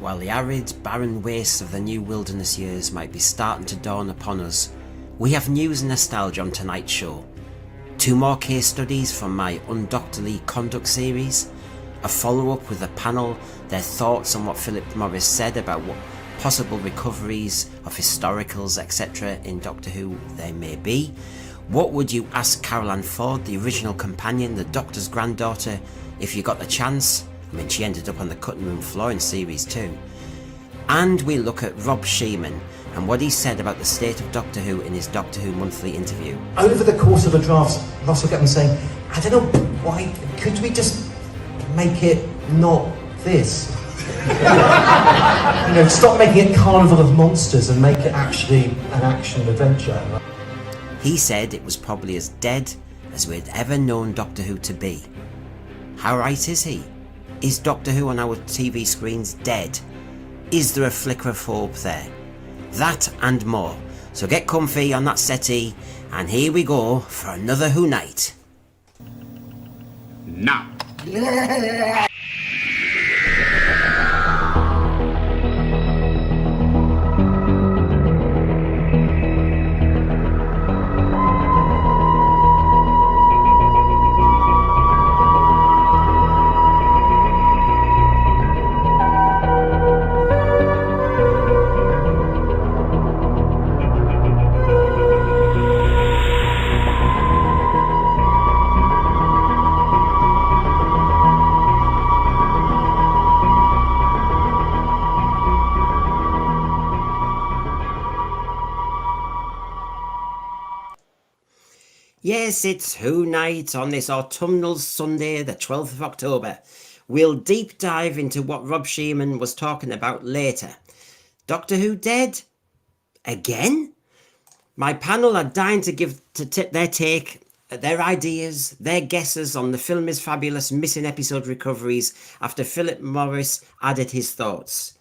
while the arid, barren wastes of the new wilderness years might be starting to dawn upon us, we have news and nostalgia on tonight's show. 2 more case studies from my Undoctorly Conduct series, a follow-up with a panel, their thoughts on what Philip Morris said about what possible recoveries of historicals, etc. in Doctor Who there may be. What would you ask Carol Ann Ford, the original companion, the Doctor's granddaughter, if you got the chance? I mean, she ended up on the cutting room floor in Series 2. And we look at Rob Shearman and what he said about the state of Doctor Who in his Doctor Who Monthly interview. Over the course of the drafts, Russell kept on saying, I don't know, why could we just make it not this? Stop making it Carnival of Monsters and make it actually an action adventure. He said it was probably as dead as we'd ever known Doctor Who to be. How right is he? Is Doctor Who on our TV screens dead? Is there a flicker of hope there? That and more. So get comfy on that settee, and here we go for another Who Night. Now. Yes, it's Who Night on this autumnal Sunday, the 12th of October. We'll deep dive into what Rob Shearman was talking about later. Doctor Who dead? Again? My panel are dying to give their take, their ideas, their guesses on the Film is Fabulous missing episode recoveries after Philip Morris added his thoughts.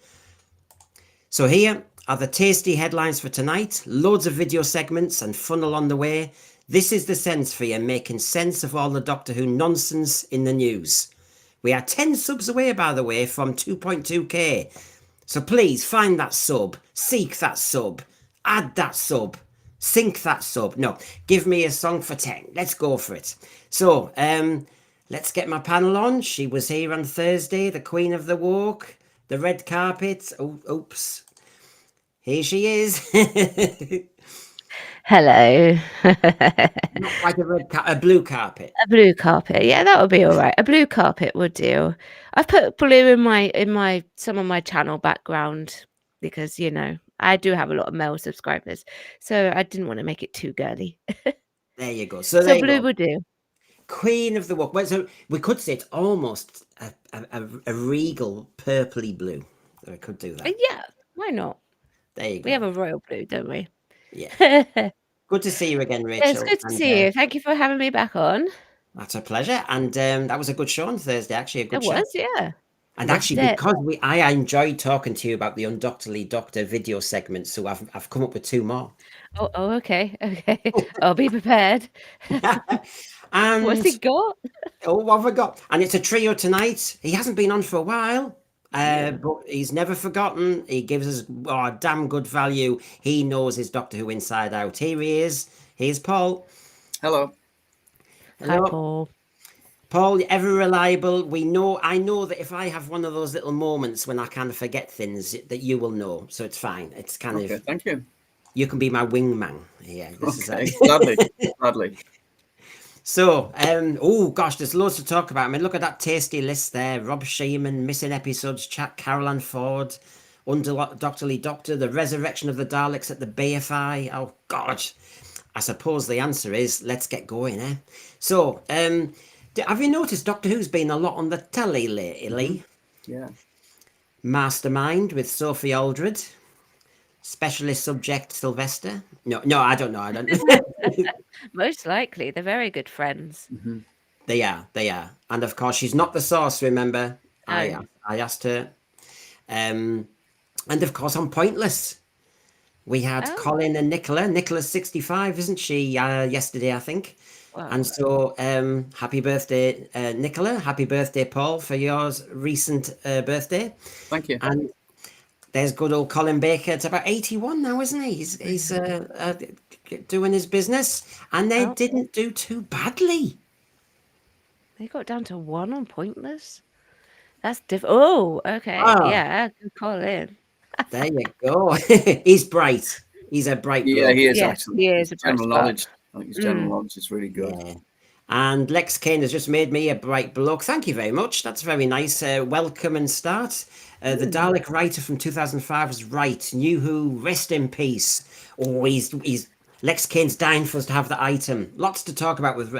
So here are the tasty headlines for tonight, loads of video segments and fun along the way. This is the sense for you, making sense of all the Doctor Who nonsense in the news. We are 10 subs away, by the way, from 2.2k. So please find that sub, seek that sub, add that sub, sync that sub. No, give me a song for 10. Let's go for it. So, let's get my panel on. She was here on Thursday, the Queen of the Walk, the red carpet. Oh, oops. Here she is. Hello. Not quite a blue carpet. A blue carpet. Yeah, that would be all right. A blue carpet would do. I've put blue in my some of my channel background because I do have a lot of male subscribers, so I didn't want to make it too girly. There you go. So blue would do. Queen of the Walk. Well, so we could say it's almost a regal purpley blue. I could do that. Yeah, why not? There you go. We have a royal blue, don't we? Yeah. Good to see you again, Rachel. It's good to see you. Thank you for having me back on. That's a pleasure. And that was a good show on Thursday, actually. It was, yeah. And actually, because I enjoyed talking to you about the Undoctorly Doctor video segment, so I've come up with 2 more. Oh, okay. I'll be prepared. And what's he got? What have I got? And it's a trio tonight. He hasn't been on for a while. But he's never forgotten. He gives us damn good value. He knows his Doctor Who inside out. Here he is. Here's Paul. Hello. Hi, Paul. Paul, ever reliable. I know that if I have one of those little moments when I kind of forget things, that you will know. So it's fine. It's kind of. Thank you. You can be my wingman. Yeah. Gladly. So, oh gosh, there's loads to talk about. I mean, look at that tasty list there. Rob Shearman, missing episodes, Carol Ann Ford, Undoctorly Doctor, the resurrection of the Daleks at the BFI. Oh God. I suppose the answer is, let's get going, eh? So, have you noticed Doctor Who's been a lot on the telly lately? Mm-hmm. Yeah. Mastermind with Sophie Aldred. Specialist subject Sylvester? No, I don't know. I don't know. Most likely, they're very good friends. Mm-hmm. They are, and of course she's not the source. Remember, Oh. I asked her, and of course on Pointless, we had Colin and Nicola. Nicola's 65, isn't she? Yesterday, I think. Wow. And so, happy birthday, Nicola! Happy birthday, Paul, for yours recent birthday. Thank you. And there's good old Colin Baker. It's about 81 now, isn't he? He's doing his business, and they Oh, didn't do too badly. they got down to 1 on Pointless. That's Oh, okay. Ah, Yeah, good call in. there you go. He's bright. He's a bright Yeah, bloke. he is Yes, actually. he His is a bright general spot. knowledge, I think his general Mm. knowledge is really good. Yeah. And Lex Kane has just made me a bright bloke. Thank you very much. That's very nice. Welcome and start. The Dalek writer from 2005 is right. New Who, rest in peace. Oh, he's Lex Kane's dying for us to have the item. Lots to talk about with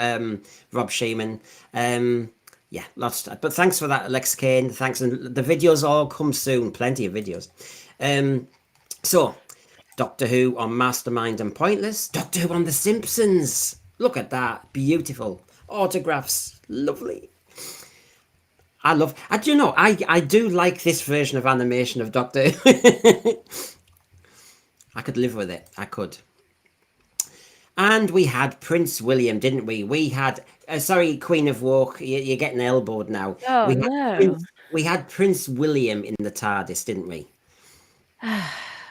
Rob Shearman. Yeah, but thanks for that, Lex Kane. Thanks, and the videos all come soon. Plenty of videos. So, Doctor Who on Mastermind and Pointless. Doctor Who on The Simpsons. Look at that. Beautiful. Autographs. Lovely. I do know, I do like this version of animation of Doctor Who. I could live with it. I could. And we had Prince William, didn't we? We had, sorry, Queen of Walk, you're getting elbowed now. Oh, no. We had Prince William in the TARDIS, didn't we?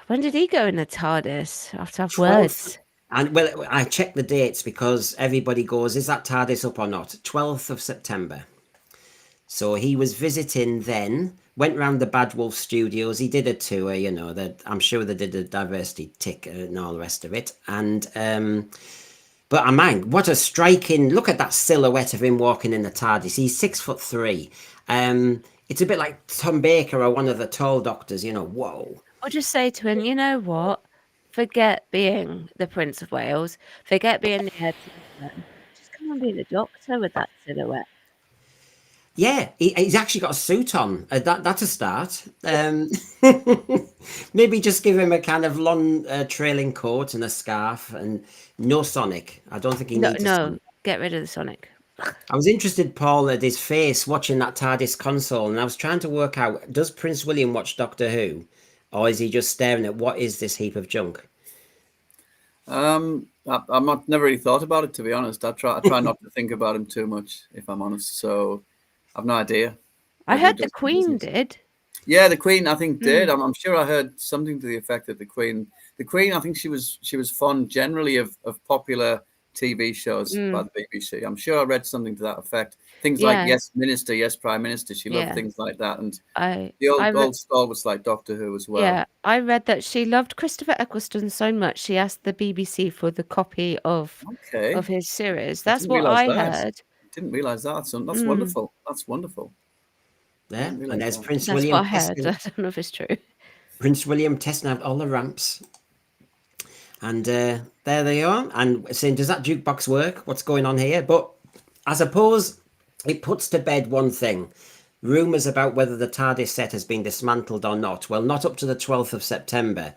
When did he go in the TARDIS? I have to have 12th. words. And well, I checked the dates because everybody goes, is that TARDIS up or not? 12th of September. So he was visiting then, went round the Bad Wolf Studios. He did a tour, you know, that I'm sure they did a diversity tick and all the rest of it. And but I mind, what a striking look at that silhouette of him walking in the TARDIS. He's 6'3". It's a bit like Tom Baker or one of the tall doctors, you know. Whoa. I'll just say to him, you know what? Forget being the Prince of Wales. Forget being the head. Just come and be the Doctor with that silhouette. Yeah, he's actually got a suit on. That's a start. Maybe just give him a kind of long trailing coat and a scarf and no Sonic. I don't think he needs a Sonic. Get rid of the Sonic. I was interested, Paul, at his face watching that TARDIS console, and I was trying to work out, does Prince William watch Doctor Who? Or is he just staring at what is this heap of junk? I'm not never really thought about it, to be honest. I try not to think about him too much, if I'm honest. So I've no idea. I heard the Queen did. Yeah, the Queen, I think, did. I'm sure I heard something to the effect that the Queen, I think she was fond generally of popular TV shows by the BBC. I'm sure I read something to that effect. Things like Yes Minister, Yes Prime Minister. She loved things like that, and the old stalwarts like Doctor Who as well. Yeah, I read that she loved Christopher Eccleston so much she asked the BBC for the copy of his series. That's what I heard. Didn't realise that. So that's wonderful. That's wonderful. Yeah, and there's Prince That's William. That's what I heard. I don't know if it's true. Prince William testing out all the ramps. And there they are. And saying, does that jukebox work? What's going on here? But I suppose it puts to bed one thing. Rumours about whether the TARDIS set has been dismantled or not. Well, not up to the 12th of September.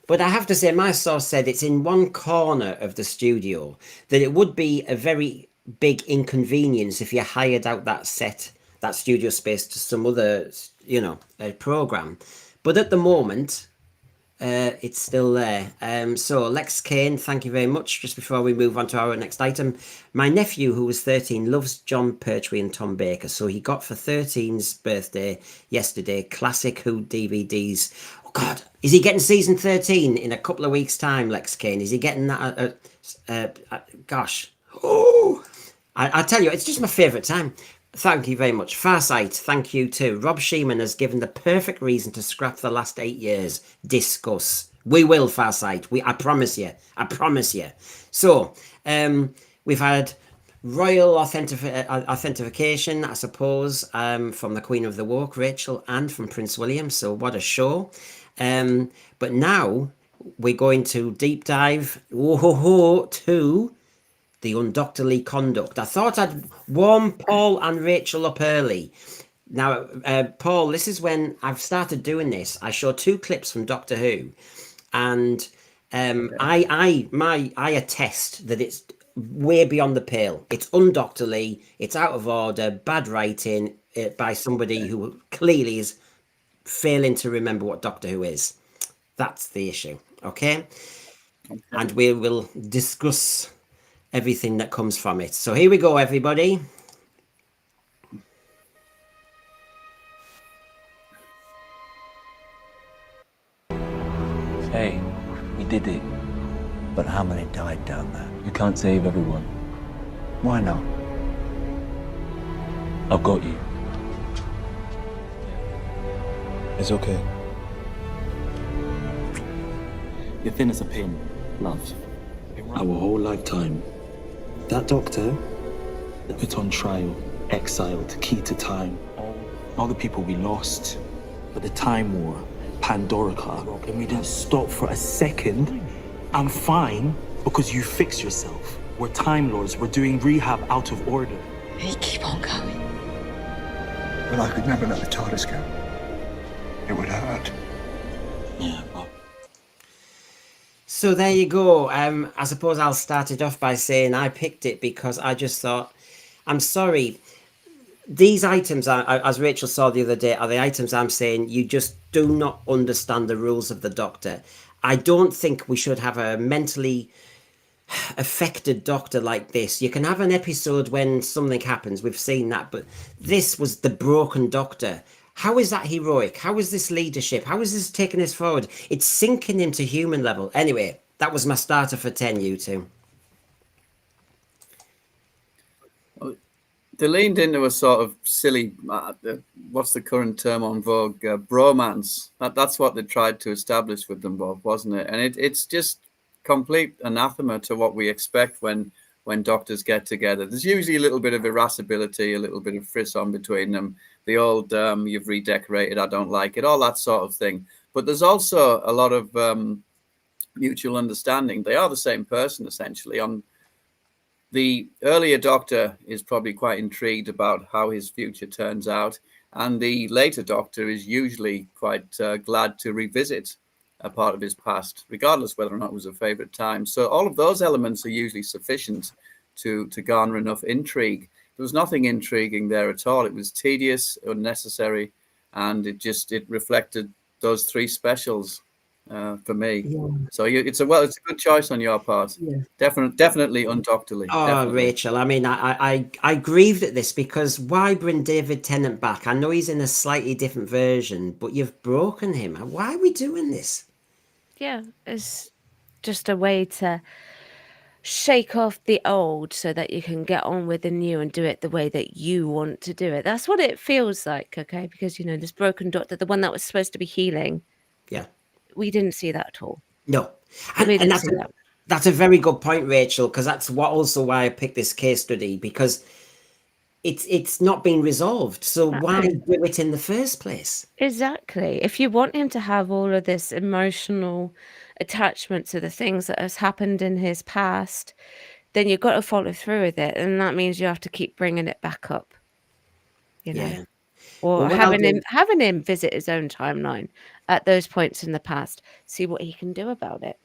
But I have to say, my source said it's in one corner of the studio, that it would be a very big inconvenience if you hired out that set, that studio space, to some other, program. But at the moment, it's still there. So Lex Kane, thank you very much. Just before we move on to our next item, my nephew, who was 13, loves John Pertwee and Tom Baker. So he got for 13's birthday yesterday classic Who DVDs. Oh God, is he getting season 13 in a couple of weeks' time, Lex Kane? Is he getting that? Gosh. Oh, I tell you, it's just my favourite time. Thank you very much. Farsight, thank you too. Rob Shearman has given the perfect reason to scrap the last 8 years. Discuss. We will, Farsight. I promise you. I promise you. So, we've had royal authentication, I suppose, from the Queen of the Walk, Rachel, and from Prince William. So what a show. But now we're going to deep dive to the undoctorly conduct. I thought I'd warm Paul and Rachel up early. Now, Paul, this is when I've started doing this. I show 2 clips from Doctor Who, and I attest that it's way beyond the pale. It's undoctorly, it's out of order, bad writing by somebody who clearly is failing to remember what Doctor Who is. That's the issue, okay? And we will discuss everything that comes from it. So here we go, everybody. Hey, we did it. But how many died down there? You can't save everyone. Why not? I've got you. It's okay. You're thin as a pin, love. Our whole lifetime. That doctor, put on trial, exiled, key to time. All the people we lost, but the Time War, Pandorica, and we didn't stop for a second. I'm fine because you fix yourself. We're Time Lords, we're doing rehab out of order. You keep on going. But I could never let the TARDIS go. It would hurt. Yeah, but So there you go. I suppose I'll start it off by saying I picked it because I just thought, I'm sorry, these items, as Rachel saw the other day, are the items I'm saying you just do not understand the rules of the Doctor. I don't think we should have a mentally affected Doctor like this. You can have an episode when something happens, we've seen that, but this was the broken Doctor. How is that heroic? How is this leadership? How is this taking us forward? It's sinking into human level. Anyway, that was my starter for 10, you two. They leaned into a sort of silly, what's the current term on vogue, bromance. That's what they tried to establish with them both, wasn't it? And it's just complete anathema to what we expect when doctors get together. There's usually a little bit of irascibility, a little bit of frisson between them. The old, you've redecorated, I don't like it, all that sort of thing. But there's also a lot of mutual understanding. They are the same person, essentially. The earlier Doctor is probably quite intrigued about how his future turns out, and the later Doctor is usually quite glad to revisit a part of his past, regardless whether or not it was a favourite time. So all of those elements are usually sufficient to garner enough intrigue. There was nothing intriguing there at all. It was tedious, unnecessary, and it reflected those three specials for me. Yeah. So it's a good choice on your part. Yeah. Definitely undoctorly. Oh, definitely. Rachel, I mean, I grieved at this because why bring David Tennant back? I know he's in a slightly different version, but you've broken him. Why are we doing this? Yeah, it's just a way to shake off the old so that you can get on with the new and do it the way that you want to do it. That's what it feels like, okay? Because, this broken Doctor, the one that was supposed to be healing. Yeah. We didn't see that at all. No. And that's a very good point, Rachel, because that's why I picked this case study, because it's not been resolved. So why do it in the first place? Exactly. If you want him to have all of this emotional attachment to the things that has happened in his past, then you've got to follow through with it. And that means you have to keep bringing it back up, Yeah. Or having him visit his own timeline at those points in the past, see what he can do about it.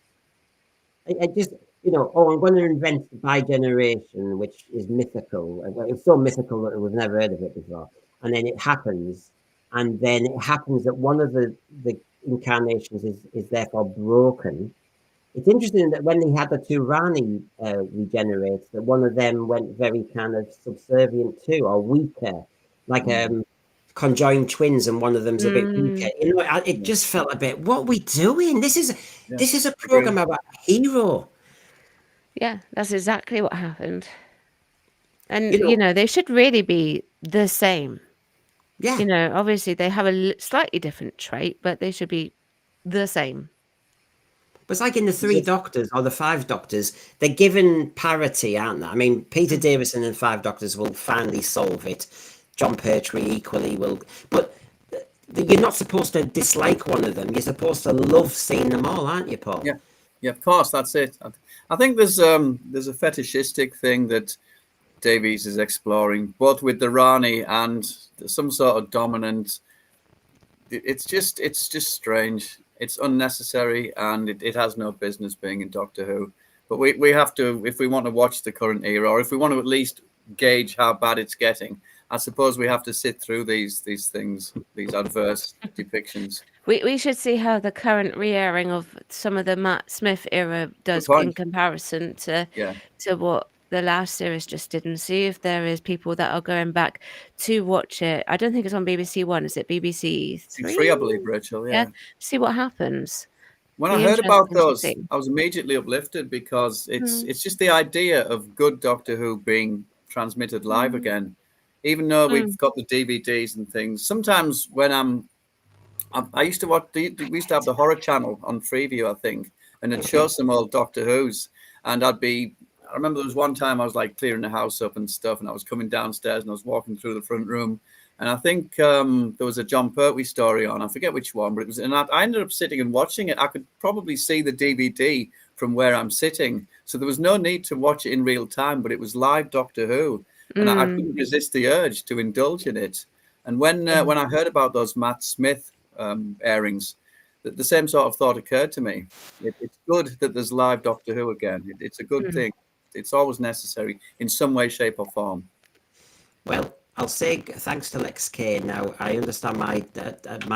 I just, I'm going to invent the bi-generation, which is mythical. It's so mythical that we've never heard of it before. And then it happens. And then it happens that one of the incarnations is therefore broken. It's interesting that when they had the two Rani regenerate, that one of them went very kind of subservient too, or weaker, like conjoined twins, and one of them's a bit weaker. It just felt a bit, what are we doing? This is a program about a hero. Yeah, that's exactly what happened. And they should really be the same. Yeah. Obviously they have a slightly different trait, but they should be the same. But it's like in the three Doctors or the five Doctors, they're given parity, aren't they? I mean, Peter Davison and five Doctors will finally solve it. John Pertwee equally will. But you're not supposed to dislike one of them. You're supposed to love seeing them all, aren't you, Paul? Yeah, of course, that's it. I think there's a fetishistic thing that Davies is exploring, both with the Rani and some sort of dominant. It's just strange. It's unnecessary, and it has no business being in Doctor Who. But we have to, if we want to watch the current era, or if we want to at least gauge how bad it's getting, I suppose we have to sit through these things, these adverse depictions. We should see how the current re-airing of some of the Matt Smith era does in comparison to what the last series just did, and see if there is people that are going back to watch it. I don't think it's on BBC One. Is it BBC 3? 3, I believe, Rachel. Yeah. See what happens. When I Be heard about interesting to those, see. I was immediately uplifted because Mm, it's just the idea of good Doctor Who being transmitted live mm, again. Even though mm. we've got the DVDs and things, sometimes when I used to watch, we used to have the horror channel on Freeview, I think, and it'd show some old Doctor Who's, and I remember there was one time I was like clearing the house up and stuff, and I was coming downstairs and I was walking through the front room, and I think there was a John Pertwee story on, I forget which one, but it was, and I ended up sitting and watching it. I could probably see the DVD from where I'm sitting, so there was no need to watch it in real time, but it was live Doctor Who, and I Mm, couldn't resist the urge to indulge in it. And yeah. when I heard about those Matt Smith airings, the same sort of thought occurred to me. It's good that there's live Doctor Who again. It's a good Mm. thing. It's always necessary in some way, shape, or form. Well, I'll say thanks to Lex K. Now I understand my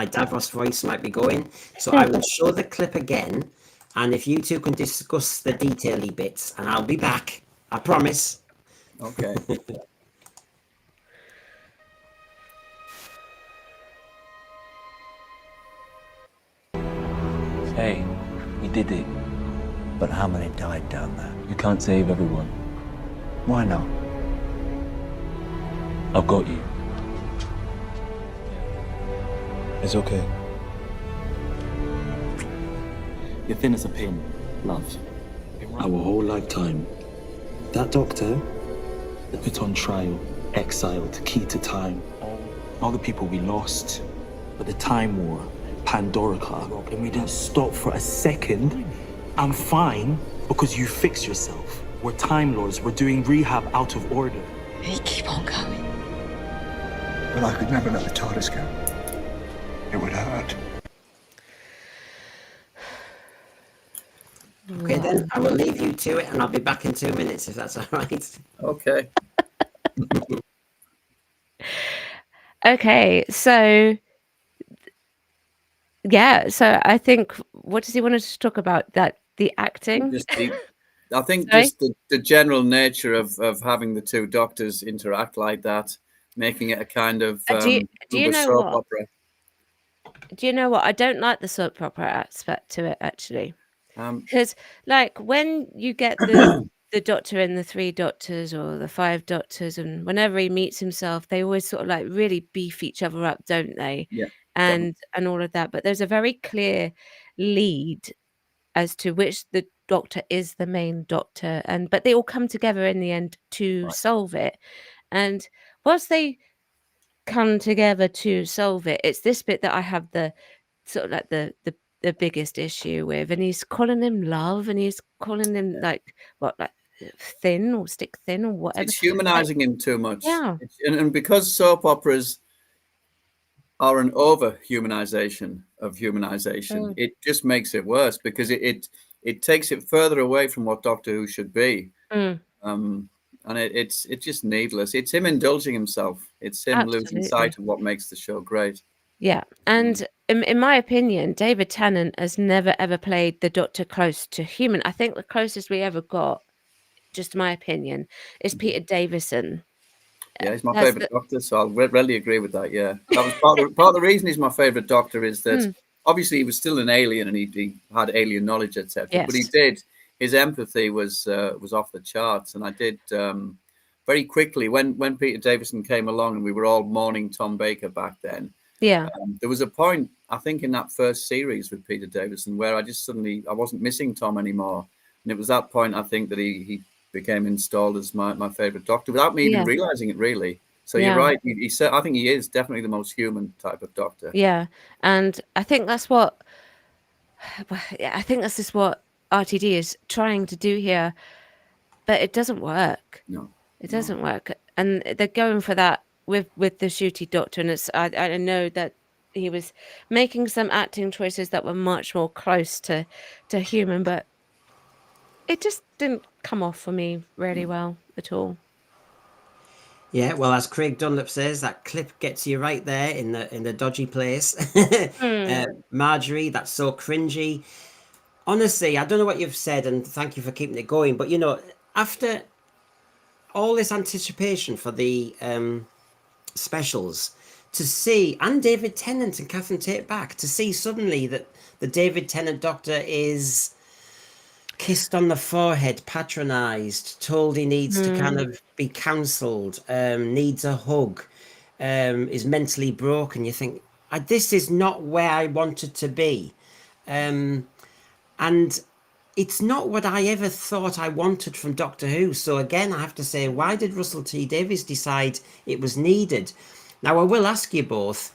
Davros voice might be going, so I will show the clip again, and if you two can discuss the detaily bits, and I'll be back. I promise. Okay. Hey, we did it. But how many died down there? You can't save everyone. Why not? I've got you. It's okay. You're thin as a pin, love. Our whole lifetime. That doctor, put on trial, exiled, key to time. All the people we lost. But the Time War, Pandorica, and we didn't stop for a second. I'm fine because you fixed yourself. We're Time Lords. We're doing rehab out of order. You keep on going. But I could never let the TARDIS go. It would hurt. Okay, then I will leave you to it, and I'll be back in 2 minutes if that's all right. Okay. Okay, so yeah, so I think what does he want us to talk about? That the acting? I think Sorry? just the general nature of having the two doctors interact like that, making it a kind of Do you uber know soap what? opera. Do you know what? I don't like the soap opera aspect to it actually. Um, Because like when you get the doctor and the three doctors or the five doctors, and whenever he meets himself, they always sort of like really beef each other up, don't they? yeah, definitely. And all of that. But there's a very clear lead as to which the doctor is the main doctor, and but they all come together in the end to Right. solve it. And whilst they come together to solve it, it's this bit that I have the sort of like the biggest issue with, and he's calling him love, and he's calling him like what, like thin or stick thin or whatever. It's Like, humanizing him too much. yeah. And because soap operas are an over humanization of humanization, Mm, it just makes it worse because it takes it further away from what Doctor Who should be. mm, Um, and it's just needless. It's him indulging himself. It's him losing absolutely. sight of what makes the show great. Yeah. And in my opinion, David Tennant has never ever played the Doctor close to human. I think the closest we ever got, just my opinion, is Peter Davison. Yeah, he's my That's favorite the Doctor, so I'll readily agree with that. Yeah, that was part of the reason he's my favorite Doctor is that mm, obviously he was still an alien and he had alien knowledge, etc. But yes. his empathy was off the charts, and I did very quickly when Peter Davison came along and we were all mourning Tom Baker back then. Yeah. There was a point I think in that first series with Peter Davison where I just suddenly I wasn't missing Tom anymore, and it was that point I think that he became installed as my favorite Doctor without me even Yeah. realizing it really. So you're Yeah. right. He said I think he is definitely the most human type of Doctor. Yeah. And I think that's what I think that's just what RTD is trying to do here, but it doesn't work. No, It no. doesn't work, and they're going for that with the shooty Doctor, and it's I know that he was making some acting choices that were much more close to human, but it just didn't come off for me really well at all. Yeah, well, as Craig Dunlop says, that clip gets you right there in the dodgy place. Mm. Marjorie, that's so cringy. Honestly, I don't know what you've said, and thank you for keeping it going. But after all this anticipation for the specials, to see, and David Tennant and Catherine Tate-Back, to see suddenly that the David Tennant Doctor is kissed on the forehead, patronized, told he needs to kind of be counseled, needs a hug, is mentally broken. You think, this is not where I wanted to be. And it's not what I ever thought I wanted from Doctor Who. So again, I have to say, why did Russell T Davies decide it was needed? Now, I will ask you both.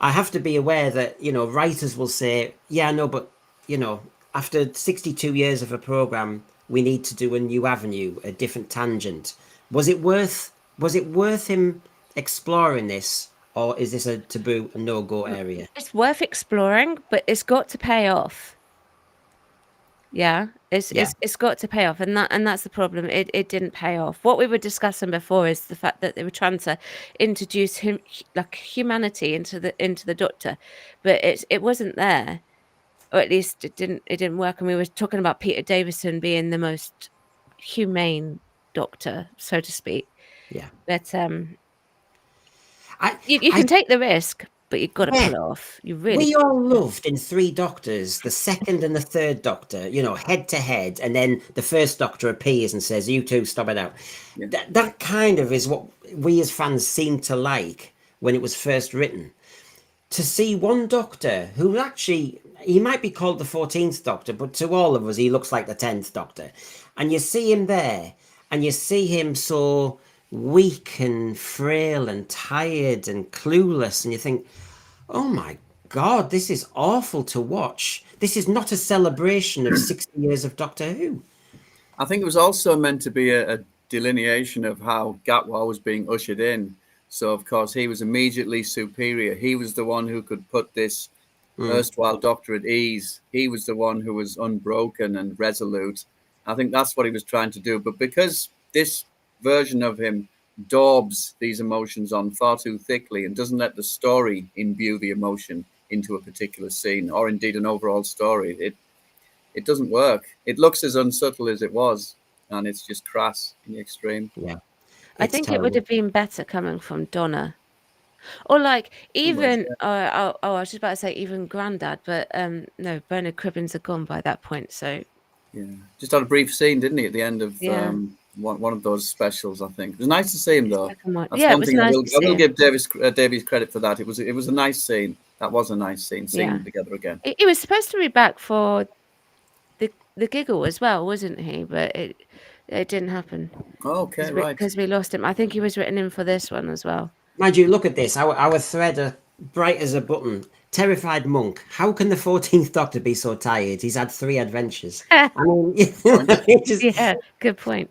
I have to be aware that, writers will say, yeah, no, but, after 62 years of a program, we need to do a new avenue, a different tangent. Was it worth him exploring this, or is this a taboo, a no-go area? It's worth exploring, but it's got to pay off. Yeah, it's got to pay off, and that's the problem. It didn't pay off. What we were discussing before is the fact that they were trying to introduce humanity into the Doctor, but it wasn't there. Or at least it didn't work. And we were talking about Peter Davison being the most humane Doctor, so to speak. Yeah. But you can take the risk, but you've got to pull it off. You really. We all loved in Three Doctors, the second and the third Doctor, head to head, and then the first Doctor appears and says, "You two, stop it out." Yeah. That kind of is what we as fans seemed to like when it was first written. To see one Doctor who actually, he might be called the 14th Doctor, but to all of us, he looks like the 10th Doctor. And you see him there, and you see him so weak and frail and tired and clueless, and you think, oh my God, this is awful to watch. This is not a celebration of 60 years of Doctor Who. I think it was also meant to be a delineation of how Gatwa was being ushered in. So, of course, he was immediately superior. He was the one who could put this erstwhile Doctor at ease. He was the one who was unbroken and resolute. I think that's what he was trying to do. But because this version of him daubs these emotions on far too thickly and doesn't let the story imbue the emotion into a particular scene or indeed an overall story, it doesn't work. It looks as unsubtle as it was, and it's just crass in the extreme. Yeah. I think terrible. It would have been better coming from Donna, or like even I was just about to say even Grandad, but no, Bernard Cribbins are gone by that point. So yeah, just had a brief scene, didn't he, at the end of one of those specials? I think it was nice to see him though. That's one thing I will give Davies credit for that. It was a nice scene. That was a nice scene, seeing them together again. He was supposed to be back for the giggle as well, wasn't he? But it didn't happen. Oh, okay, right. Because we lost him. I think he was written in for this one as well. Mind you, look at this. Our thread, bright as a button. Terrified monk. How can the 14th Doctor be so tired? He's had 3 adventures. I mean, yeah, good point.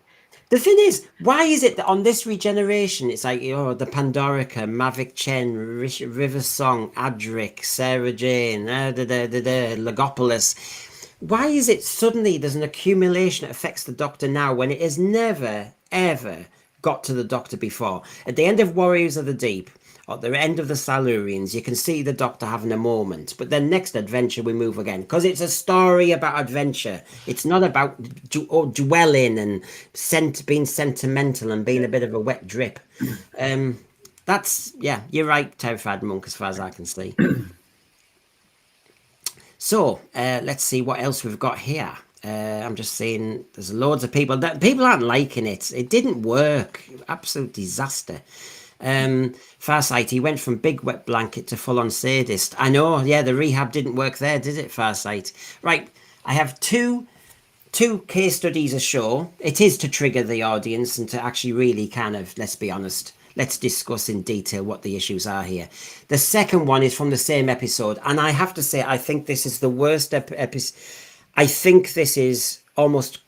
The thing is, why is it that on this regeneration, it's like, the Pandorica, Mavic Chen, River Song, Adric, Sarah Jane, Legopolis. Why is it suddenly there's an accumulation that affects the Doctor now when it has never, ever got to the Doctor before? At the end of Warriors of the Deep, at the end of the Silurians, you can see the Doctor having a moment. But then next adventure, we move again. Because it's a story about adventure. It's not about dwelling and being sentimental and being a bit of a wet drip. You're right, Terrified Monk, as far as I can see. So, let's see what else we've got here. I'm just saying there's loads of people. People aren't liking it. It didn't work. Absolute disaster. Farsight, he went from big wet blanket to full-on sadist. I know, the rehab didn't work there, did it, Farsight? Right, I have two case studies a show. It is to trigger the audience and to actually really kind of, let's be honest, let's discuss in detail what the issues are here. The second one is from the same episode, and I have to say, I think this is the worst episode. I think this is almost...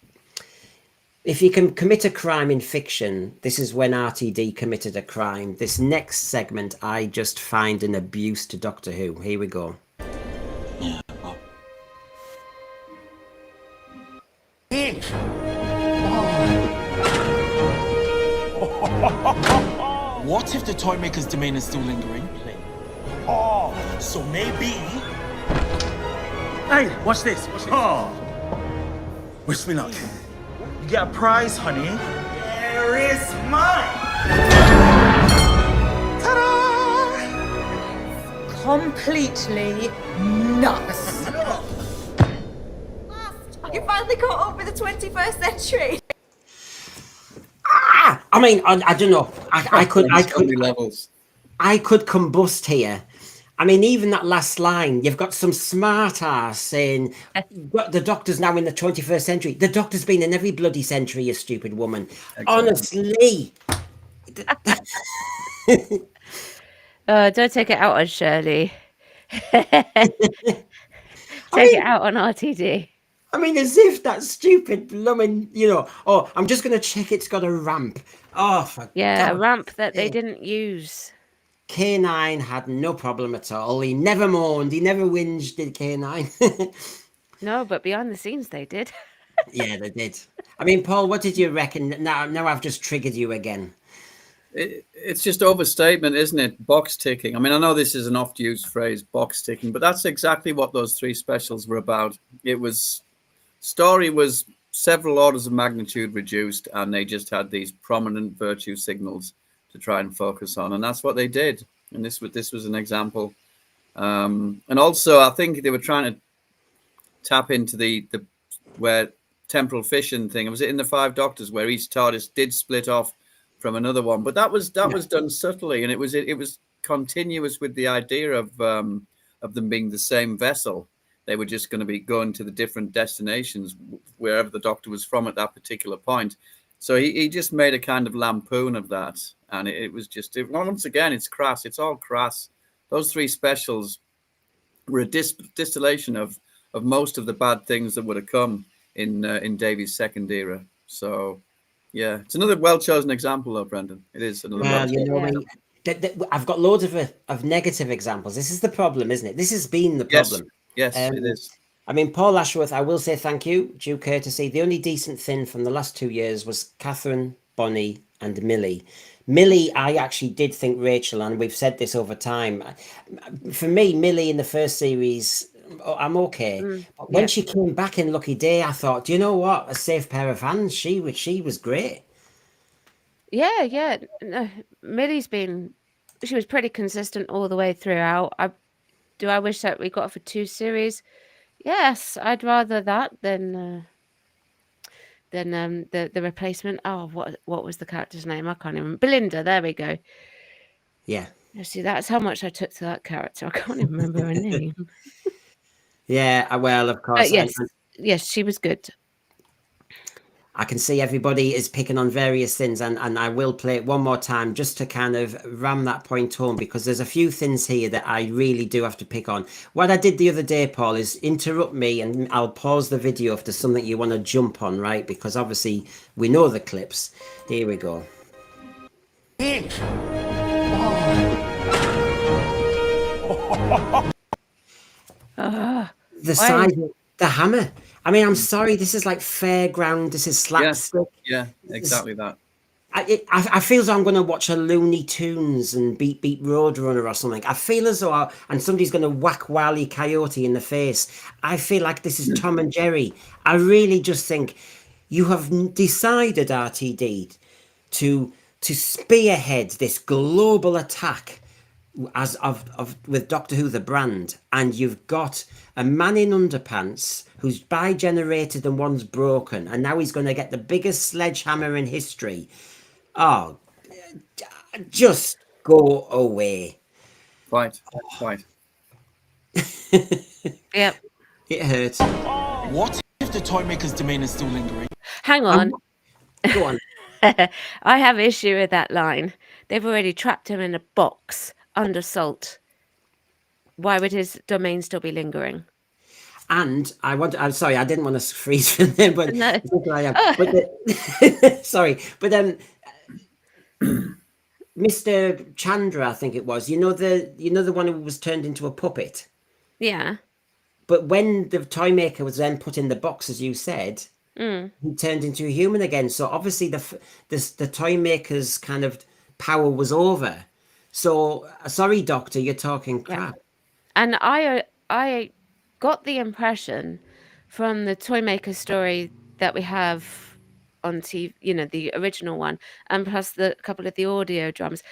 If you can commit a crime in fiction, this is when RTD committed a crime. This next segment, I just find an abuse to Doctor Who. Here we go. Yeah. What if the toy maker's domain is still lingering? Oh, so maybe... Hey, watch this. Oh. Wish me luck. You get a prize, honey. There is mine. Ta-da! completely nuts. You finally caught up with the 21st century. I mean, I don't know. I could levels. I could combust here. I mean, even that last line, you've got some smart ass saying, the Doctor's now in the 21st century. The Doctor's been in every bloody century, you stupid woman. Exactly. Honestly. Don't take it out on Shirley. Take it out on RTD. I mean, as if that stupid blooming, oh, I'm just going to check it's got a ramp. Oh, for Yeah, God a ramp that they sake. didn't use. K9 had no problem at all. He never moaned. He never whinged, did K9? No, but behind the scenes they did. Yeah, they did. I mean, Paul, what did you reckon? Now I've just triggered you again. It's just overstatement, isn't it? Box ticking. I mean, I know this is an oft-used phrase, box ticking, but that's exactly what those three specials were about. Story was several orders of magnitude reduced, and they just had these prominent virtue signals to try and focus on, and that's what they did. And this was an example. And also, I think they were trying to tap into the where temporal fission thing. Was it in the Five Doctors where each TARDIS did split off from another one? But that was done subtly, and it was continuous with the idea of them being the same vessel. They were just going to be going to the different destinations wherever the Doctor was from at that particular point. So he just made a kind of lampoon of that, and it was just once again, it's crass. It's all crass. Those three specials were a distillation of most of the bad things that would have come in Davies' second era. So, yeah, it's another well-chosen example, though, Brendan. It is another. Well, I've got loads of negative examples. This is the problem, isn't it? This has been the problem. Yes, it is. I mean, Paul Ashworth, I will say thank you, due courtesy. The only decent thing from the last 2 years was Catherine, Bonnie, and Millie. Millie, I actually did think Rachel, and we've said this over time. For me, Millie in the first series, I'm okay. But when she came back in Lucky Day, I thought, do you know what? A safe pair of hands. She was great. Yeah. No, Millie's she was pretty consistent all the way throughout. Do I wish that we got her for 2 series? Yes, I'd rather that than the replacement. Oh, what was the character's name? I can't even remember. Belinda, there we go. Yeah. See, that's how much I took to that character. I can't even remember her name. Yeah, well, of course. Yes, she was good. I can see everybody is picking on various things, and I will play it one more time just to kind of ram that point home, because there's a few things here that I really do have to pick on. What I did the other day, Paul, is interrupt me and I'll pause the video if there's something you want to jump on, right? Because obviously we know the clips. Here we go. The size of the hammer. I mean, I'm sorry, this is like fairground, this is slapstick. Yeah, exactly that. I feel as though I'm going to watch a Looney Tunes and Beat Roadrunner or something. I feel as though and somebody's going to whack Wile E. Coyote in the face. I feel like this is Tom and Jerry. I really just think you have decided, RTD, to spearhead this global attack with Doctor Who the brand, and you've got a man in underpants who's bi-generated and one's broken, and now he's going to get the biggest sledgehammer in history. Oh, just go away. Right. Yep. It hurts. What if the Toymaker's domain is still lingering? Hang on. Go on. I have issue with that line. They've already trapped him in a box under salt. Why would his domain still be lingering? And I'm sorry, I didn't want to freeze for them, but No. Sorry, but Mr. Chandra, I think it was. You know the one who was turned into a puppet. Yeah. But when the Toymaker was then put in the box, as you said, he turned into a human again. So obviously the Toymaker's kind of power was over. So sorry, Doctor, you're talking crap. And I got the impression from the Toymaker story that we have on TV, the original one, and plus a couple of the audio dramas,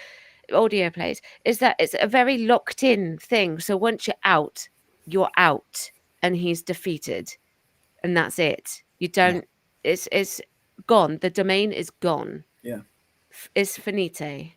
audio plays, is that it's a very locked in thing. So once you're out, and he's defeated, and that's it. You don't. It's gone. The domain is gone. Yeah. It's finite.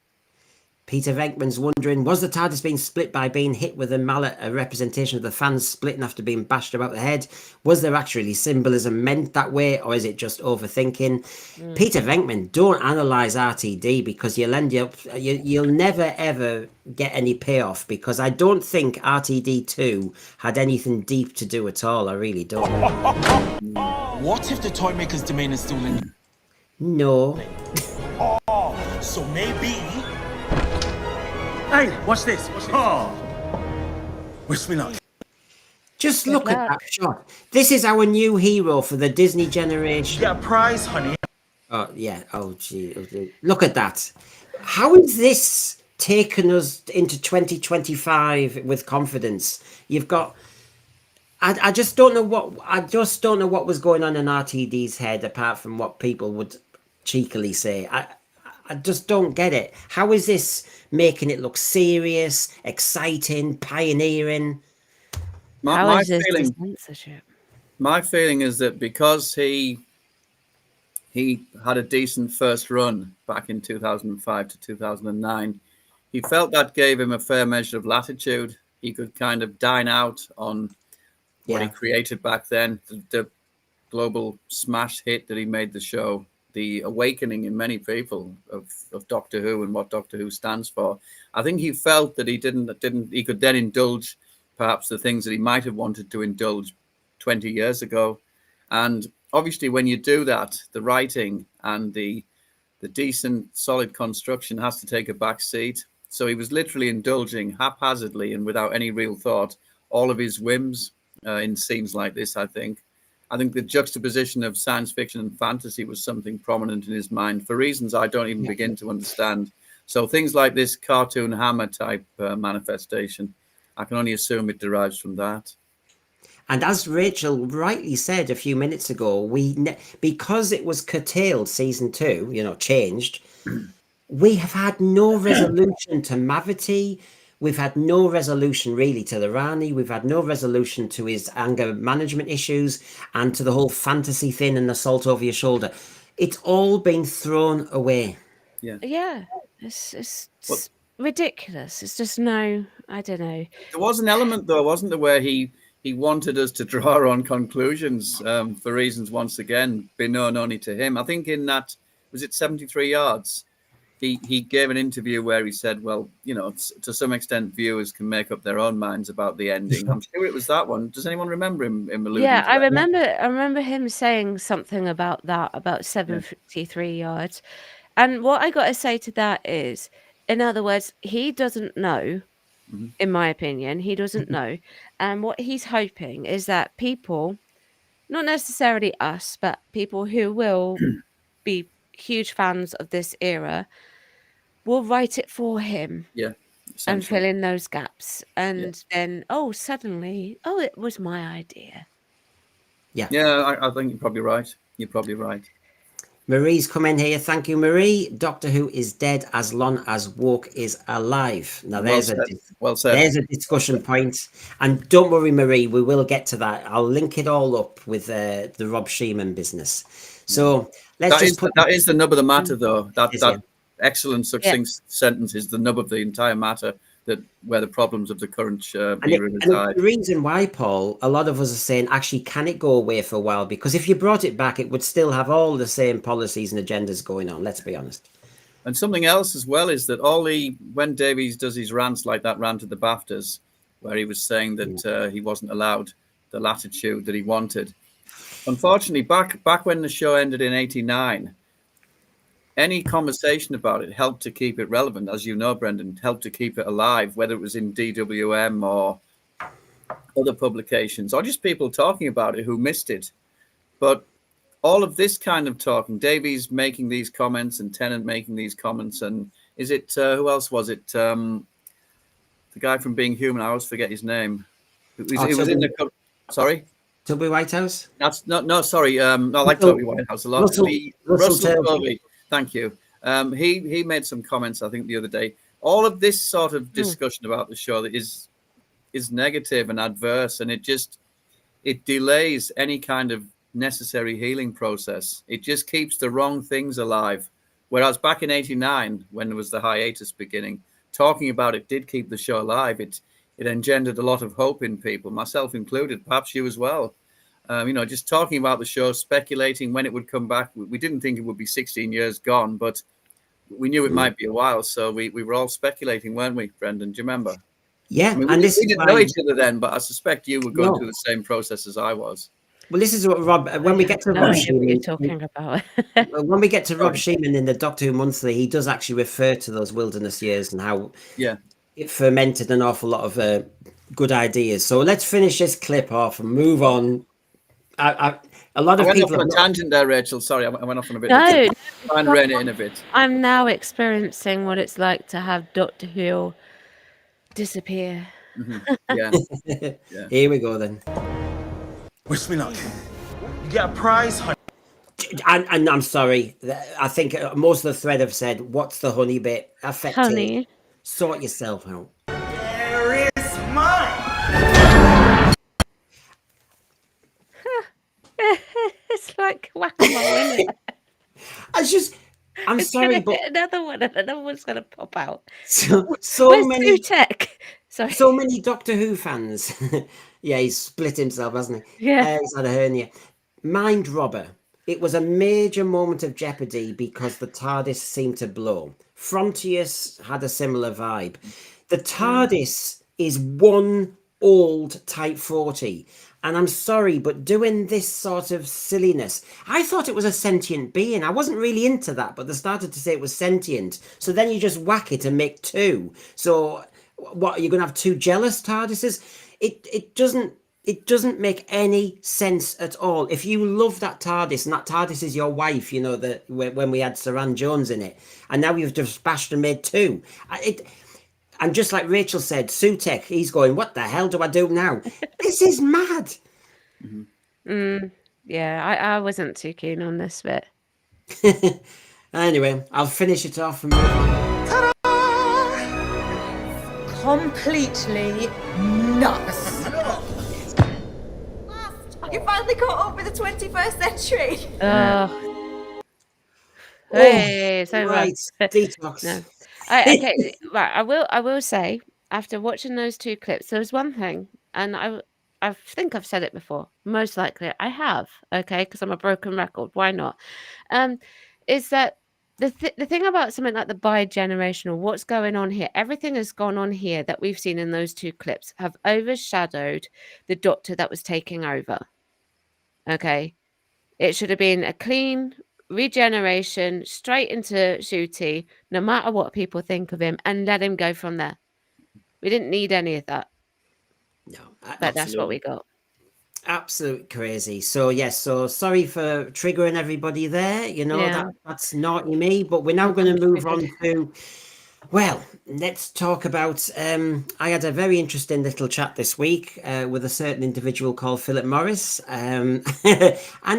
Peter Venkman's wondering, was the TARDIS being split by being hit with a mallet a representation of the fans splitting after being bashed about the head? Was there actually symbolism meant that way, or is it just overthinking? Peter Venkman, don't analyse RTD, because you'll never ever get any payoff, because I don't think RTD2 had anything deep to do at all. I really don't. What if the toy maker's domain is still in? No. So maybe. Hey, what's this? Oh. Wish me luck. Just look at that shot. This is our new hero for the Disney generation. Get a prize, honey. Oh, yeah. Oh, gee. Look at that. How is this taken us into 2025 with confidence? You've got... I just don't know what was going on in RTD's head, apart from what people would cheekily say. I just don't get it. How is this making it look serious, exciting, pioneering? My feeling is that because he had a decent first run back in 2005 to 2009, he felt that gave him a fair measure of latitude. He could kind of dine out on what he created back then, the global smash hit that he made the show, the awakening in many people of Doctor Who and what Doctor Who stands for. I think he felt that he could then indulge perhaps the things that he might have wanted to indulge 20 years ago. And obviously when you do that, the writing and the decent, solid construction has to take a back seat. So he was literally indulging haphazardly and without any real thought all of his whims in scenes like this, I think. I think the juxtaposition of science fiction and fantasy was something prominent in his mind for reasons I don't even begin to understand. So things like this cartoon hammer type manifestation, I can only assume it derives from that. And as Rachel rightly said a few minutes ago, because it was curtailed season 2, changed, we have had no resolution to Mavity. We've had no resolution really to the Rani. We've had no resolution to his anger management issues and to the whole fantasy thing and the salt over your shoulder. It's all been thrown away. Yeah. It's ridiculous. It's just I don't know. There was an element though, wasn't there, where he wanted us to draw our own conclusions for reasons once again beknown only to him. I think in that, was it 73 Yards? He gave an interview where he said, well, to some extent, viewers can make up their own minds about the ending. I'm sure it was that one. Does anyone remember him alluding to that? I remember him saying something about that, about 73 Yards. And what I got to say to that is, in other words, he doesn't know, in my opinion, he doesn't know. And what he's hoping is that people, not necessarily us, but people who will be huge fans of this era, will write it for him and fill in those gaps. And then, suddenly, it was my idea. Yeah, I think you're probably right. You're probably right. Marie's come in here. Thank you, Marie. Doctor Who is dead as long as woke is alive. Now, there's there's a discussion point. And don't worry, Marie, we will get to that. I'll link it all up with the Rob Shearman business. So that is the nub of the matter, though. That excellent, succinct sentence is the nub of the entire matter, where the problems of the current era reside. The reason why, Paul, a lot of us are saying, actually, can it go away for a while? Because if you brought it back, it would still have all the same policies and agendas going on, let's be honest. And something else as well is that when Davies does his rants like that rant at the BAFTAs, where he was saying that he wasn't allowed the latitude that he wanted. Unfortunately, back when the show ended in 1989, any conversation about it helped to keep it relevant, as you know, Brendan, helped to keep it alive, whether it was in DWM or other publications, or just people talking about it who missed it. But all of this kind of talking, Davies making these comments and Tennant making these comments, and is it, who else was it? The guy from Being Human, I always forget his name. He was in the... Sorry? Toby Whitehouse? That's no, sorry. I like Toby Whitehouse a lot. Russell Tovey. Thank you. He made some comments, I think, the other day, all of this sort of discussion about the show that is negative and adverse, and it delays any kind of necessary healing process. It just keeps the wrong things alive. Whereas back in '89, when there was the hiatus beginning, talking about it did keep the show alive. It engendered a lot of hope in people, myself included, perhaps you as well. Just talking about the show, speculating when it would come back. We didn't think it would be 16 years gone, but we knew it might be a while. So we were all speculating, weren't we, Brendan? Do you remember? Yeah, I mean, and we this didn't know each other then, but I suspect you were going No. through the same process as I was. Well, this is what Rob. When we get to No Rob idea what you're Shearman, talking about. when we get to Rob Shearman in the Doctor Who Monthly, he does actually refer to those wilderness years and how it fermented an awful lot of good ideas. So let's finish this clip off and move on. A lot of went people off on have a tangent there, Rachel. Sorry, I went off on a bit. No, Try and rein it in a bit. I'm now experiencing what it's like to have Doctor Who disappear. Yeah. Here we go then. Wish me luck. You get a prize, honey. And I'm sorry. I think most of the thread have said, "What's the honey bit?" Affected. Honey. Sort yourself out. There is mine. It's like whack-a-mole, isn't it? I'm sorry, but another one's gonna pop out. so Where's many Sutek? Sorry. so many Doctor Who fans. Yeah, he's split himself, hasn't he? Yeah. He's had a hernia. Mind Robber. It was a major moment of jeopardy because the TARDIS seemed to blow. Frontiers had a similar vibe. The TARDIS is one old Type 40. And I'm sorry, but doing this sort of silliness, I thought it was a sentient being. I wasn't really into that, but they started to say it was sentient. So then you just whack it and make two. So what, are you going to have two jealous TARDISes? It doesn't make any sense at all. If you love that TARDIS and that TARDIS is your wife, you know, that when we had Saran Jones in it, and now you've just bashed and made two. And just like Rachel said, Sutek, he's going, what the hell do I do now? This is mad. Yeah, I wasn't too keen on this bit. Anyway, I'll finish it off and move on. Completely nuts. You finally caught up with the 21st century. Hey, so right, detox. No. Okay, right. I will say, after watching those two clips, there was one thing, and I think I've said it before. Most likely, I have. Okay, because I'm a broken record. Why not? Is that the thing about something like the bi-generational? What's going on here? Everything has gone on here that we've seen in those two clips have overshadowed the Doctor that was taking over. Okay, it should have been a clean regeneration straight into Shooty, no matter what people think of him, and let him go from there. We didn't need any of that. No, But that's what we got. Absolute crazy. So yes, so sorry for triggering everybody there. You know, that's naughty me. But we're now going to move on to, well, let's talk about. I had a very interesting little chat this week with a certain individual called Philip Morris, and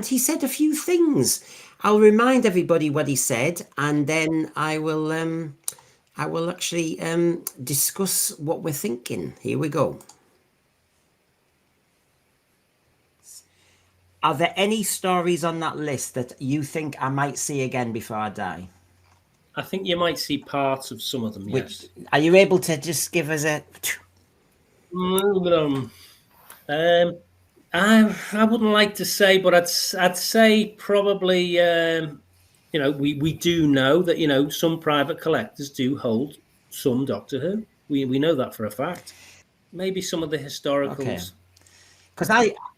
he said a few things. I'll remind everybody what he said, and then I will actually discuss what we're thinking. Here we go. Are there any stories on that list that you think I might see again before I die? I think you might see parts of some of them, yes. Are you able to just give us a... I wouldn't like to say, but I'd say probably, we do know that, some private collectors do hold some Doctor Who. We know that for a fact. Maybe some of the historicals. Because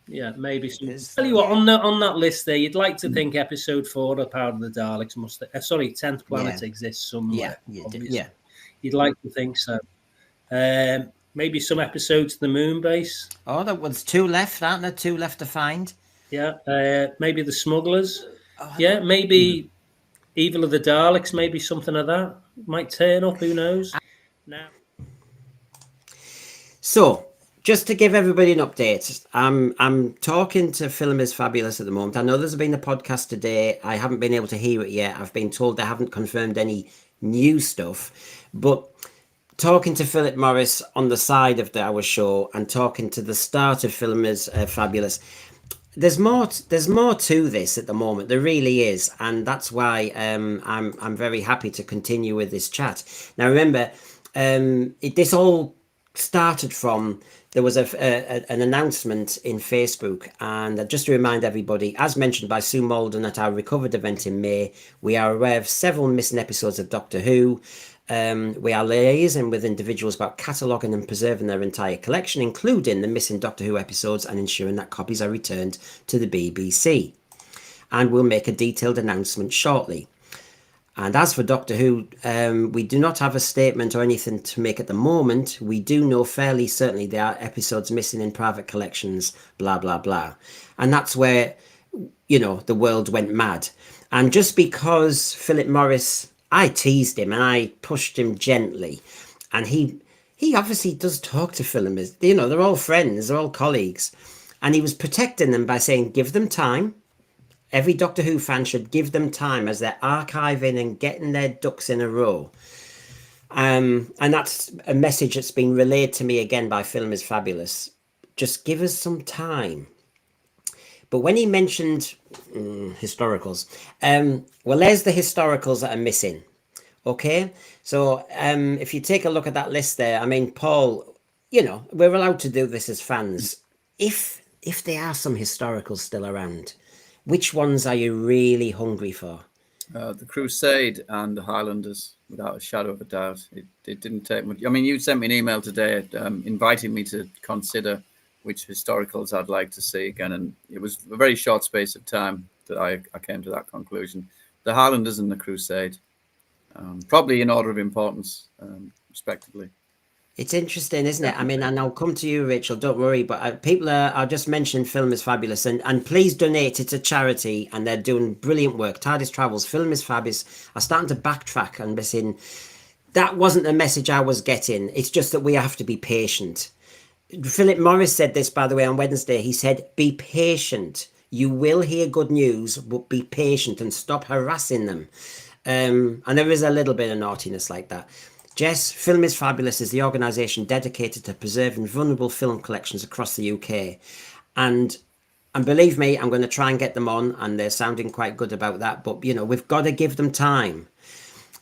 Yeah, maybe some. Tell you what, on that list there, you'd like to think Episode 4 of Power of the Daleks must. 10th Planet exists somewhere. Yeah. You'd like to think so. Maybe some episodes of the Moon Base. Oh, there was 2 left, aren't there? 2 left to find. Yeah. Maybe the Smugglers. Maybe Evil of the Daleks. Maybe something of that might turn up. Who knows? Now. So, just to give everybody an update, I'm talking to Film is Fabulous at the moment. I know there's been a podcast today. I haven't been able to hear it yet. I've been told they haven't confirmed any new stuff. But talking to Philip Morris on the side of our show and talking to the start of Film is Fabulous. There's more to this at the moment. There really is, and that's why I'm very happy to continue with this chat. Now remember, this all started from, there was an announcement in Facebook, and just to remind everybody, as mentioned by Sue Malden at our Recovered event in May, we are aware of several missing episodes of Doctor Who. We are liaising with individuals about cataloguing and preserving their entire collection, including the missing Doctor Who episodes, and ensuring that copies are returned to the BBC. And we'll make a detailed announcement shortly. And as for Doctor Who, we do not have a statement or anything to make at the moment. We do know fairly certainly there are episodes missing in private collections, blah, blah, blah. And that's where, the world went mad. And just because Philip Morris, I teased him and I pushed him gently, and he obviously does talk to Philip. They're all friends, they're all colleagues. And he was protecting them by saying, give them time. Every Doctor Who fan should give them time as they're archiving and getting their ducks in a row. And that's a message that's been relayed to me again by Film is Fabulous. Just give us some time. But when he mentioned historicals, well, there's the historicals that are missing. Okay, so if you take a look at that list there, I mean, Paul, we're allowed to do this as fans. If there are some historicals still around, which ones are you really hungry for? The Crusade and the Highlanders, without a shadow of a doubt. It didn't take much. I mean, you sent me an email today inviting me to consider which historicals I'd like to see again, and it was a very short space of time that I came to that conclusion. The Highlanders and the Crusade, probably in order of importance, respectively. It's interesting, isn't it? I mean, and I'll come to you, Rachel, don't worry, but people are just mentioning Film is Fabulous, and please donate it to charity, and they're doing brilliant work. TARDIS Travels, Film is Fabulous are starting to backtrack and be saying, that wasn't the message I was getting. It's just that we have to be patient. Philip Morris said this, by the way, on Wednesday. He said, be patient. You will hear good news, but be patient and stop harassing them. And there is a little bit of naughtiness like that. Jess, Film is Fabulous is the organisation dedicated to preserving vulnerable film collections across the UK. And believe me, I'm going to try and get them on, and they're sounding quite good about that. But, we've got to give them time.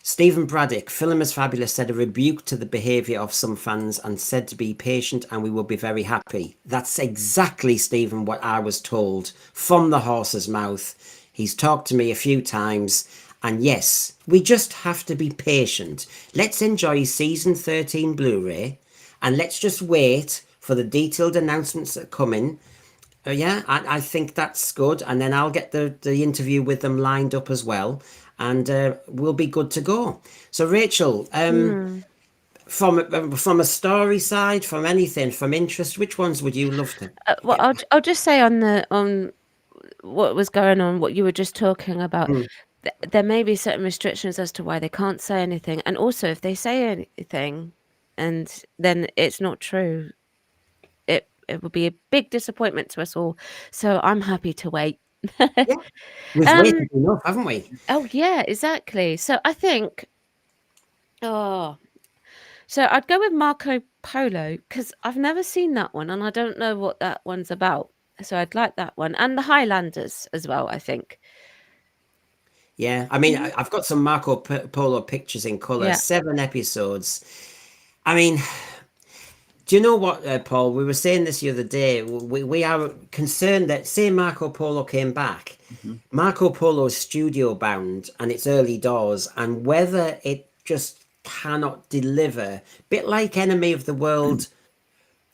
Stephen Braddock, Film is Fabulous said a rebuke to the behaviour of some fans and said to be patient and we will be very happy. That's exactly, Stephen, what I was told from the horse's mouth. He's talked to me a few times. And yes, we just have to be patient. Let's enjoy season 13 Blu-ray, and let's just wait for the detailed announcements that come in. Yeah, I think that's good. And then I'll get the interview with them lined up as well, and we'll be good to go. So, Rachel, from a story side, from anything, from interest, which ones would you love to? Well, I'll just say on what was going on, what you were just talking about. There may be certain restrictions as to why they can't say anything, and also if they say anything and then it's not true, it would be a big disappointment to us all. So I'm happy to wait. Yeah. We've waited enough, haven't we? Oh yeah, exactly. So I think so I'd go with Marco Polo, because I've never seen that one and I don't know what that one's about. So I'd like that one, and the Highlanders as well, I think. Yeah, I mean, I've got some Marco Polo pictures in colour, Yeah. 7 episodes. I mean, do you know what, Paul? We were saying this the other day. We are concerned that, say Marco Polo came back, Marco Polo is studio bound and it's early doors, and whether it just cannot deliver, bit like Enemy of the World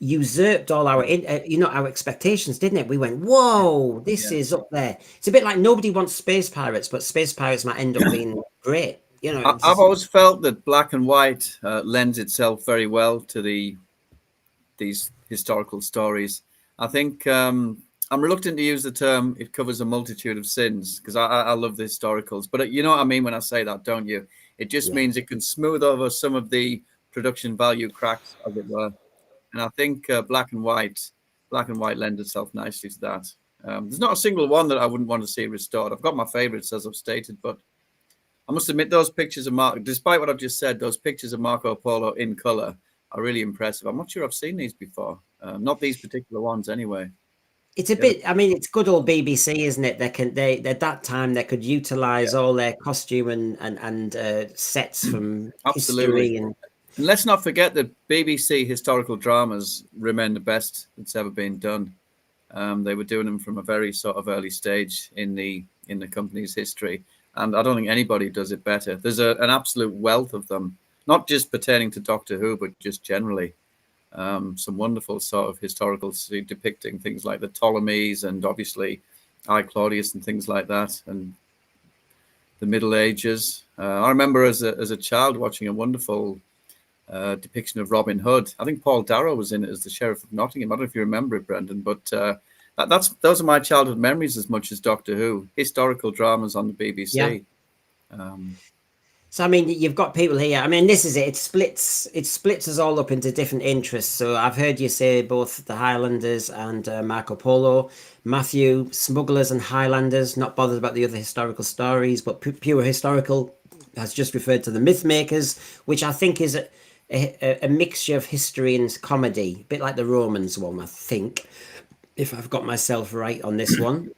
usurped all our our expectations, didn't it? We went, whoa, this is up there. It's a bit like nobody wants Space Pirates, but Space Pirates might end up being great. I've always felt that black and white lends itself very well to these historical stories. I think I'm reluctant to use the term it covers a multitude of sins, because I love the historicals, but you know what I mean when I say that, don't you? It just means it can smooth over some of the production value cracks, as it were. And I think black and white lends itself nicely to that. There's not a single one that I wouldn't want to see restored. I've got my favourites, as I've stated, but I must admit, those pictures of Marco, despite what I've just said, those pictures of Marco Polo in colour are really impressive. I'm not sure I've seen these before. Not these particular ones, anyway. It's a bit. I mean, it's good old BBC, isn't it? They at that time they could utilize all their costume and sets from Absolutely. history and let's not forget that BBC historical dramas remain the best that's ever been done. They were doing them from a very sort of early stage in the company's history, and I don't think anybody does it better. There's an absolute wealth of them, not just pertaining to Doctor Who, but just generally. Some wonderful sort of historicals depicting things like the Ptolemies and obviously I Claudius and things like that, and the Middle Ages. I remember as a child watching a wonderful depiction of Robin Hood. I think Paul Darrow was in it as the Sheriff of Nottingham. I don't know if you remember it, Brendan, but those are my childhood memories as much as Doctor Who. Historical dramas on the BBC. Yeah. So, I mean, you've got people here. I mean, this is it. It splits us all up into different interests. So I've heard you say both the Highlanders and Marco Polo. Matthew, Smugglers and Highlanders, not bothered about the other historical stories, but pure historical, has just referred to the Mythmakers, which I think is a mixture of history and comedy, a bit like the Romans one, I think, if I've got myself right on this one.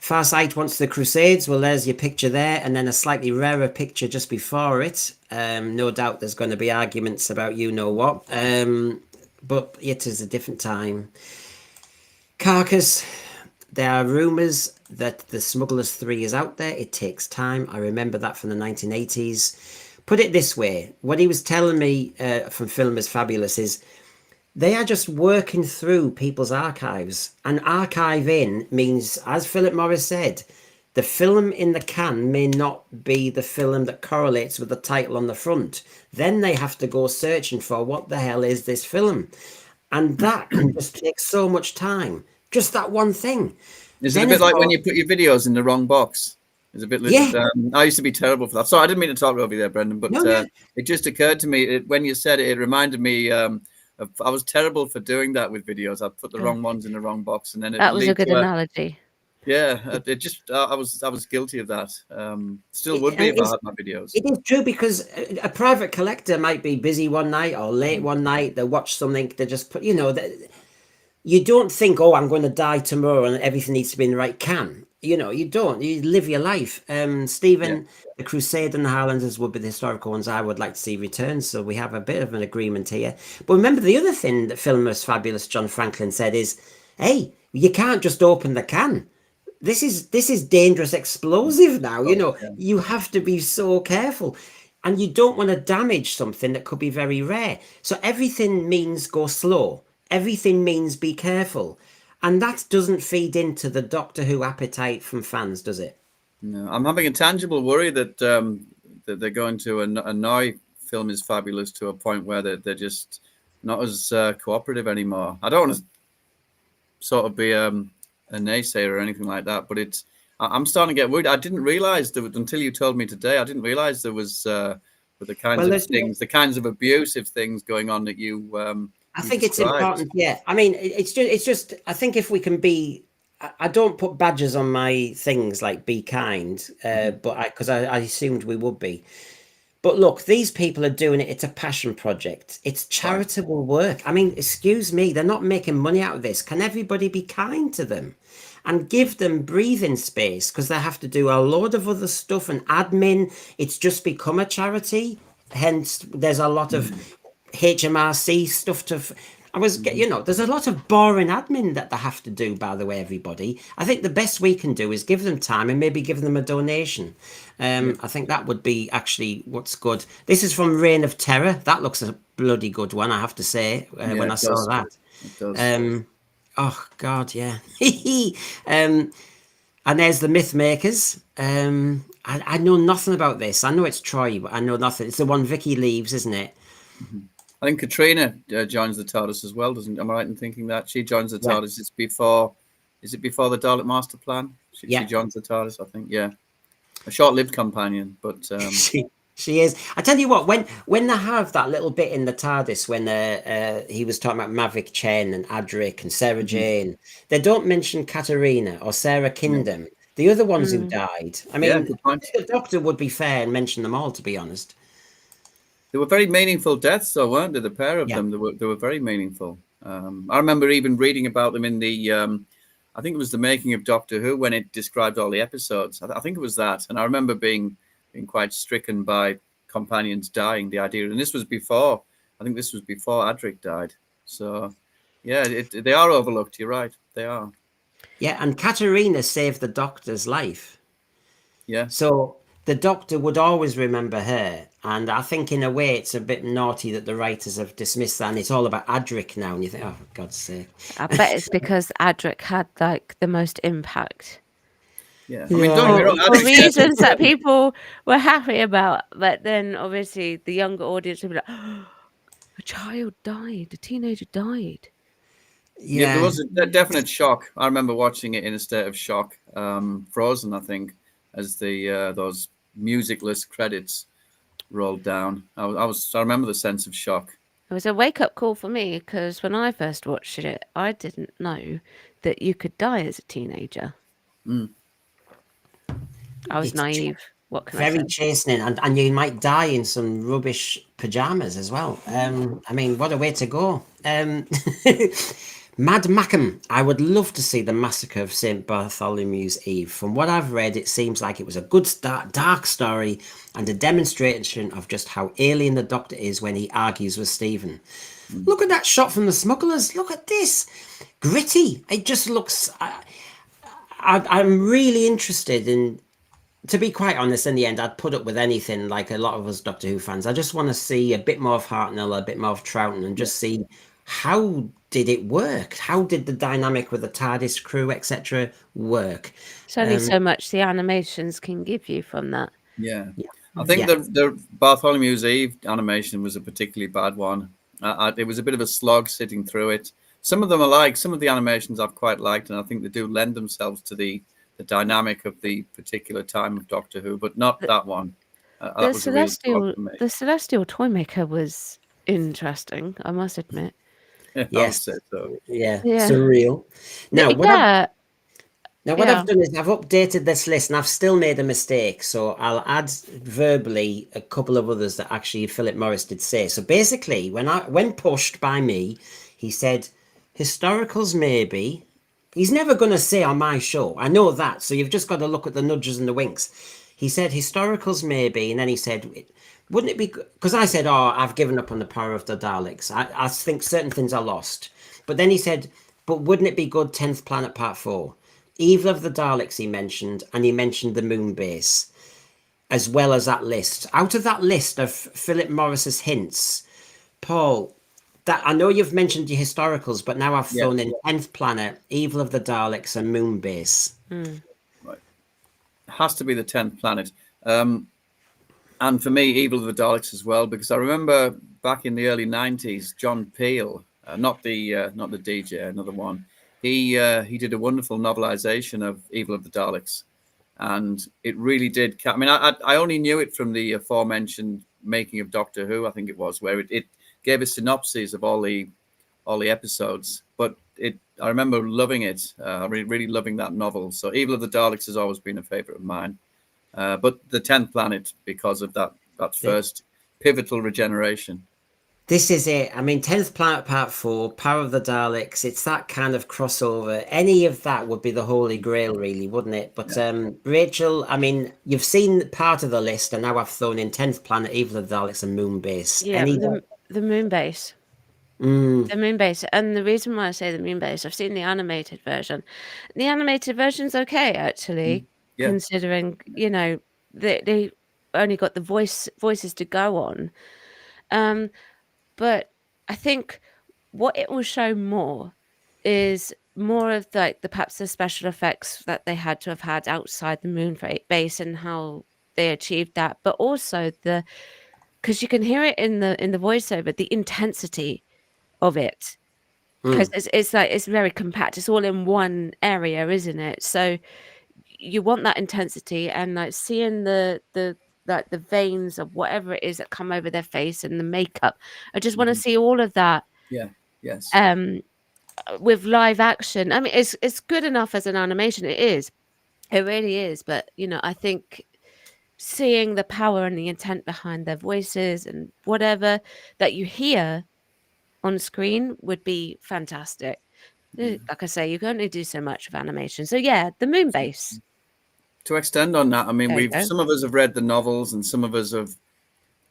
Farsight wants the Crusades. Well, there's your picture there, and then a slightly rarer picture just before it. No doubt there's going to be arguments about you know what, but it is a different time. Carcass, there are rumours that the Smugglers 3 is out there. It takes time. I remember that from the 1980s. Put it this way, what he was telling me from Film is Fabulous is they are just working through people's archives. And archiving means, as Philip Morris said, the film in the can may not be the film that correlates with the title on the front. Then they have to go searching for what the hell is this film. And that can just take so much time. Just that one thing. Is it a bit like when you put your videos in the wrong box? It's a bit. Yeah. I used to be terrible for that. Sorry, I didn't mean to talk over you there, Brendan, but it just occurred to me when you said it. It reminded me. I was terrible for doing that with videos. I'd put the wrong ones in the wrong box, and then that was a good analogy. Yeah, it just I was guilty of that. Still would be if I had my videos. It is true because a private collector might be busy one night or late one night. They watch something. They just put, you don't think, oh, I'm going to die tomorrow and everything needs to be in the right can. You don't. You live your life. Stephen, the Crusade and the Highlanders would be the historical ones I would like to see return. So we have a bit of an agreement here. But remember, the other thing that Film is Fabulous John Franklin said is, hey, you can't just open the can. This is dangerous explosive now. You have to be so careful. And you don't want to damage something that could be very rare. So everything means go slow. Everything means be careful. And that doesn't feed into the Doctor Who appetite from fans, does it? No, I'm having a tangible worry that that they're going to annoy Film is Fabulous to a point where they're just not as cooperative anymore. I don't want to sort of be a naysayer or anything like that, but I'm starting to get worried. I didn't realize until you told me today. I didn't realize there was the kinds of things, the kinds of abusive things going on that you. I think it's important. Yeah, I mean, it's just. I think if we can be, I don't put badges on my things like be kind, but because I assumed we would be. But look, these people are doing it. It's a passion project. It's charitable work. I mean, excuse me, they're not making money out of this. Can everybody be kind to them and give them breathing space? Because they have to do a load of other stuff and admin. It's just become a charity. Hence, there's a lot of HMRC stuff there's a lot of boring admin that they have to do, by the way, everybody. I think the best we can do is give them time and maybe give them a donation. I think that would be actually what's good. This is from Reign of Terror. That looks a bloody good one, I have to say, when I saw that. It does. Oh, God, yeah. And there's the Mythmakers. I know nothing about this. I know it's Troy, but I know nothing. It's the one Vicky leaves, isn't it? Mm-hmm. I think Katrina joins the TARDIS as well, doesn't? Am I right in thinking that she joins the TARDIS? It's before. Is it before the Dalek Master Plan? She joins the TARDIS, I think. Yeah, a short-lived companion, but she is. I tell you what, when they have that little bit in the TARDIS when he was talking about Mavic Chen and Adric and Sarah Jane, they don't mention Katerina or Sarah Kingdom. the other ones who died. I Yeah, mean, good point. the Doctor would be fair and mention them all, to be honest. They were very meaningful deaths, though, weren't they? The pair of Yeah. them, they were very meaningful. I remember even reading about them in the, I think it was the making of Doctor Who when it described all the episodes. I think it was that, and I remember being quite stricken by companions dying. The idea, and this was before. I think this was before Adric died. So, yeah, they are overlooked. You're right, they are. Yeah, and Katerina saved the Doctor's life. Yeah. So the Doctor would always remember her. And I think in a way it's a bit naughty that the writers have dismissed that and it's all about Adric now. And you think, oh, for God's sake. I bet it's because Adric had like the most impact. Yeah. I mean, don't get me wrong, For Adric's reasons that people were happy about. But then obviously the younger audience would be like, oh, a child died, a teenager died. Yeah, there was a definite shock. I remember watching it in a state of shock, frozen, I think, as the those musicless credits rolled down. I remember the sense of shock. It was a wake-up call for me because when I first watched it, I didn't know that you could die as a teenager. I was naive. What can I say? Very chastening, and you might die in some rubbish pajamas as well. I mean, what a way to go. Mad Mackham, I would love to see the Massacre of St. Bartholomew's Eve. From what I've read, it seems like it was a good dark story and a demonstration of just how alien the Doctor is when he argues with Stephen. Look at that shot from the smugglers. Look at this. Gritty. It just looks... I'm really interested in... To be quite honest, in the end, I'd put up with anything like a lot of us Doctor Who fans. I just want to see a bit more of Hartnell, a bit more of Troughton, and just see how did it work? How did the dynamic with the TARDIS crew, etc., work? There's only so much the animations can give you from that. Yeah. I think the Bartholomew's Eve animation was a particularly bad one. It was a bit of a slog sitting through it. Some of them I like. Some of the animations I've quite liked, and I think they do lend themselves to the dynamic of the particular time of Doctor Who, but not that one. The Celestial Toymaker was interesting, I must admit. Yes. So. Yeah. Surreal. Now, what I've done is I've updated this list and I've still made a mistake. So I'll add verbally a couple of others that actually Philip Morris did say. So basically, when pushed by me, he said, historicals maybe. He's never going to say on my show. I know that. So you've just got to look at the nudges and the winks. He said historicals maybe. And then he said... Wouldn't it be... Because I said, I've given up on the power of the Daleks. I think certain things are lost. But then he said, but wouldn't it be good 10th Planet Part 4? Evil of the Daleks he mentioned, and he mentioned the moon base, as well as that list. Out of that list of Philip Morris's hints, Paul, that I know you've mentioned your historicals, but now I've thrown in 10th Planet, Evil of the Daleks, and moon base. Right. It has to be the 10th Planet. And for me, Evil of the Daleks as well, because I remember back in the early 90s, John Peel, not the DJ, another one, he did a wonderful novelization of Evil of the Daleks. And it really did. I mean, I only knew it from the aforementioned making of Doctor Who, I think it was, where it gave a synopsis of all the episodes. But I remember loving it, really loving that novel. So Evil of the Daleks has always been a favorite of mine. But the 10th Planet, because of that first pivotal regeneration. This is it. I mean, 10th Planet Part 4, Power of the Daleks, it's that kind of crossover. Any of that would be the holy grail, really, wouldn't it? But Rachel, I mean, you've seen part of the list, and now I've thrown in 10th Planet, Evil of the Daleks, and Moon Base. Yeah, the Moon Base. The Moon Base. And the reason why I say the Moon Base, I've seen the animated version. The animated version's okay, actually. Yeah. Considering, you know, they only got the voices to go on. But I think what it will show more is more of perhaps the special effects that they had to have had outside the moon base and how they achieved that, but also because you can hear it in the voiceover, the intensity of it, because it's very compact. It's all in one area, isn't it? So you want that intensity, and seeing the veins of whatever it is that come over their face and the makeup. I just want to see all of that. Yeah. Yes. With live action. I mean, it's good enough as an animation. It is, It really is. But, I think seeing the power and the intent behind their voices and whatever that you hear on screen would be fantastic. Like I say, you can only do so much with animation. So yeah, the moon base. To extend on that, I mean, There you go. some of us have read the novels and some of us have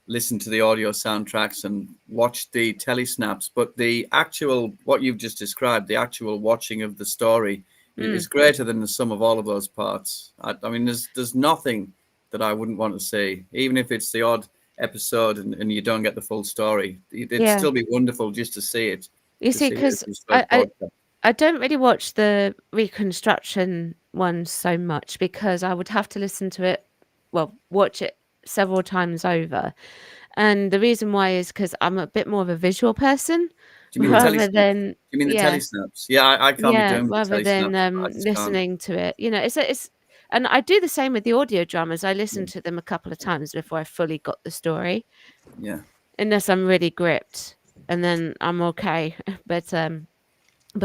listened to the audio soundtracks and watched the telesnaps, but the actual, what you've just described, the actual watching of the story is greater than the sum of all of those parts. I mean, there's nothing that I wouldn't want to see, even if it's the odd episode and you don't get the full story. It'd still be wonderful just to see it. You see, because I don't really watch the reconstruction ones so much because I would have to listen to it, watch it several times over. And the reason why is because I'm a bit more of a visual person. Do you mean the telesnaps? Yeah, I can't be doing rather the than telesnaps. listening to it. It's and I do the same with the audio dramas. I listen to them a couple of times before I fully got the story. Yeah. Unless I'm really gripped, and then I'm okay. But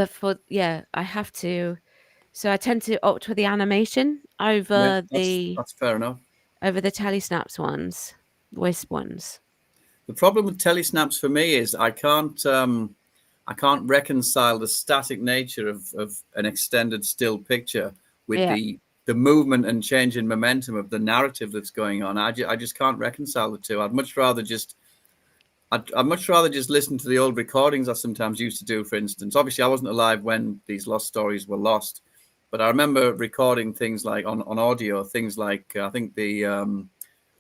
for I have to. So I tend to opt for the animation over that's fair enough. Over the telesnaps ones, voice ones. The problem with telesnaps for me is I can't reconcile the static nature of an extended still picture with the movement and change in momentum of the narrative that's going on. I just can't reconcile the two. I'd much rather just listen to the old recordings I sometimes used to do, for instance. Obviously, I wasn't alive when these lost stories were lost, but I remember recording things like on audio, things like I think the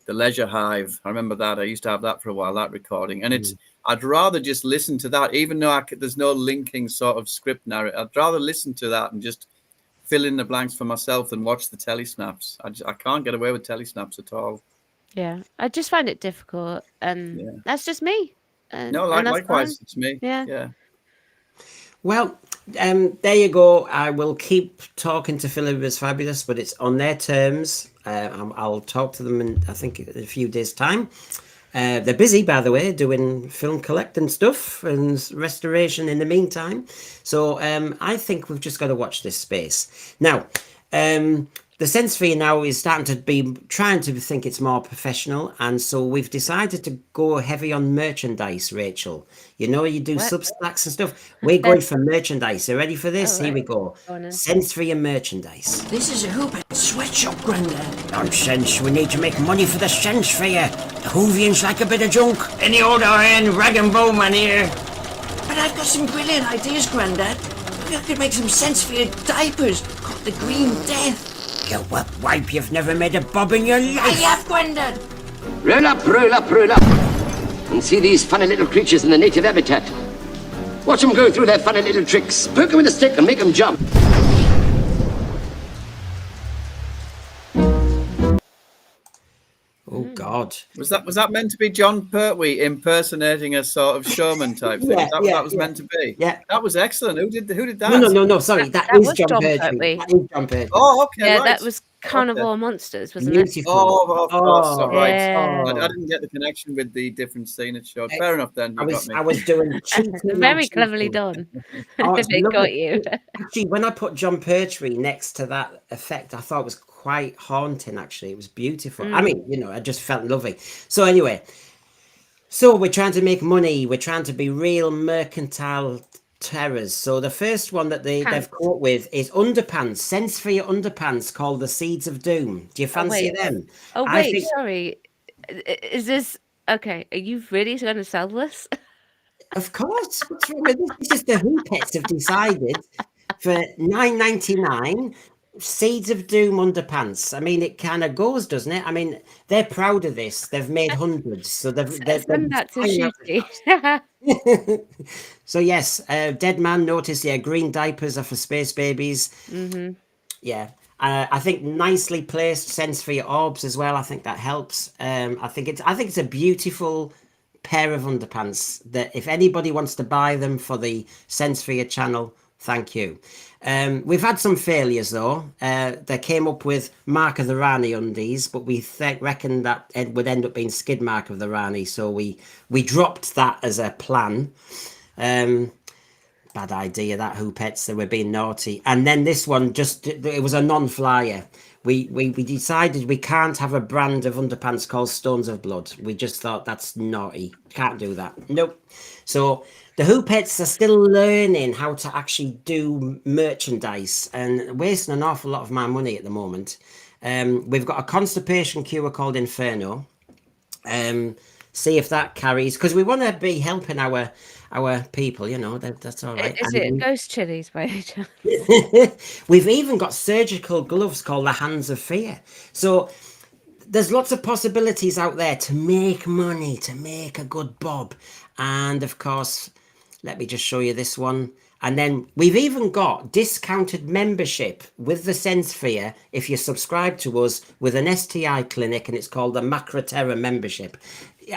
Leisure Hive. I remember that. I used to have that for a while, that recording. And I'd rather just listen to that, even though there's no linking sort of script narrative. I'd rather listen to that and just fill in the blanks for myself than watch the telesnaps. I can't get away with telesnaps at all. Yeah, I just find it difficult, and that's just me. No, likewise, it's me. Yeah. Well, there you go. I will keep talking to Philip is Fabulous, but it's on their terms. I'll talk to them in, I think, a few days' time. They're busy, by the way, doing film collecting stuff and restoration in the meantime. So I think we've just got to watch this space. Now, the Sensesphere now is starting to be trying to think it's more professional, and so we've decided to go heavy on merchandise, Rachel. You do Substacks and stuff. We're going for merchandise. Are you ready for this? Here we go. Sensesphere merchandise. This is a hoop sweatshop, Grandad. Nonsense. We need to make money for the Sensesphere. The Hoovians like a bit of junk. Any old iron rag and bone man here. But I've got some brilliant ideas, Grandad. Maybe I could make some Sensesphere diapers called the Green Death. You wet wipe, you've never made a bob in your life. I have, Grandad. Roll up, roll up, roll up. And see these funny little creatures in the native habitat. Watch them go through their funny little tricks. Poke them with a stick and make them jump. Oh God! Was that meant to be John Pertwee impersonating a sort of showman type thing? That was meant to be. Yeah, that was excellent. Who did that? No. Sorry, that is John Pertwee. That is John Pertwee. Oh, okay. Yeah, right. That was Carnivore Monsters, wasn't it? Oh, of course. Right. Yeah. I didn't get the connection with the different scene it showed. Fair enough then. I was doing very cleverly done. They got you. Actually, when I put John Pertwee next to that effect, I thought it was quite haunting. Actually, it was beautiful. I mean, I just felt lovely. So anyway, we're trying to make money. We're trying to be real mercantile terrors. So the first one that they've come up with is underpants, Sensesphere underpants called the Seeds of Doom. Do you fancy them? Oh wait, sorry. Is this okay? Are you really going to sell this? Of course. What's wrong with this? This is the Hoopettes have decided for $9.99. Seeds of Doom underpants. I mean, it kind of goes, doesn't it? I mean, they're proud of this. They've made hundreds, so they've send that to Shooty. So yes, Dead Man noticed. Yeah, green diapers are for space babies. Mm-hmm. Yeah, I think nicely placed Sensesphere orbs as well. I think that helps. I think it's a beautiful pair of underpants that if anybody wants to buy them for the Sensesphere channel, thank you. We've had some failures though. They came up with Mark of the Rani undies, but we reckon that it would end up being Skid Mark of the Rani, so we dropped that as a plan. bad idea, that Hoopettes, they were being naughty. And then this one, it was a non-flyer. We decided we can't have a brand of underpants called Stones of Blood. We just thought that's naughty. Can't do that. Nope. So the Hoopettes are still learning how to actually do merchandise and wasting an awful lot of my money at the moment. We've got a constipation cure called Inferno. See if that carries, because we want to be helping our people, you know. That's all right. Is it ghost chilies by any chance? We've even got surgical gloves called the Hands of Fear. So there's lots of possibilities out there to make money, to make a good bob. And of course, let me just show you this one. And then we've even got discounted membership with the Sensphere if you subscribe to us with an STI clinic, and it's called the Macroterra membership.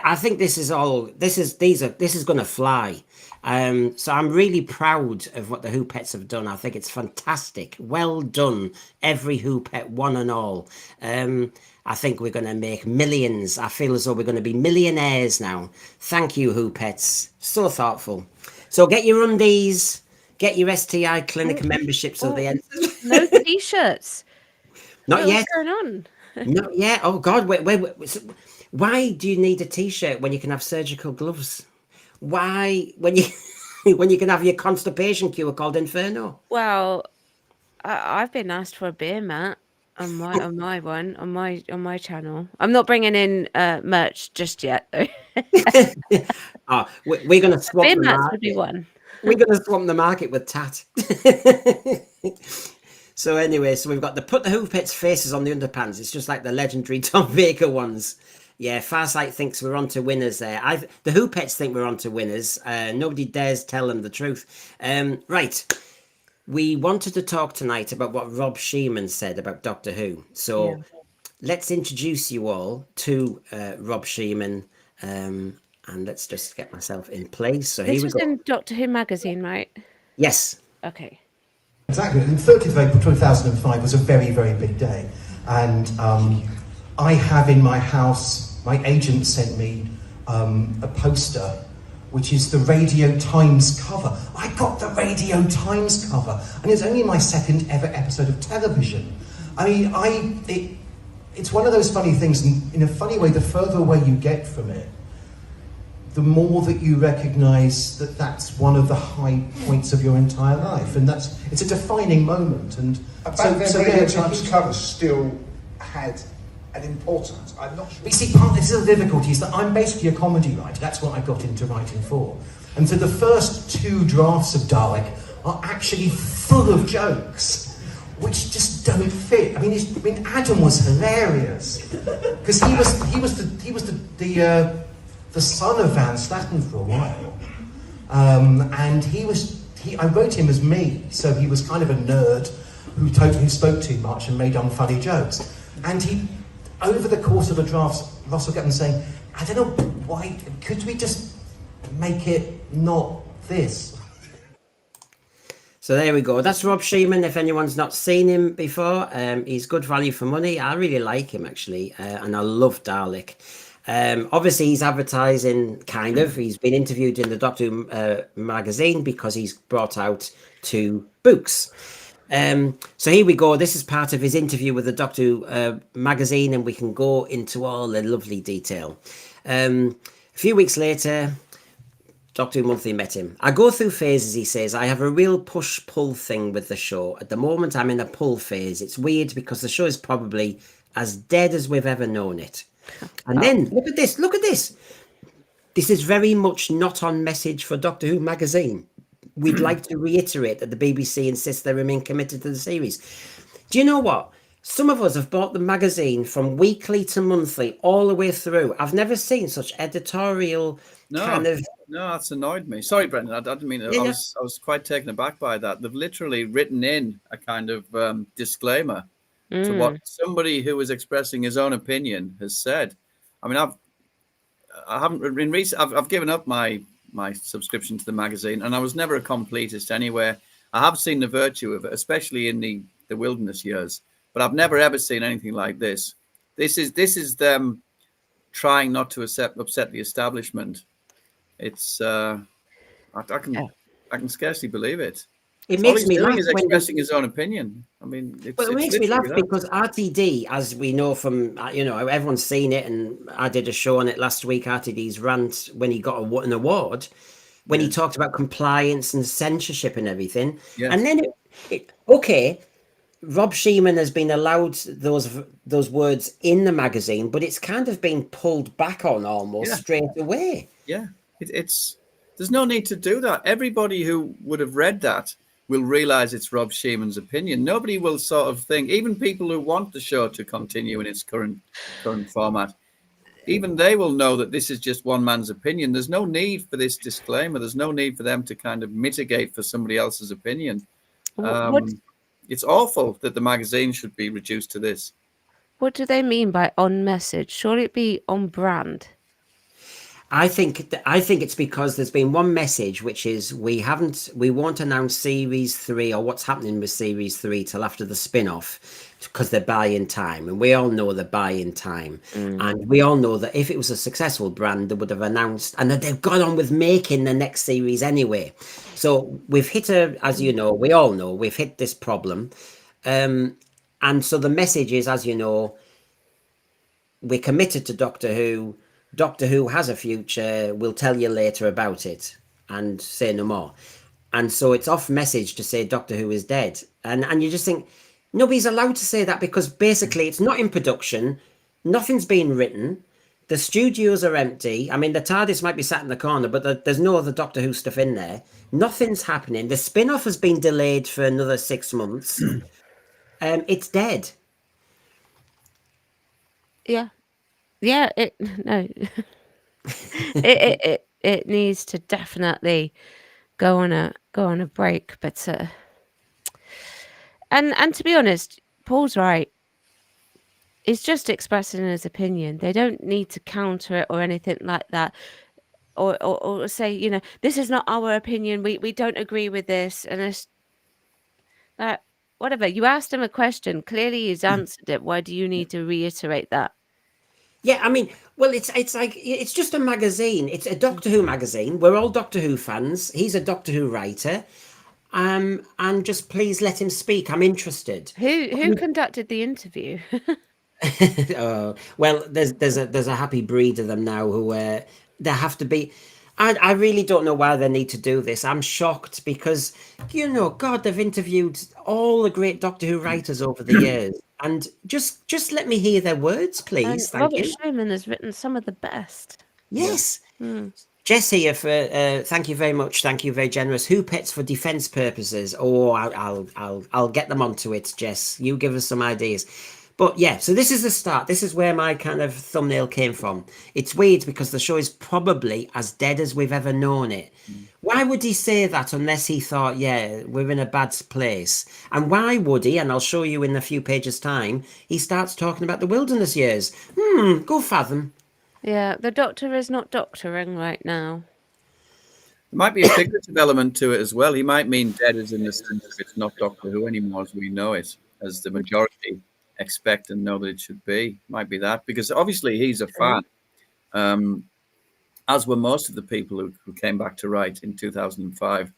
I think this is going to fly. So I'm really proud of what the Hoopettes have done. I think it's fantastic. Well done, every Hoopette, one and all. I think we're going to make millions. I feel as though we're going to be millionaires now. Thank you, Hoopettes. So thoughtful. So get your undies, get your STI clinic memberships at the end. No t-shirts. Not yet. What's going on? Not yet. Oh God, wait. Why do you need a t-shirt when you can have surgical gloves? Why, when you can have your constipation cure called Inferno? Well, I've been asked for a beer mat on my channel. I'm not bringing in merch just yet, though. We're going to swap beer the mats market. would be one. We're going to swap the market with tat. So anyway, so we've got put the Hoopettes faces on the underpants. It's just like the legendary Tom Baker ones. Yeah, Farsight thinks we're on to winners there. The Hoopettes think we're on to winners. Nobody dares tell them the truth. Right. We wanted to talk tonight about what Rob Shearman said about Doctor Who. So let's introduce you all to Rob Shearman. And let's just get myself in place. So This here we was go. in Doctor Who magazine, right? Yes. Okay. Exactly. And 30th of April 2005 was a very, very big day. And I have in my house, my agent sent me a poster, which is the Radio Times cover. I got the Radio Times cover, and it's only my second ever episode of television. I mean, it's one of those funny things, and in a funny way, the further away you get from it, the more that you recognise that that's one of the high points of your entire life, and it's a defining moment. And Radio Times cover still had an importance. I'm not sure. But you see, part of the difficulty is that I'm basically a comedy writer. That's what I got into writing for. And so the first two drafts of Dalek are actually full of jokes, which just don't fit. I mean, Adam was hilarious because he was the son of Van Slatten for a while, and I wrote him as me, so he was kind of a nerd who spoke too much and made unfunny jokes. And he, over the course of the drafts, Russell kept on saying, I don't know why, could we just make it not this? So there we go. That's Rob Shearman. If anyone's not seen him before, he's good value for money. I really like him, actually, and I love Dalek. Obviously, he's advertising, kind of. He's been interviewed in the Doctor Who magazine because he's brought out 2 books. So here we go. This is part of his interview with the Doctor Who magazine, and we can go into all the lovely detail. A few weeks later, Doctor Who Monthly met him. I go through phases, he says. I have a real push-pull thing with the show. At the moment, I'm in a pull phase. It's weird because the show is probably as dead as we've ever known it. And then, look at this. This is very much not on message for Doctor Who magazine. We'd like to reiterate that the BBC insists they remain committed to the series. Do you know what? Some of us have bought the magazine from weekly to monthly all the way through. I've never seen such editorial kind of... No, that's annoyed me. Sorry, Brendan. I didn't mean it. I was quite taken aback by that. They've literally written in a kind of disclaimer to what somebody who was expressing his own opinion has said. I mean, I've given up my subscription to the magazine, and I was never a completist anywhere. I have seen the virtue of it, especially in the wilderness years, but I've never ever seen anything like this. This is them trying not to upset the establishment. It's I I can scarcely believe it. It All makes he's me doing laugh is when expressing his own opinion. I mean, Well, it it's makes me laugh literally that. because RTD, as we know from, everyone's seen it, and I did a show on it last week, RTD's rant, when he got an award, when he talked about compliance and censorship and everything. Yes. And then, okay, Rob Shearman has been allowed those words in the magazine, but it's kind of been pulled back on almost straight away. Yeah, it's there's no need to do that. Everybody who would have read that will realize it's Rob Shearman's opinion. Nobody will sort of think, even people who want the show to continue in its current format, even they will know that this is just one man's opinion. There's no need for this disclaimer. There's no need for them to kind of mitigate for somebody else's opinion. It's awful that the magazine should be reduced to this. What do they mean by on message? Surely it be on brand? I think it's because there's been one message, which is we won't announce series 3 or what's happening with series 3 till after the spin-off, because they're buying time, and we all know they're buying time. And we all know that if it was a successful brand, they would have announced, and that they've gone on with making the next series anyway. So we've hit as you know, we all know we've hit this problem. And so the message is, as you know, we're committed to Doctor Who. Doctor Who has a future. We'll tell you later about it, and say no more. And so it's off message to say Doctor Who is dead. And you just think, nobody's allowed to say that, because basically it's not in production. Nothing's been written. The studios are empty. I mean, the TARDIS might be sat in the corner, but there's no other Doctor Who stuff in there. Nothing's happening. The spin-off has been delayed for another 6 months. It's dead. Yeah. It needs to definitely go on a break, but and to be honest, Paul's right. He's just expressing his opinion. They don't need to counter it or anything like that, or say, this is not our opinion. We don't agree with this, and it's that whatever. You asked him a question. Clearly, he's answered it. Why do you need to reiterate that? Yeah, I mean, well, it's like, it's just a magazine. It's a Doctor Who magazine. We're all Doctor Who fans. He's a Doctor Who writer. And just please let him speak. I'm interested. Who conducted the interview? Well, there's a happy breed of them now who there have to be. I really don't know why they need to do this. I'm shocked because, God, they've interviewed all the great Doctor Who writers over the years. And just let me hear their words, please. Thank Robert you. Shearman has written some of the best. Yes. Jess here for thank you very much. Thank you, very generous. Who pets for defense purposes? Oh, I'll get them onto it, Jess. You give us some ideas. But yeah, so this is the start. This is where my kind of thumbnail came from. It's weird because the show is probably as dead as we've ever known it. Why would he say that unless he thought, yeah, we're in a bad place? And why would he, and I'll show you in a few pages' time, he starts talking about the wilderness years? Go fathom. Yeah, the Doctor is not doctoring right now. There might be a figurative element to it as well. He might mean dead as in the sense that it's not Doctor Who anymore as we know it, as the majority expect and know that it should be. Might be that, because obviously he's a fan, as were most of the people who came back to write in 2005.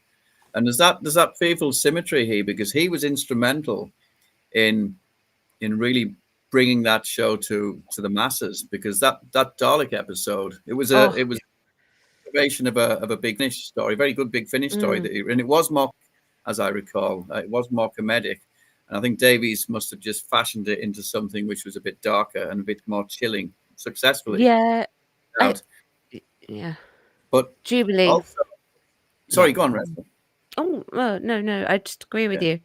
And there's that fearful symmetry here, because he was instrumental in really bringing that show to the masses, because that Dalek episode, it was a creation of a Big Finish story, very good Big Finish story, and it was more, as I recall, it was more comedic. And I think Davies must have just fashioned it into something which was a bit darker and a bit more chilling, successfully. Yeah. Yeah. But Jubilee. Also, sorry, go on, Rachel. Oh, no, I just agree with you.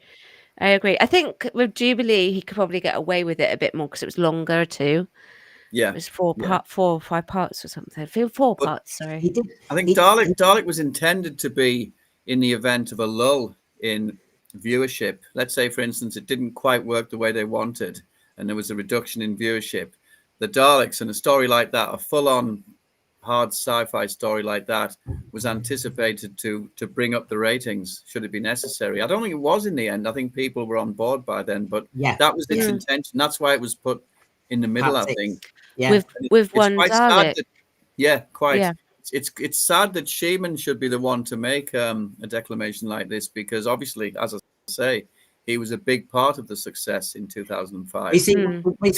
I agree. I think with Jubilee, he could probably get away with it a bit more because it was longer too. Yeah. It was 4 or 5 parts or something. I feel 4 parts, sorry. I think Dalek was intended to be in the event of a lull in viewership. Let's say, for instance, it didn't quite work the way they wanted and there was a reduction in viewership. The Daleks, and a story like that, a full-on hard sci-fi story like that, was anticipated to bring up the ratings should it be necessary. I don't think it was in the end. I think people were on board by then, but that was its intention. That's why it was put in the middle, I think. Yeah. With one Dalek. Quite. Yeah. it's sad that Shearman should be the one to make a declamation like this, because obviously, as I say, he was a big part of the success in 2005. We see,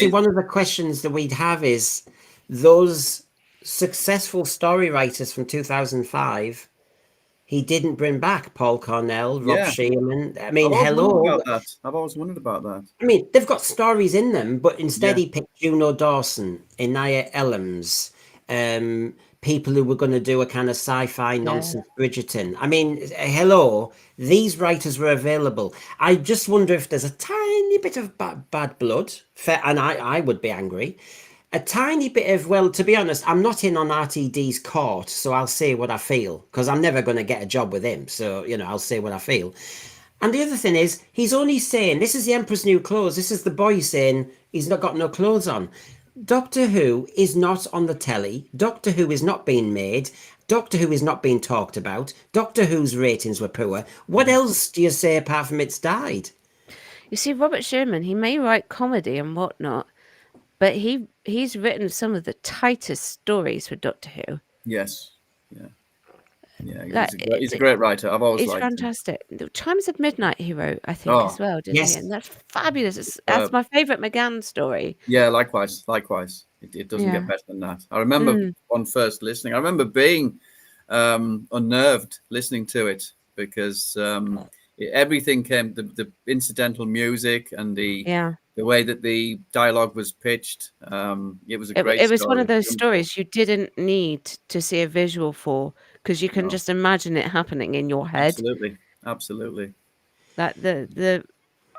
one of the questions that we'd have is those successful story writers from 2005. He didn't bring back Paul Cornell, Rob Shearman. I mean, I've always wondered about that. I mean, they've got stories in them, but instead he picked Juno Dawson, Inaya Ellams, people who were going to do a kind of sci-fi nonsense Bridgerton. I mean, hello, these writers were available. I just wonder if there's a tiny bit of bad blood, and I would be angry. A tiny bit of, well, to be honest, I'm not in on RTD's court, so I'll say what I feel, because I'm never going to get a job with him. So, I'll say what I feel. And the other thing is, he's only saying, this is the Emperor's New Clothes. This is the boy saying he's not got no clothes on. Doctor Who is not on the telly. Doctor Who is not being made. Doctor Who is not being talked about. Doctor Who's ratings were poor. What else do you say apart from it's died? You see, Robert Shearman, he may write comedy and whatnot, but he's written some of the tightest stories for Doctor Who. Yes. Yeah. He's a great writer. I've always liked him. He's fantastic. The Chimes of Midnight he wrote, I think, as well, didn't he? And that's fabulous. That's my favourite McGann story. Yeah, likewise. It doesn't get better than that. I remember on first listening, I remember being unnerved listening to it, because everything came, the incidental music and the way that the dialogue was pitched. It was a great story. It was one of those stories you didn't need to see a visual for, because you can just imagine it happening in your head. Absolutely. Like the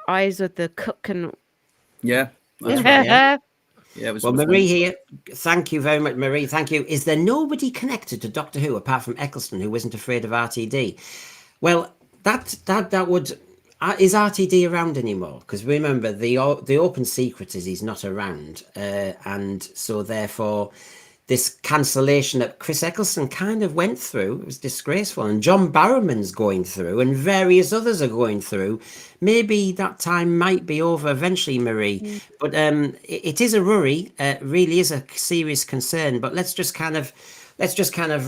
eyes of the cook and... Yeah. It was Marie here. Thank you very much, Marie. Thank you. Is there nobody connected to Doctor Who apart from Eccleston who isn't afraid of RTD? Well, that would... Is RTD around anymore? Because remember, the open secret is he's not around. And so therefore, this cancellation that Chris Eccleston kind of went through, it was disgraceful. And John Barrowman's going through, and various others are going through. Maybe that time might be over eventually, Marie. But it is a worry. Really is a serious concern. But let's just kind of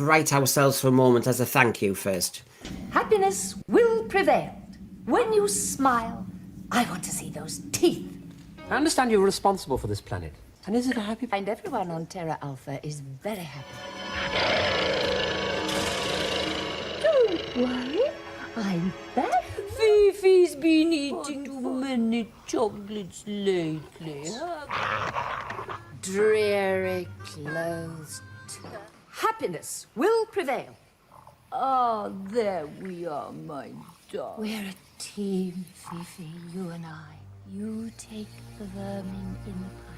right ourselves for a moment as a thank you first. Happiness will prevail. When you smile, I want to see those teeth. I understand you're responsible for this planet. And is it a happy... And everyone on Terra Alpha is very happy. Don't worry, I'm back. Fifi's been eating too many chocolates lately. Dreary closed. Happiness will prevail. Oh, there we are, my dog. We're a team, Fifi, you and I. You take the vermin in the pipe.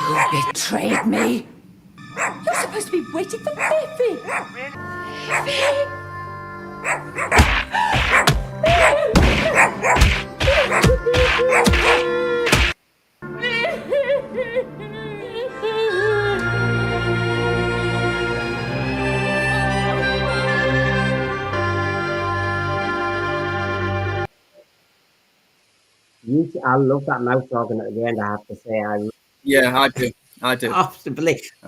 You betrayed me. You're supposed to be waiting for Fifi. I love that mouth organ at the end, I have to say. I do.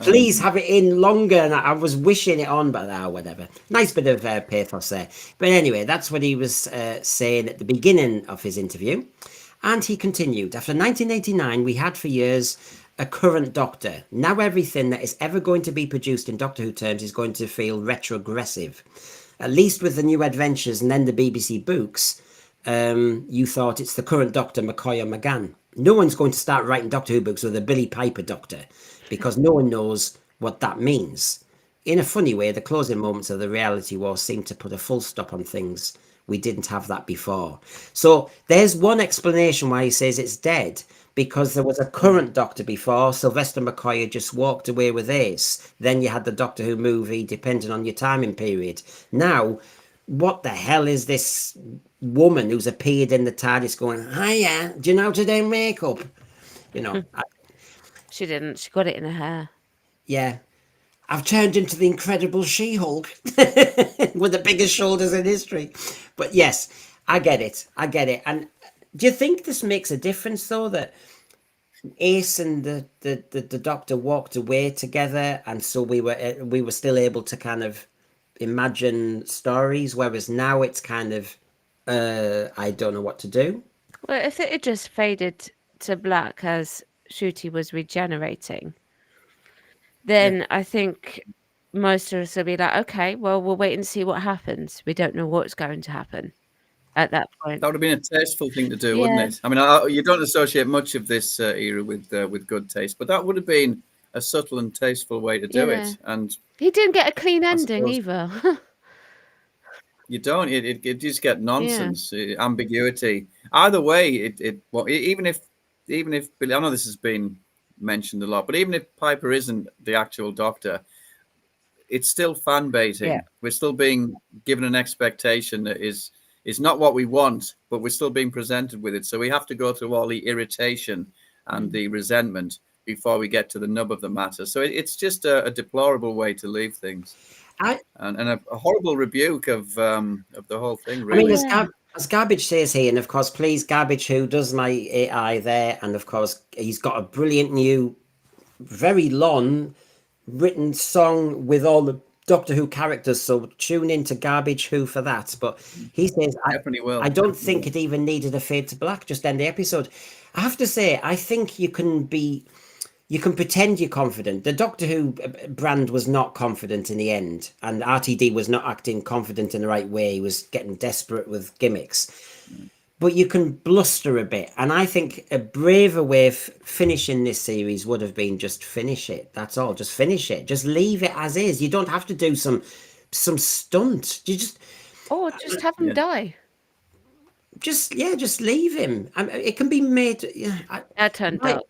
Please have it in longer. And I was wishing it on, but whatever. Nice bit of pathos there. But anyway, that's what he was saying at the beginning of his interview. And he continued, after 1989, we had for years a current Doctor. Now everything that is ever going to be produced in Doctor Who terms is going to feel retrogressive. At least with the new adventures and then the BBC books, you thought it's the current Doctor, McCoy or McGann. No one's going to start writing Doctor Who books with a Billy Piper Doctor, because no one knows what that means. In a funny way, the closing moments of the reality war seem to put a full stop on things. We didn't have that before. So there's one explanation why he says it's dead, because there was a current Doctor before. Sylvester McCoy had just walked away with Ace. Then you had the Doctor Who movie, depending on your timing period. Now, what the hell is this woman who's appeared in the TARDIS going, hiya, do you know how to do makeup? She didn't. She got it in her hair. Yeah. I've turned into the Incredible She-Hulk with the biggest shoulders in history. But yes, I get it. And do you think this makes a difference, though, that Ace and the doctor walked away together, and so we were still able to kind of imagine stories, whereas now it's kind of I don't know what to do. Well, if it had just faded to black as Shooty was regenerating, then I think most of us will be like, okay, well, we'll wait and see what happens. We don't know what's going to happen at that point. That would have been a tasteful thing to do, wouldn't Yeah. it? I mean, you don't associate much of this era with good taste, but that would have been a subtle and tasteful way to do Yeah. it. And He didn't get a clean I ending suppose either. you don't. It just get Yeah. nonsense, ambiguity. Either way, well, even if Billy, I know this has been mentioned a lot, but even if Piper isn't the actual Doctor, it's still fan baiting. Yeah. We're still being given an expectation that is not what we want, but we're still being presented with it. So we have to go through all the irritation and the resentment before we get to the nub of the matter. So it's just a deplorable way to leave things, and a horrible rebuke of the whole thing. Really, I mean, as Garbage says here, and of course, please, Garbage, who does my AI there, and of course, he's got a brilliant new, very long written song with all the Doctor Who characters, so tune into Garbage Who for that. But he says, definitely will. I don't think it even needed a fade to black, just end the episode. I have to say, I think you can pretend you're confident. The Doctor Who brand was not confident in the end, and RTD was not acting confident in the right way. He was getting desperate with gimmicks. But you can bluster a bit, and I think a braver way of finishing this series would have been just finish it. That's all. Just finish it. Just leave it as is. You don't have to do some stunt. You just Or just have him die. just leave him. It can be made. That turned dark.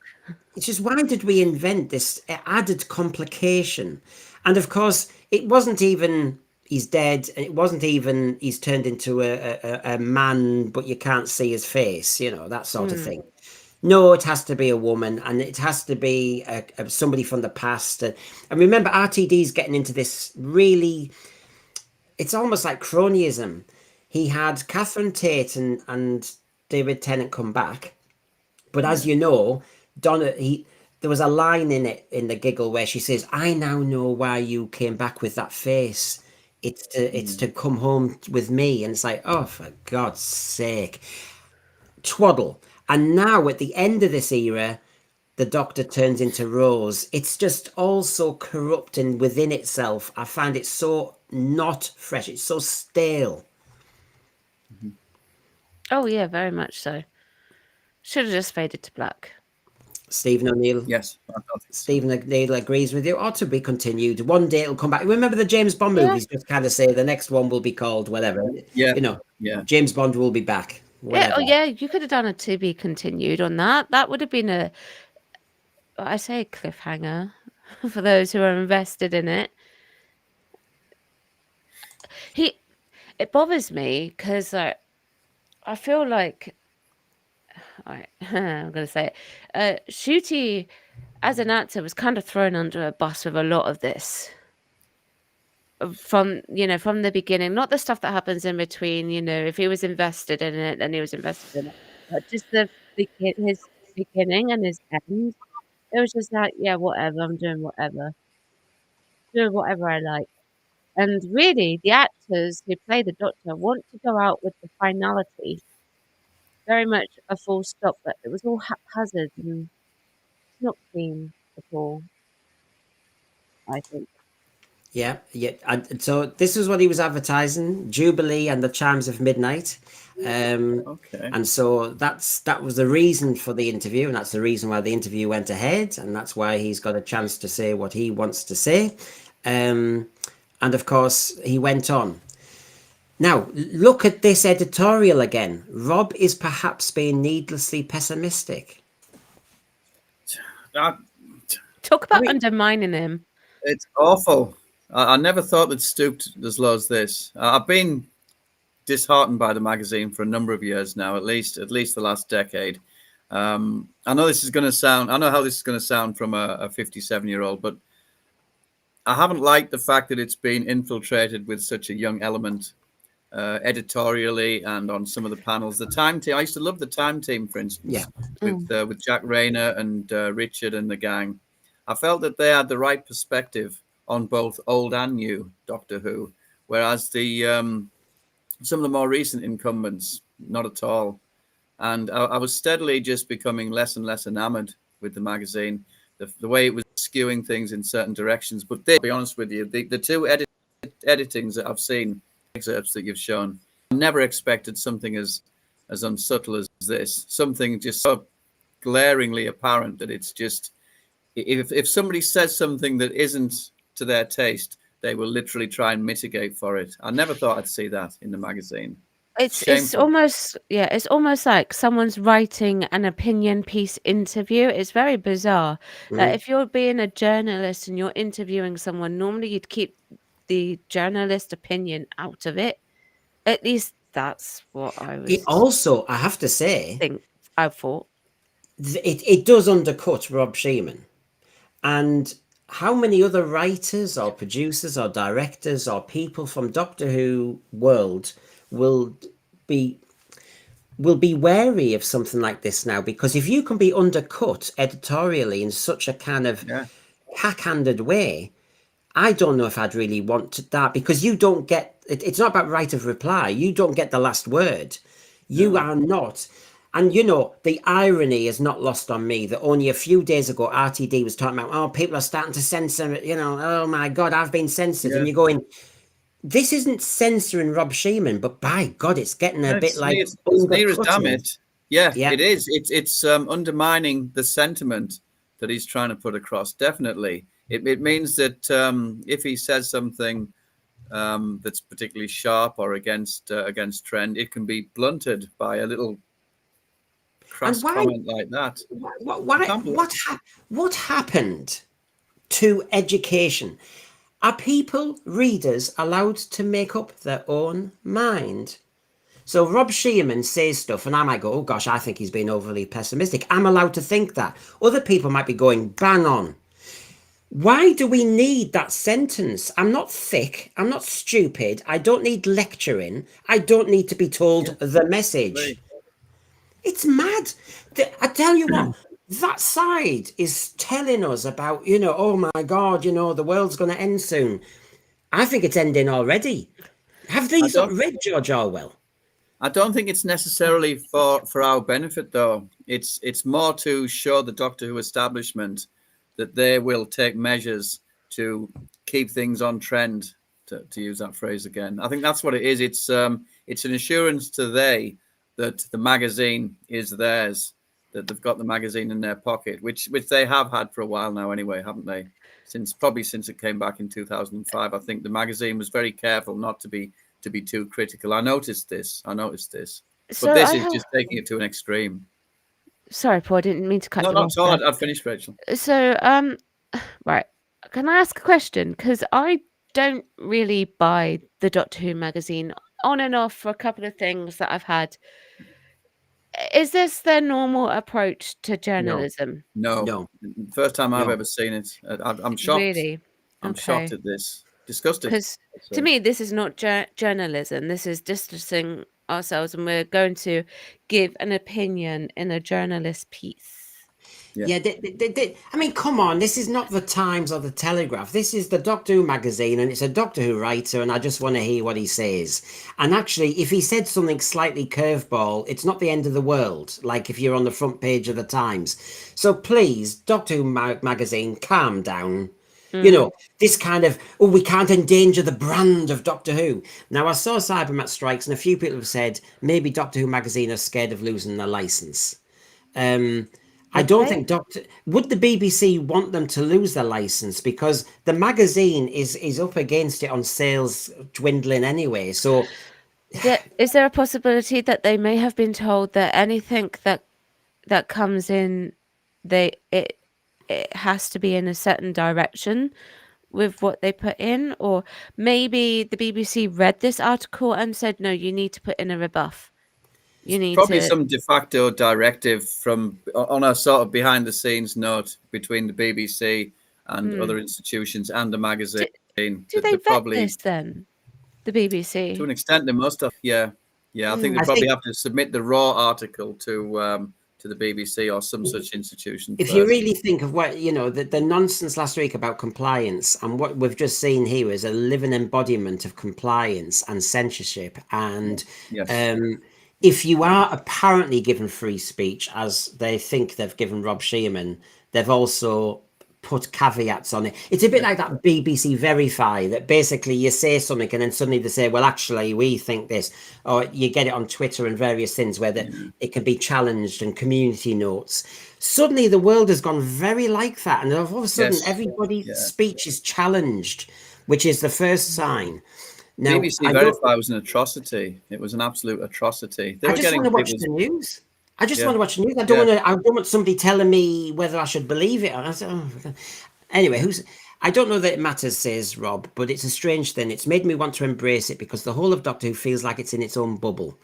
It's just, why did we invent this added complication? And of course, it wasn't even he's dead, and it wasn't even he's turned into a man, but you can't see his face, that sort of thing. No, it has to be a woman, and it has to be somebody from the past. And remember, RTD's getting into this really, it's almost like cronyism. He had Catherine Tate and David Tennant come back, but as you know, Donna, there was a line in the giggle where she says, "I now know why you came back with that face. It's to come home with me." And it's like, oh, for God's sake, twaddle. And now at the end of this era, the Doctor turns into Rose. It's just all so corrupt and within itself. I find it so not fresh. It's so stale. Oh yeah, very much so. Should have just faded to black. Stephen O'Neill. Yes. Stephen O'Neill agrees with you. Ought to be continued. One day it'll come back. Remember the James Bond movies just kind of say the next one will be called whatever. Yeah. James Bond will be back. Whatever. Yeah, you could have done a to be continued on that. That would have been a cliffhanger for those who are invested in it. It bothers me because I feel like I'm going to say it. Shooty, as an actor, was kind of thrown under a bus with a lot of this from the beginning. Not the stuff that happens in between. If he was invested in it, then he was invested in it. But just his beginning and his end, it was just like, yeah, whatever. I'm doing whatever I like. And really, the actors who play the Doctor want to go out with the finality. Very much a full stop, but it was all haphazard and not clean at all, I think. Yeah. And so this is what he was advertising: Jubilee and the Chimes of Midnight. Okay. And so that was the reason for the interview, and that's the reason why the interview went ahead, and that's why he's got a chance to say what he wants to say. And of course, he went on. Now, look at this editorial again. Rob is perhaps being needlessly pessimistic. Talk about undermining him. It's awful. I never thought they'd stooped as low as this. I've been disheartened by the magazine for a number of years now, at least the last decade. I know how this is going to sound from a 57-year-old, but I haven't liked the fact that it's been infiltrated with such a young element. editorially and on some of the panels. The Time team, I used to love the Time team, for instance, Yeah. with Jack Rayner and Richard and the gang. I felt that they had the right perspective on both old and new Doctor Who, whereas the some of the more recent incumbents, not at all. And I was steadily just becoming less and less enamored with the magazine, the way it was skewing things in certain directions. But to be honest with you, the two editings that I've seen, excerpts that you've shown, I never expected something as unsubtle as this, something just so glaringly apparent that it's just, if somebody says something that isn't to their taste, they will literally try and mitigate for it. I never thought I'd see that in the magazine. It's Shameful. almost, yeah, it's almost like someone's writing an opinion piece interview. It's very bizarre. Like if you're being a journalist and you're interviewing someone, normally you'd keep the journalist opinion out of it. At least that's what I was. It also, I have to say, I thought it does undercut Rob Shearman. And how many other writers or producers or directors or people from Doctor Who world will be wary of something like this now? Because if you can be undercut editorially in such a kind of hack-handed way, I don't know if I'd really want that, because you don't get it's not about right of reply. You don't get the last word. You are not. And, you know, the irony is not lost on me that only a few days ago, RTD was talking about, oh, people are starting to censor it, you know, oh my God, I've been censored. And you're going, this isn't censoring Rob Shearman, but by God, it's getting a bit like... It's near as damn it. Yeah, it is. It's undermining the sentiment that he's trying to put across, definitely. It means that if he says something that's particularly sharp or against trend, it can be blunted by a little crass comment like that. What happened to education? Are people, readers, allowed to make up their own mind? So Rob Shearman says stuff and I might go, oh gosh, I think he's been overly pessimistic. I'm allowed to think that. Other people might be going, bang on. Why do we need that sentence? I'm not thick. I'm not stupid. I don't need lecturing. I don't need to be told the message. Right. It's mad. I tell you what, that side is telling us about, you know, oh my God, you know, the world's going to end soon. I think it's ending already. Have these not read George Orwell? I don't think it's necessarily for our benefit, though. It's more to show the Doctor Who establishment that they will take measures to keep things on trend, to use that phrase again. I think that's what it is. It's an assurance to that the magazine is theirs, that they've got the magazine in their pocket, which they have had for a while now anyway, haven't they? Since it came back in 2005. I think the magazine was very careful not to be too critical. I noticed this. So But this is just taking it to an extreme. Sorry, Paul, I didn't mean to cut you off. No, not at all. I've finished, Rachel. So, right. Can I ask a question? Because I don't really buy the Doctor Who magazine, on and off for a couple of things that I've had. Is this their normal approach to journalism? No. First time I've ever seen it. I'm shocked. Really? I'm shocked at this. Disgusted. Because to me, this is not journalism. This is distancing ourselves, and we're going to give an opinion in a journalist piece. Yeah, I mean, come on, this is not the Times or the Telegraph. This is the Doctor Who magazine, and it's a Doctor Who writer, and I just want to hear what he says. And actually, if he said something slightly curveball, it's not the end of the world, like if you're on the front page of the Times. So please, Doctor Who magazine, calm down. You know, this kind of, oh, we can't endanger the brand of Doctor Who. Now, I saw Cybermat strikes, and a few people have said maybe Doctor Who magazine are scared of losing their license. I don't think would the BBC want them to lose their license, because the magazine is up against it on sales dwindling anyway. So is there a possibility that they may have been told that anything that comes in, it has to be in a certain direction with what they put in? Or maybe the BBC read this article and said, no, you need to put in a rebuff. You need probably some de facto directive on a sort of behind the scenes note between the BBC and other institutions and the magazine. Do they vet this then? The BBC. To an extent, they must have. Yeah. I think they probably have to submit the raw article to the BBC or some such institution. If you really think of what, the nonsense last week about compliance, and what we've just seen here is a living embodiment of compliance and censorship. And if you are apparently given free speech, as they think they've given Rob Shearman, they've also put caveats on it. It's a bit like that BBC Verify, that basically you say something and then suddenly they say, well, actually, we think this. Or you get it on Twitter and various things where it can be challenged, and community notes. Suddenly the world has gone very like that. And all of a sudden, everybody's speech is challenged, which is the first sign. Now, BBC Verify was an atrocity. It was an absolute atrocity. I just want to watch the news. I just want to watch the news. I don't want somebody telling me whether I should believe it. Anyway, I don't know that it matters, says Rob, but it's a strange thing. It's made me want to embrace it because the whole of Doctor Who feels like it's in its own bubble.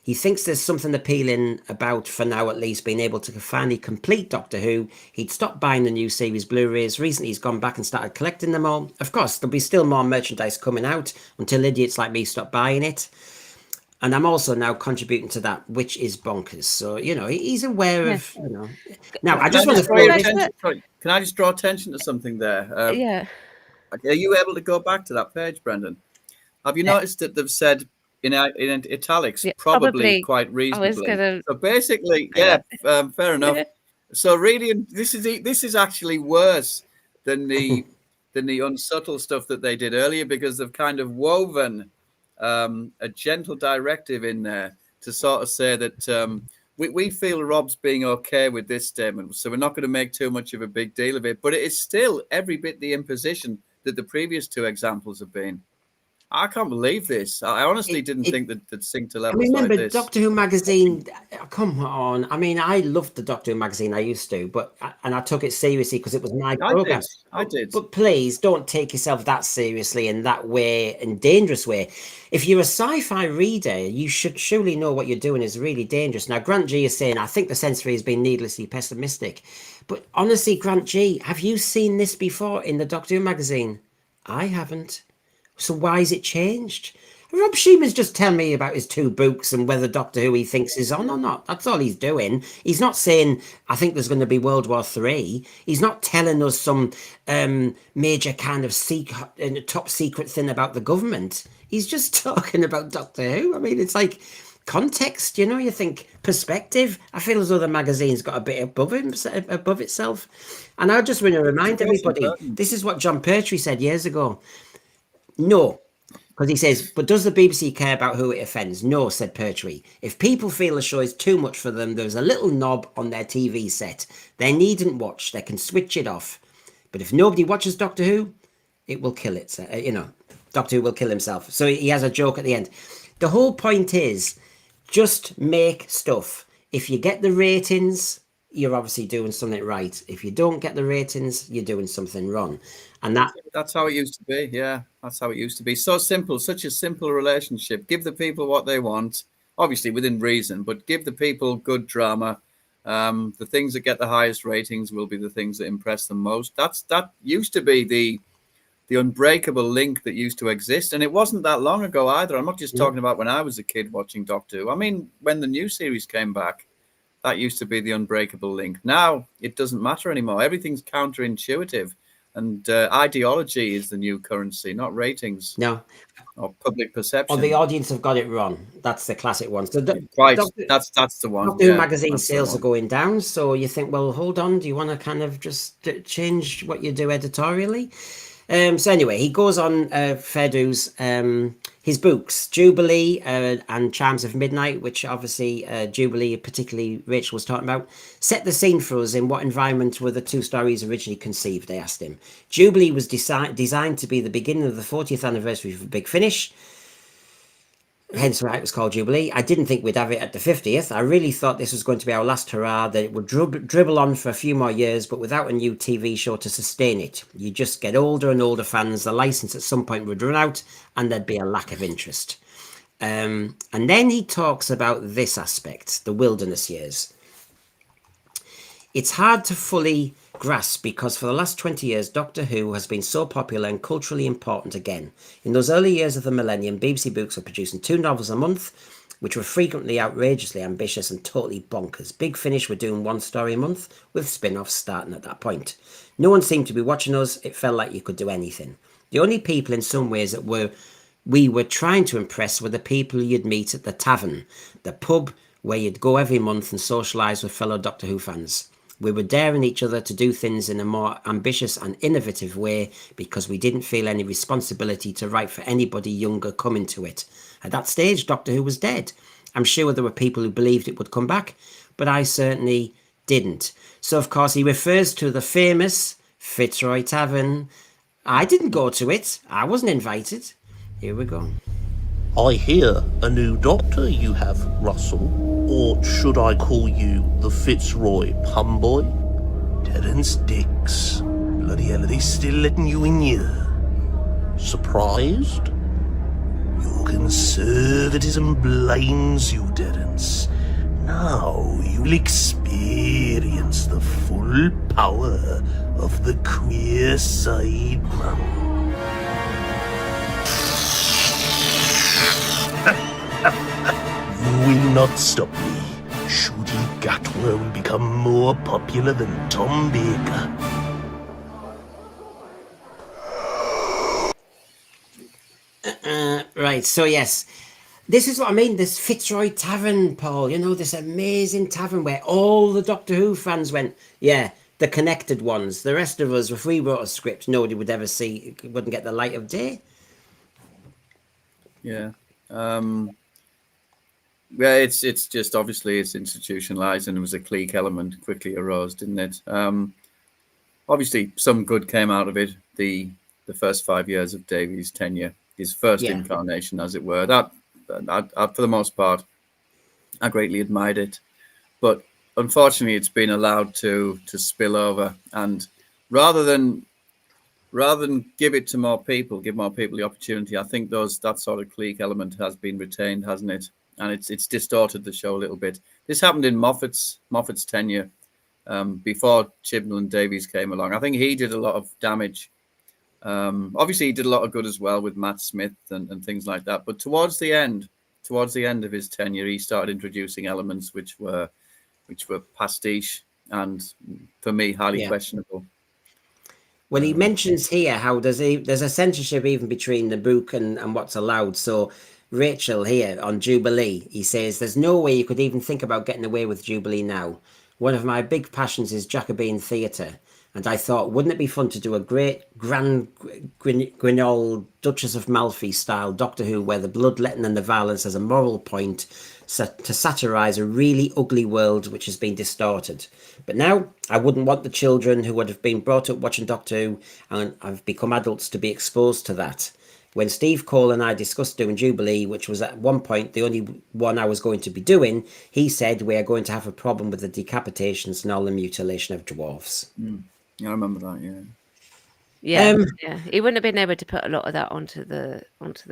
He thinks there's something appealing about, for now at least, being able to finally complete Doctor Who. He'd stopped buying the new series Blu-rays. Recently, he's gone back and started collecting them all. Of course, there'll be still more merchandise coming out until idiots like me stop buying it. And I'm also now contributing to that, which is bonkers. So, he's aware of, Now, I just want to Can I just draw attention to something there? Are you able to go back to that page, Brendan? Have you noticed that they've said in italics, probably quite reasonably? So basically, fair enough. So really, this is actually worse than the unsubtle stuff that they did earlier, because they've kind of woven a gentle directive in there to sort of say that we feel Rob's being okay with this statement, so we're not going to make too much of a big deal of it. But it is still every bit the imposition that the previous two examples have been. I can't believe this. I honestly didn't think that they'd sink to levels like this. Doctor Who magazine. Come on. I mean, I loved the Doctor Who magazine. I used to, and I took it seriously because it was my program. I did. But please don't take yourself that seriously in that way, in dangerous way. If you're a sci-fi reader, you should surely know what you're doing is really dangerous. Now, Grant G is saying, I think the censory has been needlessly pessimistic. But honestly, Grant G, have you seen this before in the Doctor Who magazine? I haven't. So why is it changed? Rob Shearman's just telling me about his 2 books and whether Doctor Who he thinks is on or not. That's all he's doing. He's not saying, I think there's going to be World War III. He's not telling us some major kind of top secret thing about the government. He's just talking about Doctor Who. I mean, it's like context, you think perspective. I feel as though the magazine's got a bit above itself. And I just want to remind everybody, this is what John Pertwee said years ago. No, because he says, but does the BBC care about who it offends? No, said Pertwee. If people feel the show is too much for them, there's a little knob on their TV set. They needn't watch. They can switch it off. But if nobody watches Doctor Who, it will kill it. Doctor Who will kill himself. So he has a joke at the end. The whole point is just make stuff. If you get the ratings, you're obviously doing something right. If you don't get the ratings, you're doing something wrong. And that's how it used to be. Yeah, that's how it used to be. So simple, such a simple relationship. Give the people what they want, obviously within reason, but give the people good drama. The things that get the highest ratings will be the things that impress them most. That used to be the unbreakable link that used to exist. And it wasn't that long ago either. I'm not just talking about when I was a kid watching Doctor Who. I mean, when the new series came back, that used to be the unbreakable link. Now it doesn't matter anymore. Everything's counterintuitive. And ideology is the new currency, not ratings. No. Or public perception. Or the audience have got it wrong. That's the classic one. So that's the one. Doctor Who magazine sales are going down. So you think, well, hold on. Do you want to kind of just change what you do editorially? So anyway, he goes on fair dues. His books, Jubilee and Charms of Midnight, which obviously Jubilee, particularly Rachel was talking about, set the scene for us in what environment were the 2 stories originally conceived, they asked him. Jubilee was designed to be the beginning of the 40th anniversary of Big Finish. Hence why it was called Jubilee. I didn't think we'd have it at the 50th. I really thought this was going to be our last hurrah, that it would dribble on for a few more years, but without a new TV show to sustain it. You just get older and older fans. The license at some point would run out and there'd be a lack of interest. And then he talks about this aspect, the wilderness years. It's hard to fully grasp because for the last 20 years, Doctor Who has been so popular and culturally important again. In those early years of the millennium, BBC Books were producing 2 novels a month, which were frequently outrageously ambitious and totally bonkers. Big Finish were doing 1 story a month, with spin-offs starting at that point. No one seemed to be watching us. It felt like you could do anything. The only people in some ways that we were trying to impress were the people you'd meet at the tavern, the pub where you'd go every month and socialise with fellow Doctor Who fans. We were daring each other to do things in a more ambitious and innovative way because we didn't feel any responsibility to write for anybody younger coming to it. At that stage, Doctor Who was dead. I'm sure there were people who believed it would come back, but I certainly didn't. So, of course, he refers to the famous Fitzroy Tavern. I didn't go to it. I wasn't invited. Here we go. I hear a new doctor you have, Russell. Or should I call you the Fitzroy Pumboy? Terence Dix. Bloody hell, are they still letting you in here? Surprised? Your conservatism blinds you, Terence. Now you'll experience the full power of the queer side, man. You will not stop me. Shooty Gatwa will become more popular than Tom Baker. Right, so yes, this is what I mean, this Fitzroy Tavern, Paul, you know, this amazing tavern where all the Doctor Who fans went, yeah, the connected ones. The rest of us, if we wrote a script, nobody would ever see, wouldn't get the light of day. Yeah. Yeah, it's just obviously it's institutionalized, and it was a clique element quickly arose, didn't it? Obviously, some good came out of it. The first 5 years of Davies' tenure, his first incarnation, as it were. That for the most part, I greatly admired it, but unfortunately, it's been allowed to spill over. And rather than give it to more people, give more people the opportunity, I think that sort of clique element has been retained, hasn't it? And it's distorted the show a little bit. This happened in Moffat's tenure before Chibnall and Davies came along. I think he did a lot of damage. Obviously, he did a lot of good as well with Matt Smith and things like that. But towards the end of his tenure, he started introducing elements which were pastiche and, for me, highly questionable. Well, he mentions here how there's a censorship even between the book and what's allowed. So Rachel here on Jubilee, he says, there's no way you could even think about getting away with Jubilee now. One of my big passions is Jacobean theatre. And I thought, wouldn't it be fun to do a great Grand Guignol Duchess of Malfi style Doctor Who where the bloodletting and the violence has a moral point to satirise a really ugly world which has been distorted. But now I wouldn't want the children who would have been brought up watching Doctor Who and have become adults to be exposed to that. When Steve Cole and I discussed doing Jubilee, which was at one point the only one I was going to be doing, he said we are going to have a problem with the decapitations and all the mutilation of dwarfs. Yeah, I remember that. Yeah. Yeah, he wouldn't have been able to put a lot of that onto the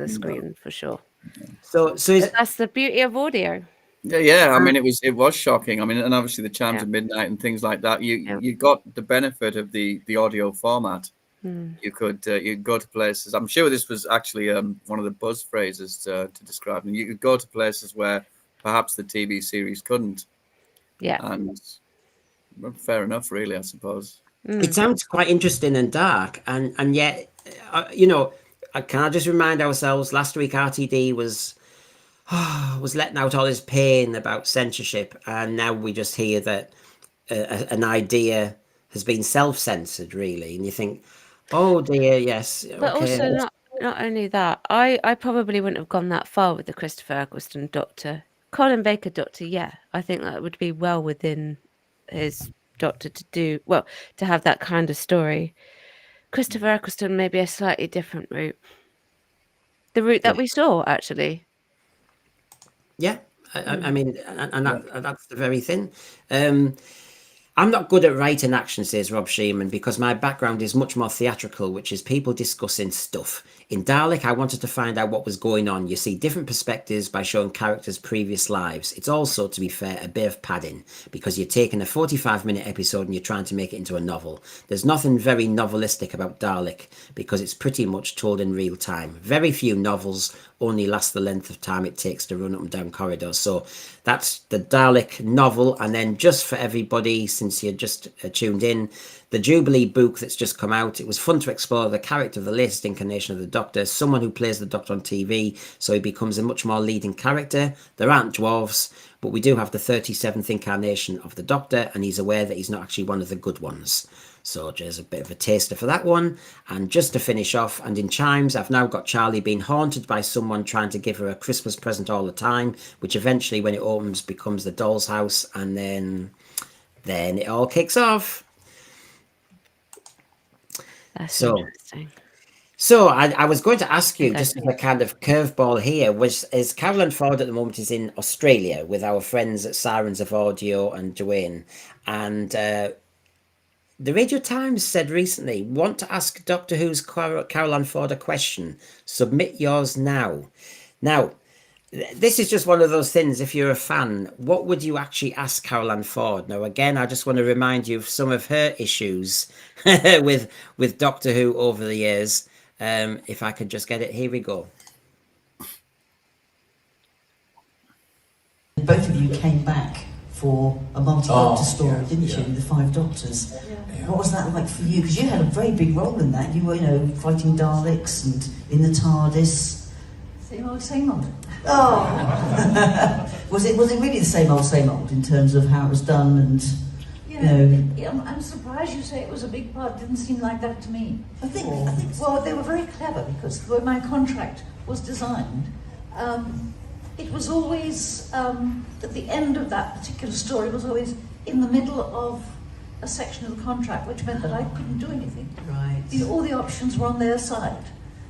screen for sure. So that's the beauty of audio. Yeah. I mean, it was shocking. I mean, and obviously the Chimes of Midnight and things like that. You got the benefit of the audio format. You could go to places. I'm sure this was actually one of the buzz phrases to describe them. You could go to places where perhaps the TV series couldn't. Yeah, and well, fair enough, really, I suppose. It sounds quite interesting and dark, and yet, you know, can I just remind ourselves? Last week, RTD was letting out all his pain about censorship, and now we just hear that an idea has been self-censored, really, and you think, oh dear, yes. But also not only that, I probably wouldn't have gone that far with the Christopher Eccleston Doctor. Colin Baker Doctor, yeah, I think that would be well within his Doctor to have that kind of story. Christopher Eccleston may be a slightly different route. The route that we saw, actually. Yeah, I mean, and that's the very thing. I'm not good at writing action, says Rob Shearman, because my background is much more theatrical, which is people discussing stuff. In Dalek, I wanted to find out what was going on. You see different perspectives by showing characters' previous lives. It's also, to be fair, a bit of padding, because you're taking a 45-minute episode and you're trying to make it into a novel. There's nothing very novelistic about Dalek, because it's pretty much told in real time. Very few novels only last the length of time it takes to run up and down corridors. So that's the Dalek novel. And then just for everybody, since you're just tuned in, the Jubilee book that's just come out. It was fun to explore the character of the latest incarnation of the Doctor, someone who plays the Doctor on TV, so he becomes a much more leading character. There aren't dwarves, but we do have the 37th incarnation of the Doctor, and he's aware that he's not actually one of the good ones. So there's a bit of a taster for that one. And just to finish off, and in Chimes, I've now got Charlie being haunted by someone trying to give her a Christmas present all the time, which eventually, when it opens, becomes the doll's house, and then it all kicks off. That's interesting. So I was going to ask you, just as a kind of curveball here, is Carolyn Ford at the moment is in Australia with our friends at Sirens of Audio and Dwayne, and the Radio Times said recently, want to ask Doctor Who's Caroline Ford a question? Submit yours now. Now, this is just one of those things, if you're a fan, what would you actually ask Caroline Ford? Now, again, I just want to remind you of some of her issues with Doctor Who over the years. If I could just get it, here we go. Both of you came back for a multi-doctor story, didn't you? The Five Doctors. What was that like for you? Because you had a very big role in that. You were, fighting Daleks and in the TARDIS. Same old. Oh, was it really the same old in terms of how it was done and? I'm surprised you say it was a big part. It didn't seem like that to me. I think. Well, they were very clever because when my contract was designed, it was always at the end of that particular story was always in the middle of a section of the contract, which meant that I couldn't do anything. Right. All the options were on their side.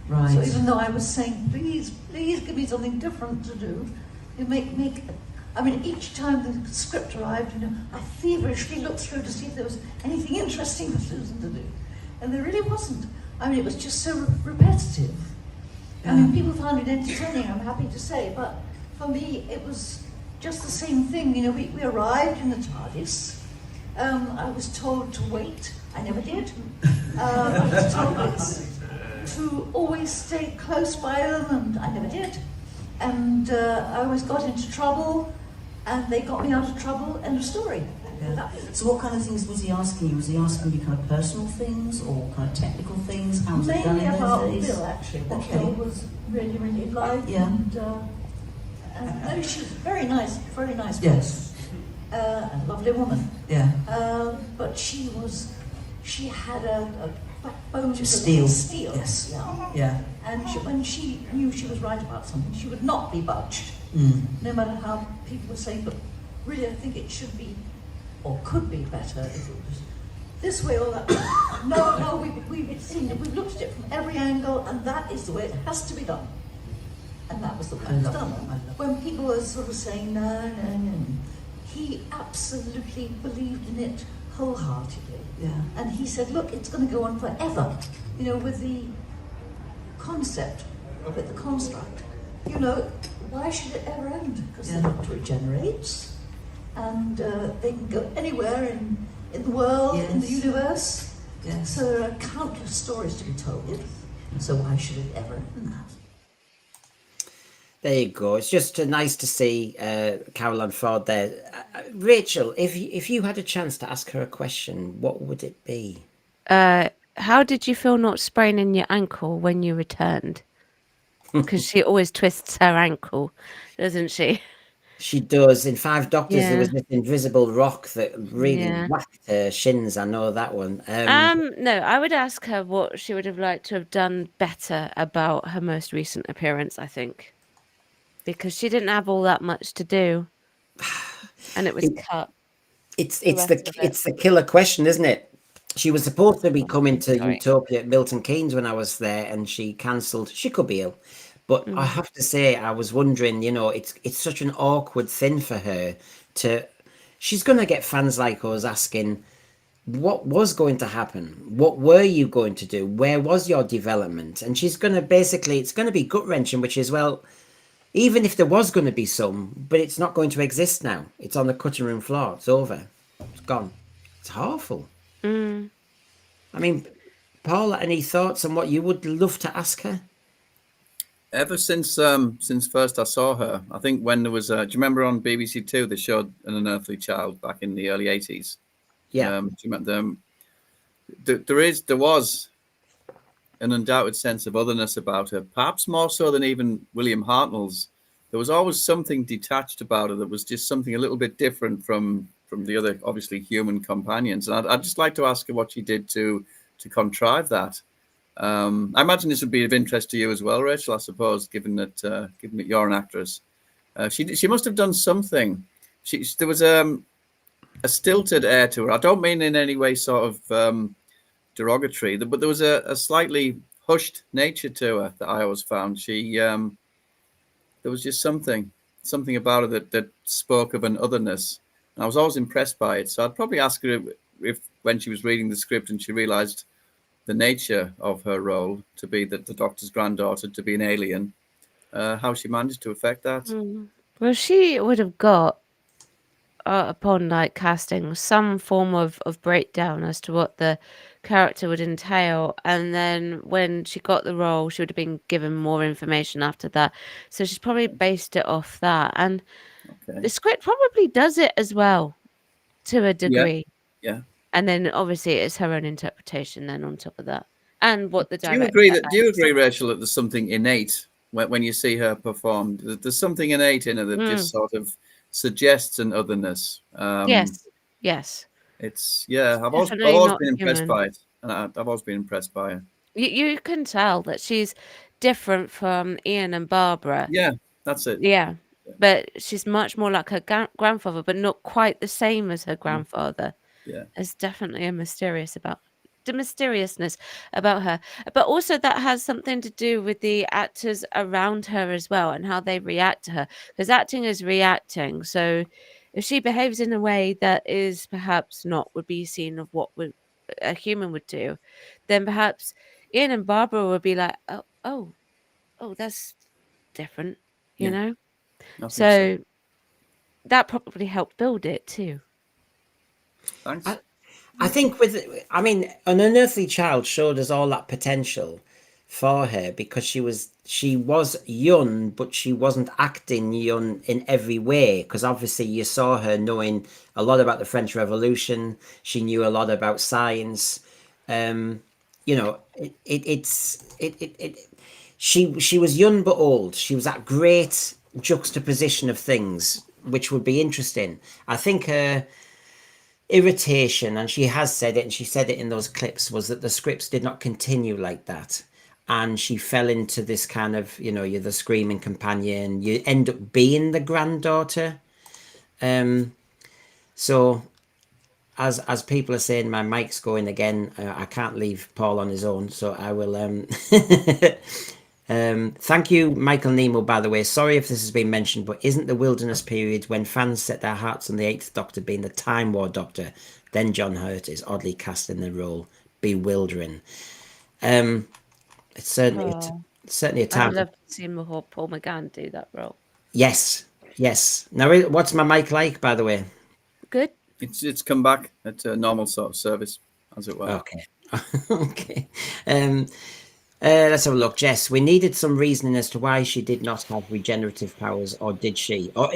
Right. So even though I was saying, please give me something different to do, you make. I mean, each time the script arrived, I feverishly looked through to see if there was anything interesting for Susan to do, and there really wasn't. I mean, it was just so repetitive. Yeah. I mean, people found it entertaining, I'm happy to say, but for me, it was just the same thing. We arrived in the TARDIS. I was told to wait. I never did. I was told to always stay close by them, and I never did. And I always got into trouble, and they got me out of trouble. End of story. Yeah. So what kind of things was he asking you? Was he asking you kind of personal things or kind of technical things? How was it done in those days? Bill, actually. Bill was really, really light. Yeah. And no, she was very nice person. Yes. A lovely woman. Yeah. But she had a backbone of steel. Yes. Yeah. And when she knew she was right about something, she would not be budged. No matter how people were saying, but really I think it should be, or could be better if it was this way or that way. No, we've seen it, we've looked at it from every angle, and that is the way it has to be done. And that was the way it was done. When people were sort of saying, no, he absolutely believed in it wholeheartedly. Yeah. And he said, look, it's going to go on forever, with the concept of it, the construct. Why should it ever end? Because the Doctor regenerates, and they can go anywhere in the world, in the universe. Yes. So there are countless stories to be told. So why should it ever end? There you go. It's just nice to see Caroline Ford there. Rachel, if you had a chance to ask her a question, what would it be? How did you feel not spraining your ankle when you returned? Because she always twists her ankle, doesn't she? She does. In Five Doctors, there was this invisible rock that really whacked her shins. I know that one. No, I would ask her what she would have liked to have done better about her most recent appearance, I think. Because she didn't have all that much to do. And it was cut. It's the killer question, isn't it? She was supposed to be coming to Utopia at Milton Keynes when I was there, and she cancelled. She could be ill. But I have to say, I was wondering, it's such an awkward thing for her to she's going to get fans like us asking, what was going to happen? What were you going to do? Where was your development? And she's going to basically, it's going to be gut wrenching, which is, well, even if there was going to be some, but it's not going to exist now. It's on the cutting room floor. It's over. It's gone. It's awful. Mm. I mean, Paul, any thoughts on what you would love to ask her? Ever since first I saw her, I think when there was, do you remember on BBC Two they showed An Unearthly Child back in the early 80s? Yeah. Do you remember them? There was an undoubted sense of otherness about her, perhaps more so than even William Hartnell's. There was always something detached about her that was just something a little bit different from the other, obviously, human companions. And I'd just like to ask her what she did to contrive that. I imagine this would be of interest to you as well, Rachel, I suppose, given that you're an actress. She must have done something. There was a stilted air to her. I don't mean in any way sort of derogatory, but there was a slightly hushed nature to her that I always found. There was just something about her that spoke of an otherness. And I was always impressed by it. So I'd probably ask her if when she was reading the script and she realized the nature of her role to be the Doctor's granddaughter, to be an alien, how she managed to affect that. Mm. Well, she would have got, upon like casting, some form of breakdown as to what the character would entail, and then when she got the role, she would have been given more information after that. So she's probably based it off that, and the script probably does it as well, to a degree. Yeah. And then obviously it's her own interpretation then on top of that, and what the Do you director. agree, Rachel, that there's something innate when you see her perform? There's something innate in her that just sort of suggests an otherness. Yes. It's I've always been impressed by it, and I've always been impressed by her. You can tell that she's different from Ian and Barbara. Yeah, that's it. Yeah, but she's much more like her grandfather, but not quite the same as her grandfather. Yeah. There's definitely the mysteriousness about her, but also that has something to do with the actors around her as well and how they react to her, because acting is reacting. So if she behaves in a way that is perhaps not would be seen of what a human would do, then perhaps Ian and Barbara would be like, oh, that's different, you know. So that probably helped build it too. Thanks. I think An Unearthly Child showed us all that potential for her, because she was young, but she wasn't acting young in every way, because obviously you saw her knowing a lot about the French Revolution. She knew a lot about science. She was young but old. She was that great juxtaposition of things, which would be interesting. I think her irritation, and she has said it, and she said it in those clips, was that the scripts did not continue like that, and she fell into this kind of, you're the screaming companion, you end up being the granddaughter. So as people are saying, my mic's going again. I can't leave Paul on his own, so I will thank you, Michael Nemo, by the way. Sorry if this has been mentioned, but isn't the wilderness period when fans set their hearts on the Eighth Doctor being the Time War Doctor, then John Hurt is oddly cast in the role, bewildering? It's certainly a time. I'd love to see Paul McGann do that role. Yes. Now, what's my mic like, by the way? Good. It's come back at a normal sort of service, as it were. Okay. Okay. Let's have a look. Jess, we needed some reasoning as to why she did not have regenerative powers, or did she? Or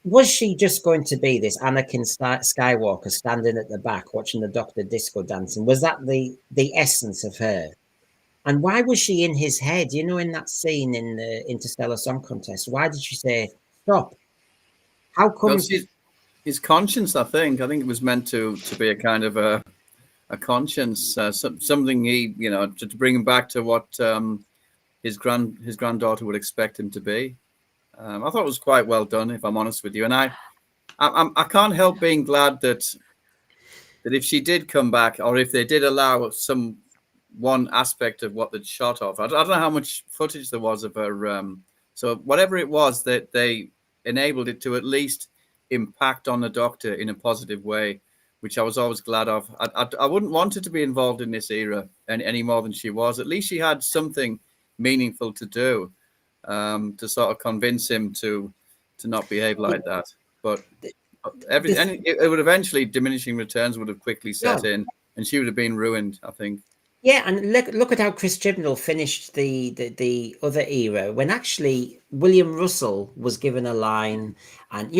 was she just going to be this Anakin Skywalker standing at the back watching the Doctor disco dancing? Was that the essence of her? And why was she in his head? In that scene in the Interstellar Song Contest, why did she say, stop? How come? Well, his conscience, I think it was meant to be a kind of a conscience, something he, to bring him back to what his granddaughter would expect him to be. I thought it was quite well done, if I'm honest with you. And I can't help being glad that if she did come back, or if they did allow one aspect of what they'd shot of, I don't know how much footage there was of her. So whatever it was that they enabled it to at least impact on the Doctor in a positive way, which I was always glad of. I wouldn't want her to be involved in this era any more than she was. At least she had something meaningful to do, to sort of convince him to not behave like that. But it would eventually, diminishing returns would have quickly set in, and she would have been ruined, I think. Yeah, and look at how Chris Chibnall finished the other era, when actually William Russell was given a line, and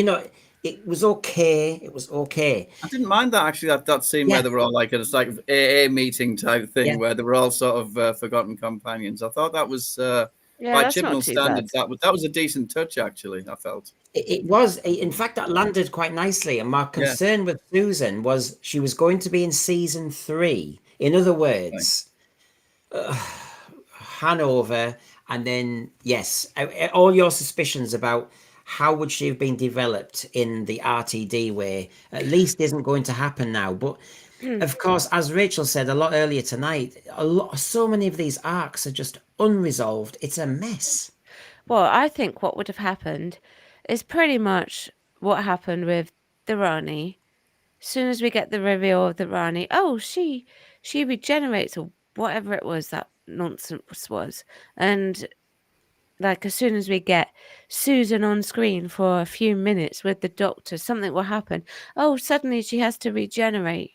it was okay. It was okay. I didn't mind that, actually, that scene where they were all like it's like AA meeting type thing, where they were all sort of forgotten companions. I thought that was by Chibnall standards, that was a decent touch, actually. I felt it was. In fact, that landed quite nicely. And my concern with Susan was she was going to be in season 3. In other words, Hanover, and then all your suspicions about how would she have been developed in the RTD way at least isn't going to happen now. But of course, as Rachel said a lot earlier tonight, so many of these arcs are just unresolved. It's a mess. Well, I think what would have happened is pretty much what happened with the Rani. As soon as we get the reveal of the Rani, she regenerates, or whatever it was that nonsense was, and like as soon as we get Susan on screen for a few minutes with the Doctor, something will happen. Oh, suddenly she has to regenerate.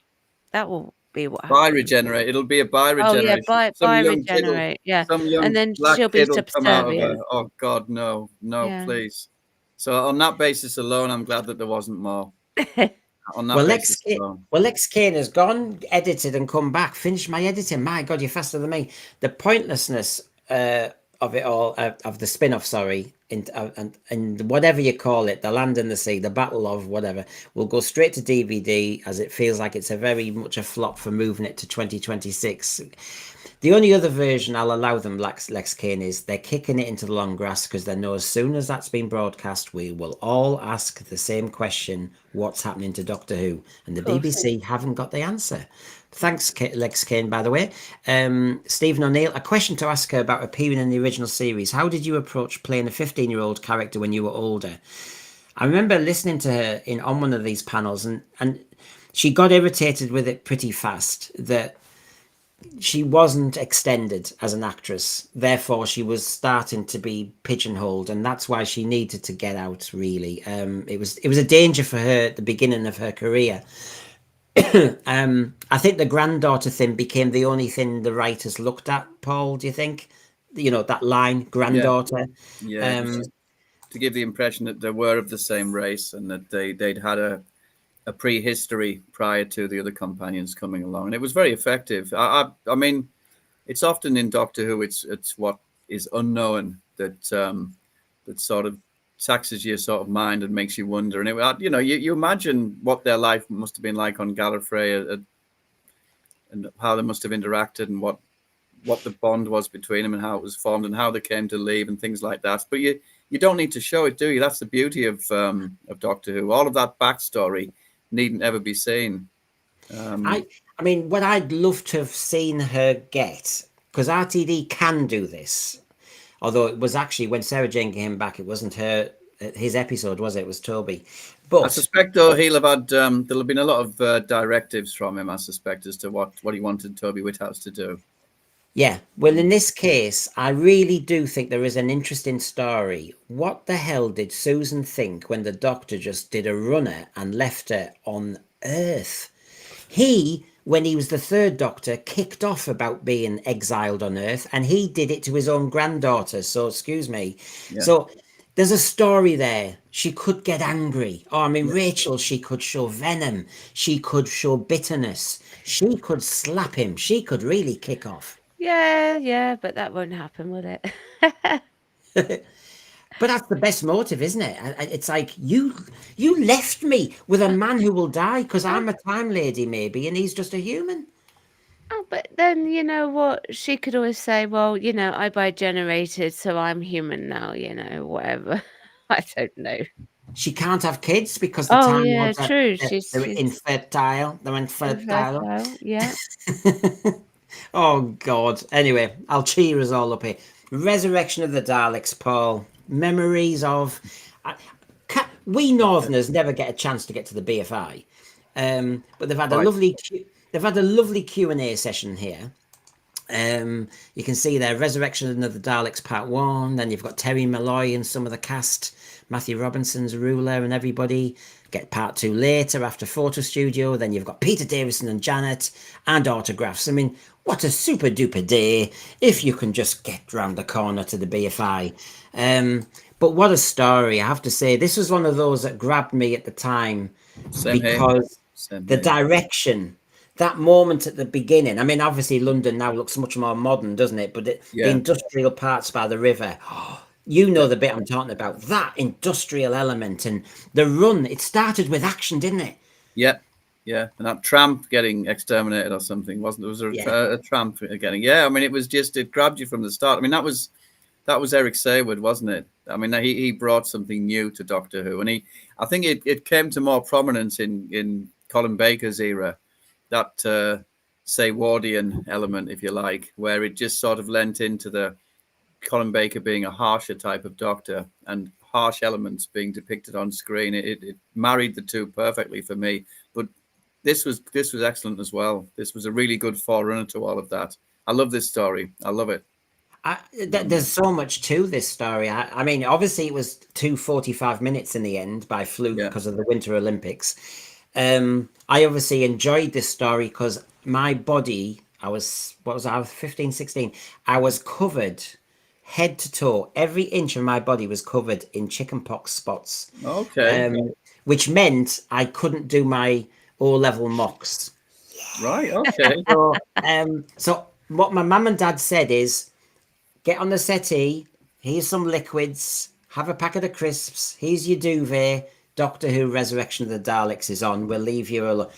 That will be what happens. Bi-regenerate. It'll be a bi-regeneration. Oh yeah, bi-regenerate. Yeah, some young and then black she'll be kid will come out of her. subservient. Oh God, no, please. So on that basis alone, I'm glad that there wasn't more. On that basis alone. Lex Kane has gone, edited, and come back. Finished my editing. My God, you're faster than me. The pointlessness of it all, of the spin-off, sorry, and whatever you call it, the Land and the Sea, the Battle of whatever, will go straight to DVD, as it feels like it's a very much a flop for moving it to 2026. The only other version I'll allow them, Lex Kane, is they're kicking it into the long grass, because they know as soon as that's been broadcast, we will all ask the same question: what's happening to Doctor Who? And the BBC haven't got the answer. Thanks, Lex Kane, by the way. Stephen O'Neill, a question to ask her about appearing in the original series. How did you approach playing a 15-year-old character when you were older? I remember listening to her on one of these panels, and she got irritated with it pretty fast, that she wasn't extended as an actress. Therefore, she was starting to be pigeonholed, and that's why she needed to get out, really. It was a danger for her at the beginning of her career. I think the granddaughter thing became the only thing the writers looked at, Paul, do you think? That line, granddaughter. Yeah, to give the impression that they were of the same race, and that they'd had a prehistory prior to the other companions coming along, and it was very effective. I mean, it's often in Doctor Who, it's what is unknown that sort of taxes your sort of mind and makes you wonder. And you imagine what their life must have been like on Gallifrey, and how they must have interacted, and what the bond was between them, and how it was formed, and how they came to leave, and things like that. But you don't need to show it, do you? That's the beauty of Doctor Who. All of that backstory needn't ever be seen. I mean, what I'd love to have seen her get, because RTD can do this, although it was actually, when Sarah Jane came back, it wasn't his episode, was it? It was Toby. But I suspect, though, he'll have had there'll have been a lot of directives from him, I suspect, as to what he wanted Toby Whithouse to do. Yeah, well, in this case, I really do think there is an interesting story. What the hell did Susan think when the Doctor just did a runner and left her on Earth? He, when he was the third Doctor, kicked off about being exiled on Earth, and he did it to his own granddaughter. So, excuse me. Yeah. So there's a story there. She could get angry. Oh, I mean, Rachel, she could show venom. She could show bitterness. She could slap him. She could really kick off. Yeah, but that won't happen, will it? But that's the best motive, isn't it? It's like, you left me with a man who will die because I'm a time lady, maybe, and he's just a human. Oh, but then, you know what? She could always say, well, I bi-generated, so I'm human now, whatever. I don't know. She can't have kids because the time yeah, true. They're infertile. They're infertile. Yeah. Oh, God. Anyway, I'll cheer us all up here. Resurrection of the Daleks, Paul. Memories of... we Northerners never get a chance to get to the BFI, but they've had a Right. lovely Q&A session here. You can see there Resurrection of the Daleks Part 1, then you've got Terry Malloy and some of the cast, Matthew Robinson's Ruler and everybody. Get Part 2 later after Photo Studio, then you've got Peter Davison and Janet and autographs. I mean, what a super duper day if you can just get round the corner to the BFI. But what a story, I have to say. This was one of those that grabbed me at the time because the direction, that moment at the beginning. I mean, obviously London now looks much more modern, doesn't it? But the industrial parts by the river, you know the bit I'm talking about. That industrial element and the run, it started with action, didn't it? Yeah. And that tramp getting exterminated or something, wasn't it? Was a tramp getting? Yeah, I mean, it grabbed you from the start. I mean, that was Eric Sayward, wasn't it? I mean, he brought something new to Doctor Who, and I think it came to more prominence in Colin Baker's era, that Saywardian element, if you like, where it just sort of lent into the Colin Baker being a harsher type of Doctor and harsh elements being depicted on screen. It married the two perfectly for me. But this was excellent as well. This was a really good forerunner to all of that. I love this story. I love it. There's so much to this story. I mean, obviously it was 2:45 minutes in the end by fluke because of the Winter Olympics. I obviously enjoyed this story because my body, I was 15, 16. I was covered head to toe. Every inch of my body was covered in chickenpox spots. Okay. Which meant I couldn't do my O-level mocks. Right, okay. So what my mum and dad said is, get on the settee, here's some liquids, have a packet of crisps, here's your duvet, Doctor Who Resurrection of the Daleks is on, we'll leave you alone.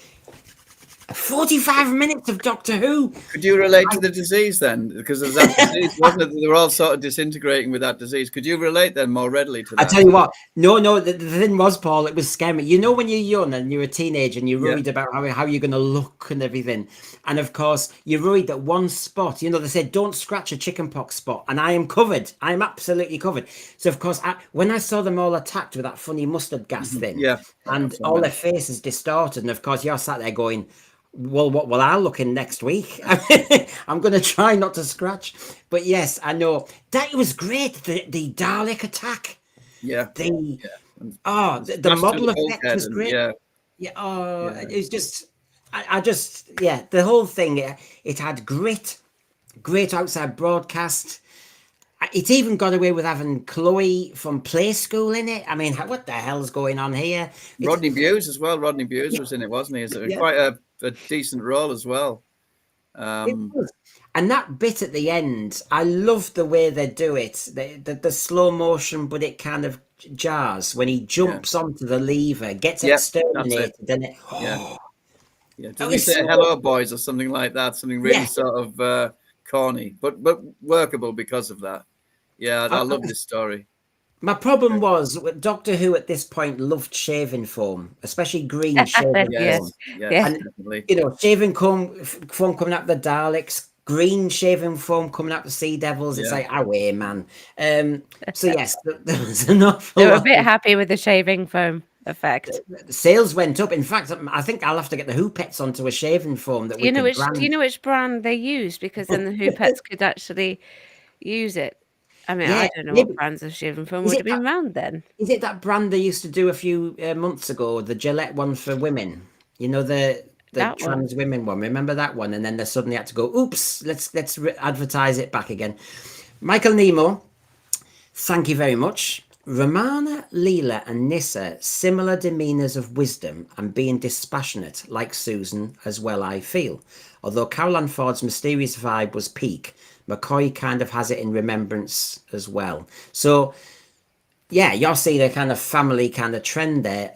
45 minutes of Doctor Who. Could you relate to the disease then? Because there's that disease, wasn't it? They were all sort of disintegrating with that disease. Could you relate then more readily to that? I tell you what, no, the thing was, Paul, it was scary. You know when you're young and you're a teenager and you're worried about how you're going to look and everything. And of course, you're worried that one spot, they said, don't scratch a chickenpox spot. And I am covered. I am absolutely covered. So of course, when I saw them all attacked with that funny mustard gas thing, and all their faces distorted, and of course, you're sat there going, well, what will I look in next week? I'm going to try not to scratch. But yes, I know. That was great, the Dalek attack. Yeah. The model effect was great. Yeah. It was just, the whole thing, it had great outside broadcast. It even got away with having Chloe from Play School in it. I mean, what the hell's going on here? Rodney Bewes as well. Rodney Bewes was in it, wasn't he? It's quite a decent role as well. And that bit at the end, I love the way they do it. The slow motion, but it kind of jars when he jumps onto the lever, gets exterminated, and it. Does he say hello, boys, or something like that? Something really sort of corny, but workable because of that. Yeah, I love this story. My problem was Doctor Who at this point loved shaving foam, especially green shaving foam. Yes, definitely. Shaving foam coming out the Daleks, green shaving foam coming out the Sea Devils. It's like, away, man. So yes, there was enough. They were a bit happy with the shaving foam effect. Sales went up. In fact, I think I'll have to get the Who Pets onto a shaving foam that we can brand. Do you know which brand they used? Because then the Who Pets could actually use it. I mean, I don't know what brands of shaving foam would have been around then. Is it that brand they used to do a few months ago, the Gillette one for women? The trans women one. Remember that one? And then they suddenly had to go, oops, let's advertise it back again. Michael Nemo, thank you very much. Romana, Leela and Nissa, similar demeanours of wisdom and being dispassionate, like Susan, as well I feel. Although Caroline Ford's mysterious vibe was peak, McCoy kind of has it in remembrance as well. So, yeah, you're seeing a kind of family kind of trend there.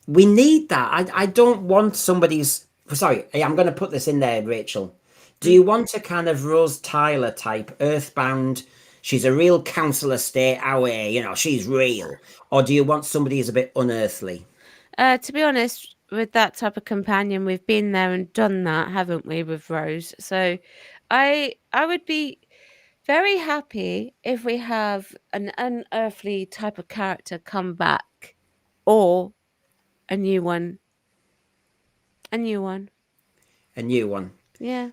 We need that. I don't want somebody's... Sorry, I'm going to put this in there, Rachel. Do you want a kind of Rose Tyler type, earthbound, she's a real council estate, she's real? Or do you want somebody who's a bit unearthly? To be honest, with that type of companion, we've been there and done that, haven't we, with Rose? So I would be very happy if we have an unearthly type of character come back or a new one. A new one. A new one. Yeah.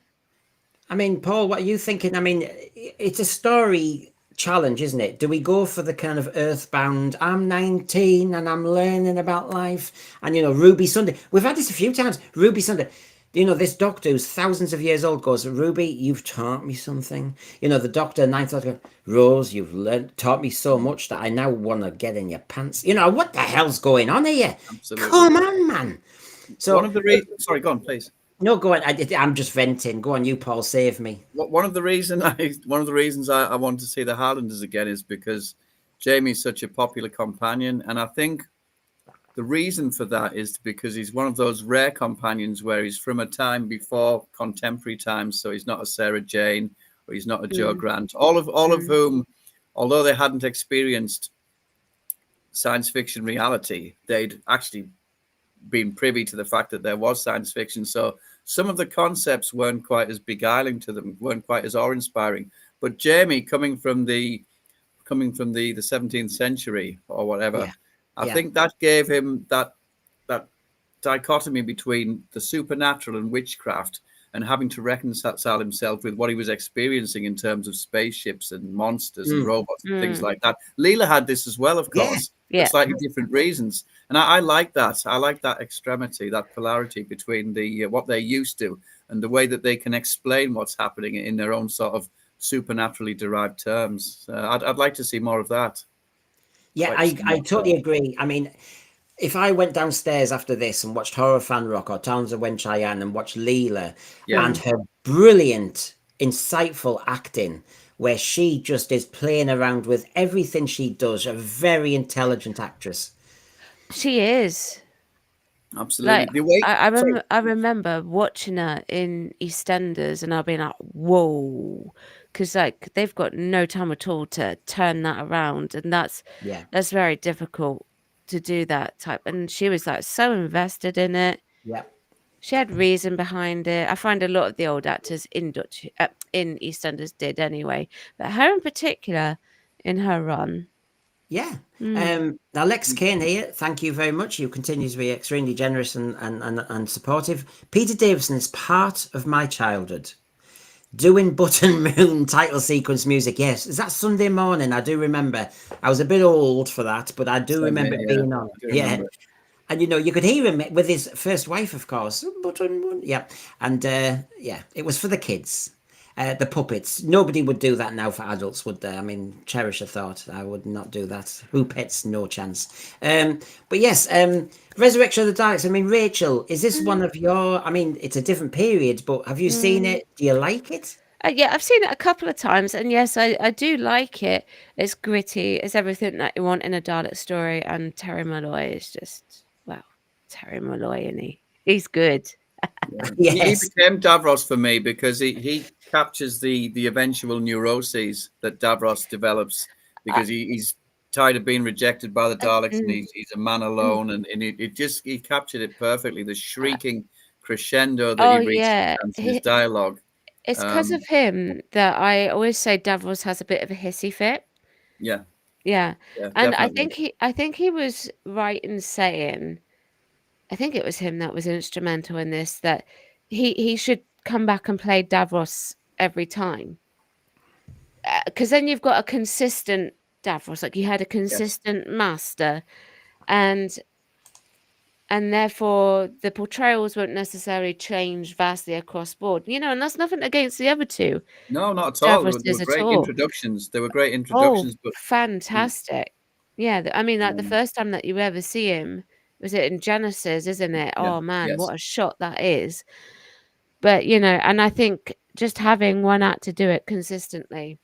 I mean, Paul, what are you thinking? I mean, it's a story challenge, isn't it? Do we go for the kind of earthbound, I'm 19 and I'm learning about life? And, Ruby Sunday. We've had this a few times. Ruby Sunday. This doctor who's thousands of years old goes, Ruby, you've taught me something. The doctor, ninth doctor, Rose, you've taught me so much that I now want to get in your pants. What the hell's going on here? Absolutely. Come on, man. So one of the reasons, sorry, go on, please. No, go on. I'm just venting. Go on, you, Paul. Save me. One of the reasons I want to see the Highlanders again is because Jamie's such a popular companion, and I think the reason for that is because he's one of those rare companions where he's from a time before contemporary times, so he's not a Sarah Jane or he's not a Joe Grant. All of whom, although they hadn't experienced science fiction reality, they'd actually been privy to the fact that there was science fiction. So some of the concepts weren't quite as beguiling to them, weren't quite as awe-inspiring. But Jamie, coming from the 17th century or whatever, I think that gave him that dichotomy between the supernatural and witchcraft, and having to reconcile himself with what he was experiencing in terms of spaceships and monsters and robots and things like that. Leela had this as well, of course, for slightly different reasons. And I like that. I like that extremity, that polarity between the what they're used to and the way that they can explain what's happening in their own sort of supernaturally derived terms. I'd like to see more of that. Yeah, I totally agree. I mean, if I went downstairs after this and watched Horror Fan Rock or Towns of Wen Cheyenne and watched Leela and her brilliant, insightful acting, where she just is playing around with everything she does, a very intelligent actress. She is. Absolutely. Like, I remember watching her in EastEnders and I'll be like, whoa, because like they've got no time at all to turn that around, and that's very difficult to do that type. And she was like so invested in it. Yeah, she had reason behind it. I find a lot of the old actors in EastEnders did anyway, but her in particular in her run. Yeah. Now, Lex Kane here, thank you very much. You continue to be extremely generous and supportive. Peter Davison is part of my childhood. Doing Button Moon title sequence music. Yes. Is that Sunday morning? I do remember. I was a bit old for that, but I do remember it being on. Yeah. And, you could hear him with his first wife, of course. Button Moon. Yeah. And, it was for the kids. The puppets. Nobody would do that now for adults, would they? I mean, cherish a thought. I would not do that. Who pets? No chance. But yes, Resurrection of the Daleks. I mean, Rachel, is this one of your... I mean, it's a different period, but have you seen it? Do you like it? Yeah, I've seen it a couple of times, and yes, I do like it. It's gritty. It's everything that you want in a Dalek story, and Terry Malloy is just... Well, Terry Malloy, and he's good. Yes. He became Davros for me because he captures the eventual neuroses that Davros develops, because he's tired of being rejected by the Daleks and he's a man alone, and he captured it perfectly, the shrieking crescendo that he reaches in his dialogue. It's because of him that I always say Davros has a bit of a hissy fit. Yeah. And definitely. I think he was right in saying, I think it was him that was instrumental in this, that he should come back and play Davros every time. Because then you've got a consistent Davros, like you had a consistent master, and therefore the portrayals won't necessarily change vastly across board. And that's nothing against the other two. No, not at all. They were great introductions. They were great introductions. But fantastic. Yeah, I mean, like the first time that you ever see him, was it in Genesis, isn't it? Oh man, what a shot that is. But and I think just having one actor do it consistently,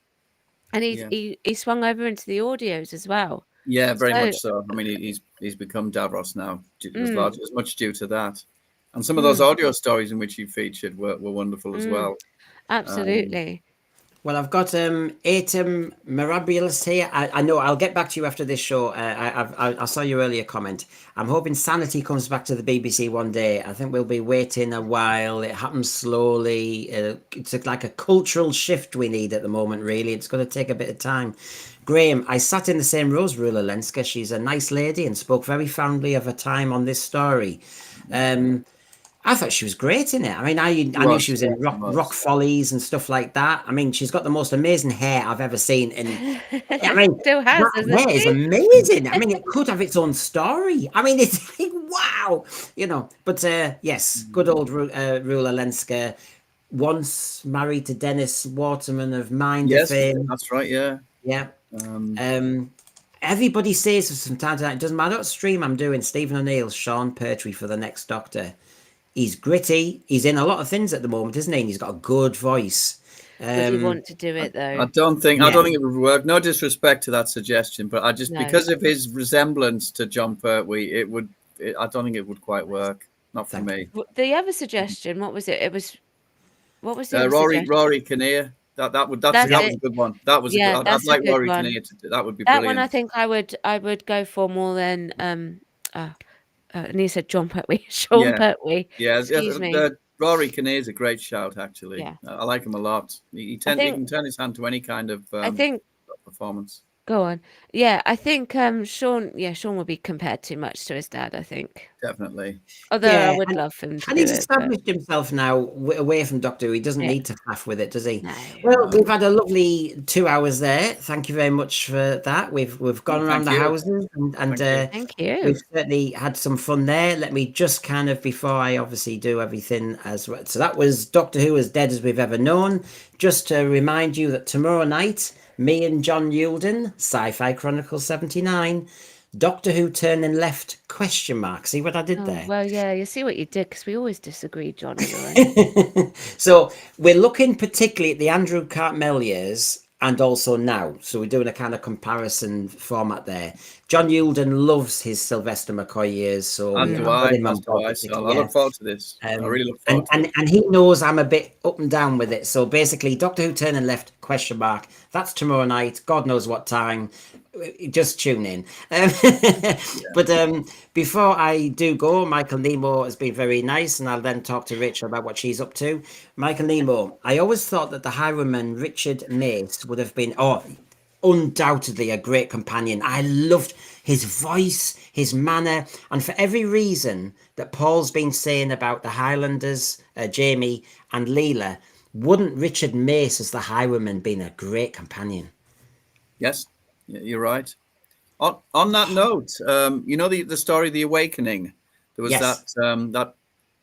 and he swung over into the audios as well. Yeah, very much so. I mean, he's become Davros now, as much due to that. And some of those audio stories in which he featured were wonderful as well. Absolutely. Well, I've got Atum Mirabilis here. I know I'll get back to you after this show. I saw your earlier comment. I'm hoping Sanity comes back to the BBC one day. I think we'll be waiting a while. It happens slowly. It's like a cultural shift we need at the moment, really. It's going to take a bit of time. Graham, I sat in the same row as Rula Lenska. She's a nice lady and spoke very fondly of her time on this story. I thought she was great in it. I mean, I knew she was in rock Follies and stuff like that. I mean, she's got the most amazing hair I've ever seen. And I mean, Still has, that hasn't hair is she? amazing. I mean, it could have its own story. I mean, it's like, wow, you know. But yes, good old Rula Lenska, once married to Dennis Waterman of Minder Yes, fame. that's right. Yeah. Yeah. Everybody says from time to time, it doesn't matter what stream I'm doing, Stephen O'Neill, Sean Pertwee for the next Doctor. He's gritty. He's in a lot of things at the moment, isn't he? And he's got a good voice. Would he want to do it though? I don't think it would work. No disrespect to that suggestion, but because of his resemblance to John Pertwee, I don't think it would quite work. Not for me. The other suggestion, what was it? What was the other Rory Kinnear. That was a good one. That was yeah, a good. I'd like Rory Kinnear to do that. Would be that brilliant. one. I think I would go for more than and he said John Pertwee, Sean Pertwee. Yeah, excuse me. Rory Kinnear is a great shout. Actually, yeah. I like him a lot. He can turn his hand to any kind of performance. Go on. Yeah, I think Sean will be compared too much to his dad, I think. Definitely. Although I would love him to do it. And he's established himself now away from Doctor Who. He doesn't need to faff with it, does he? No. Well, we've had a lovely 2 hours there. Thank you very much for that. We've gone around the houses and thank you. We've certainly had some fun there. Let me just kind of, before I obviously do everything as well. So that was Doctor Who As Dead As We've Ever Known. Just to remind you that tomorrow night, me and John Yulden, Sci-Fi Chronicle 79, Doctor Who Turning Left, ? See what I did there? Well, yeah, you see what you did, because we always disagree, John. So we're looking particularly at the Andrew Cartmel years and also now. So we're doing a kind of comparison format there. John Yulden loves his Sylvester McCoy years. So I look forward to this. I really look forward to it. And he knows I'm a bit up and down with it. So basically, Doctor Who Turning Left, ? That's tomorrow night. God knows what time. Just tune in. But before I do go, Michael Nemo has been very nice, and I'll then talk to Rachel about what she's up to. Michael Nemo, I always thought that the highwayman Richard Mace would have been undoubtedly a great companion. I loved his voice, his manner, and for every reason that Paul's been saying about the Highlanders, Jamie and Leela, wouldn't Richard Mace as the highwayman been a great companion? Yes. You're right. On that note, you know the story, The Awakening. There was that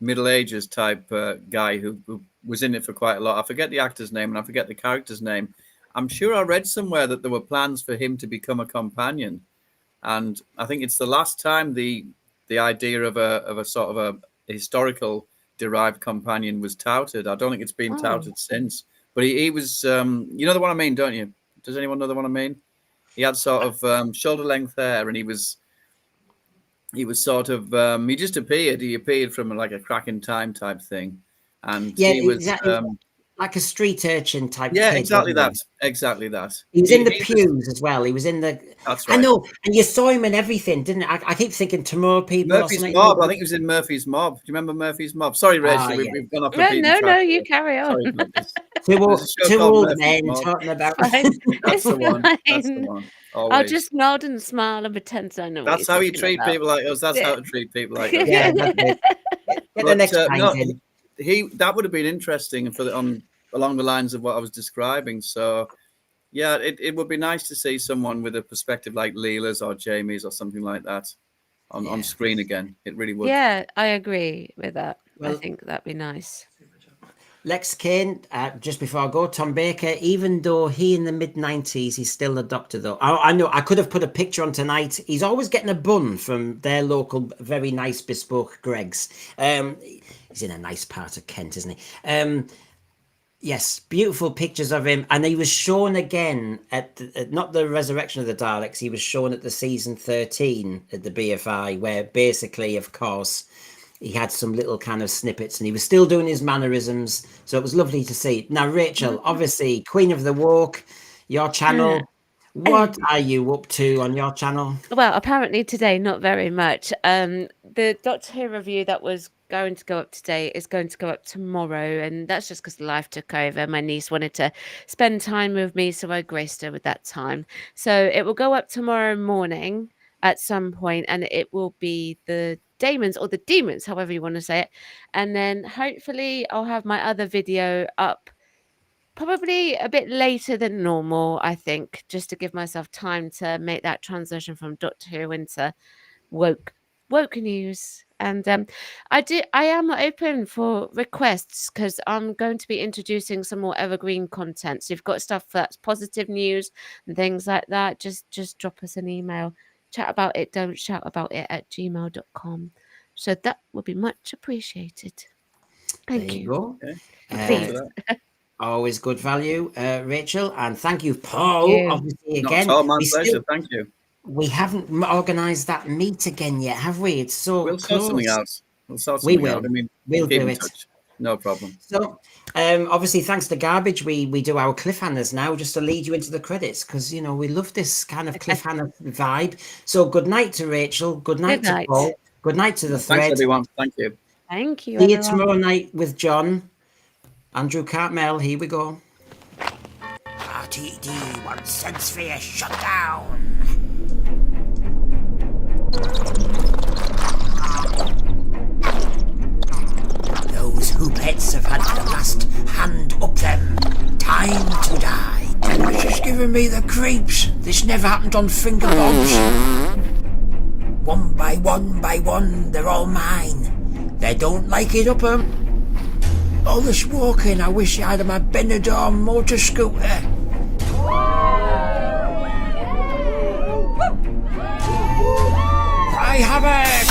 Middle Ages type guy who was in it for quite a lot. I forget the actor's name and I forget the character's name. I'm sure I read somewhere that there were plans for him to become a companion, and I think it's the last time the idea of a sort of a historical derived companion was touted. I don't think it's been touted since. But he was, you know the one I mean, don't you? Does anyone know the one I mean? He had sort of shoulder length hair, and he was sort of he just appeared. He appeared from like a crack in time type thing, and he was exactly. Like a street urchin type. Yeah, kid, exactly that. Exactly that. He was in the pews as well. He was in the. That's right. I know, and you saw him in everything, didn't I? I keep thinking Tomorrow People. Murphy's Mob. I think he was in Murphy's Mob. Do you remember Murphy's Mob? Sorry, Rachel, we've gone off. No, you carry on. Two old men talking about. That's the one. That's the one. Always. I'll just nod and smile and pretend I know. That's how you treat people like us. That's how to treat people like us. Yeah, that's it. Get the next that would have been interesting for along the lines of what I was describing. So, yeah, it would be nice to see someone with a perspective like Leela's or Jamie's or something like that on screen again. It really would. Yeah, I agree with that. Well, I think that'd be nice. Lex Kane, just before I go, Tom Baker, even though he in the mid-90s, he's still a doctor, though. I know, I could have put a picture on tonight. He's always getting a bun from their local, very nice bespoke Greg's. He's in a nice part of Kent, isn't he? Yes, beautiful pictures of him. And he was shown again at not the Resurrection of the Daleks, he was shown at the season 13 at the BFI, where basically, of course, he had some little kind of snippets, and he was still doing his mannerisms. So it was lovely to see. Now, Rachel, obviously, Queen of the Walk, your channel. What are you up to on your channel? Well, apparently today, not very much. The Doctor Who review that was going to go up today is going to go up tomorrow, and that's just because life took over. My niece wanted to spend time with me, so I graced her with that time. So it will go up tomorrow morning at some point, and it will be the Daemons or the Demons, however you want to say it. And then hopefully I'll have my other video up probably a bit later than normal, I think, just to give myself time to make that transition from Doctor Who into woke news. And I am open for requests because I'm going to be introducing some more evergreen content. So if you've got stuff that's positive news and things like that, just drop us an email. Chat about it, don't shout about it at gmail.com. So that would be much appreciated. Thank There you. you go. Please. Always good value, Rachel, and thank you, Paul. you. Obviously, Not again, at all, my we pleasure. Thank you. We haven't organised that meet again yet, have we? It's so We'll close. sort something out. We'll sort We something will. out. I mean, We'll keep do in it. touch. No problem. So, obviously, thanks to Garbage, we do our cliffhangers now just to lead you into the credits because, you know, we love this kind of cliffhanger vibe. So, good night to Rachel. Good night to Paul. Good night to the Thanks, thread. everyone. Thank you. Thank you, See you everyone. tomorrow night with John. Andrew Cartmel, here we go. RTD wants Sensphere shut down. Those hoopets have had the last hand up them. Time to die. This is giving me the creeps. This never happened on Finger Bobs. One by one, they're all mine. They don't like it up 'em. All this walking, I wish I had my Benidorm motor scooter. Cry havoc!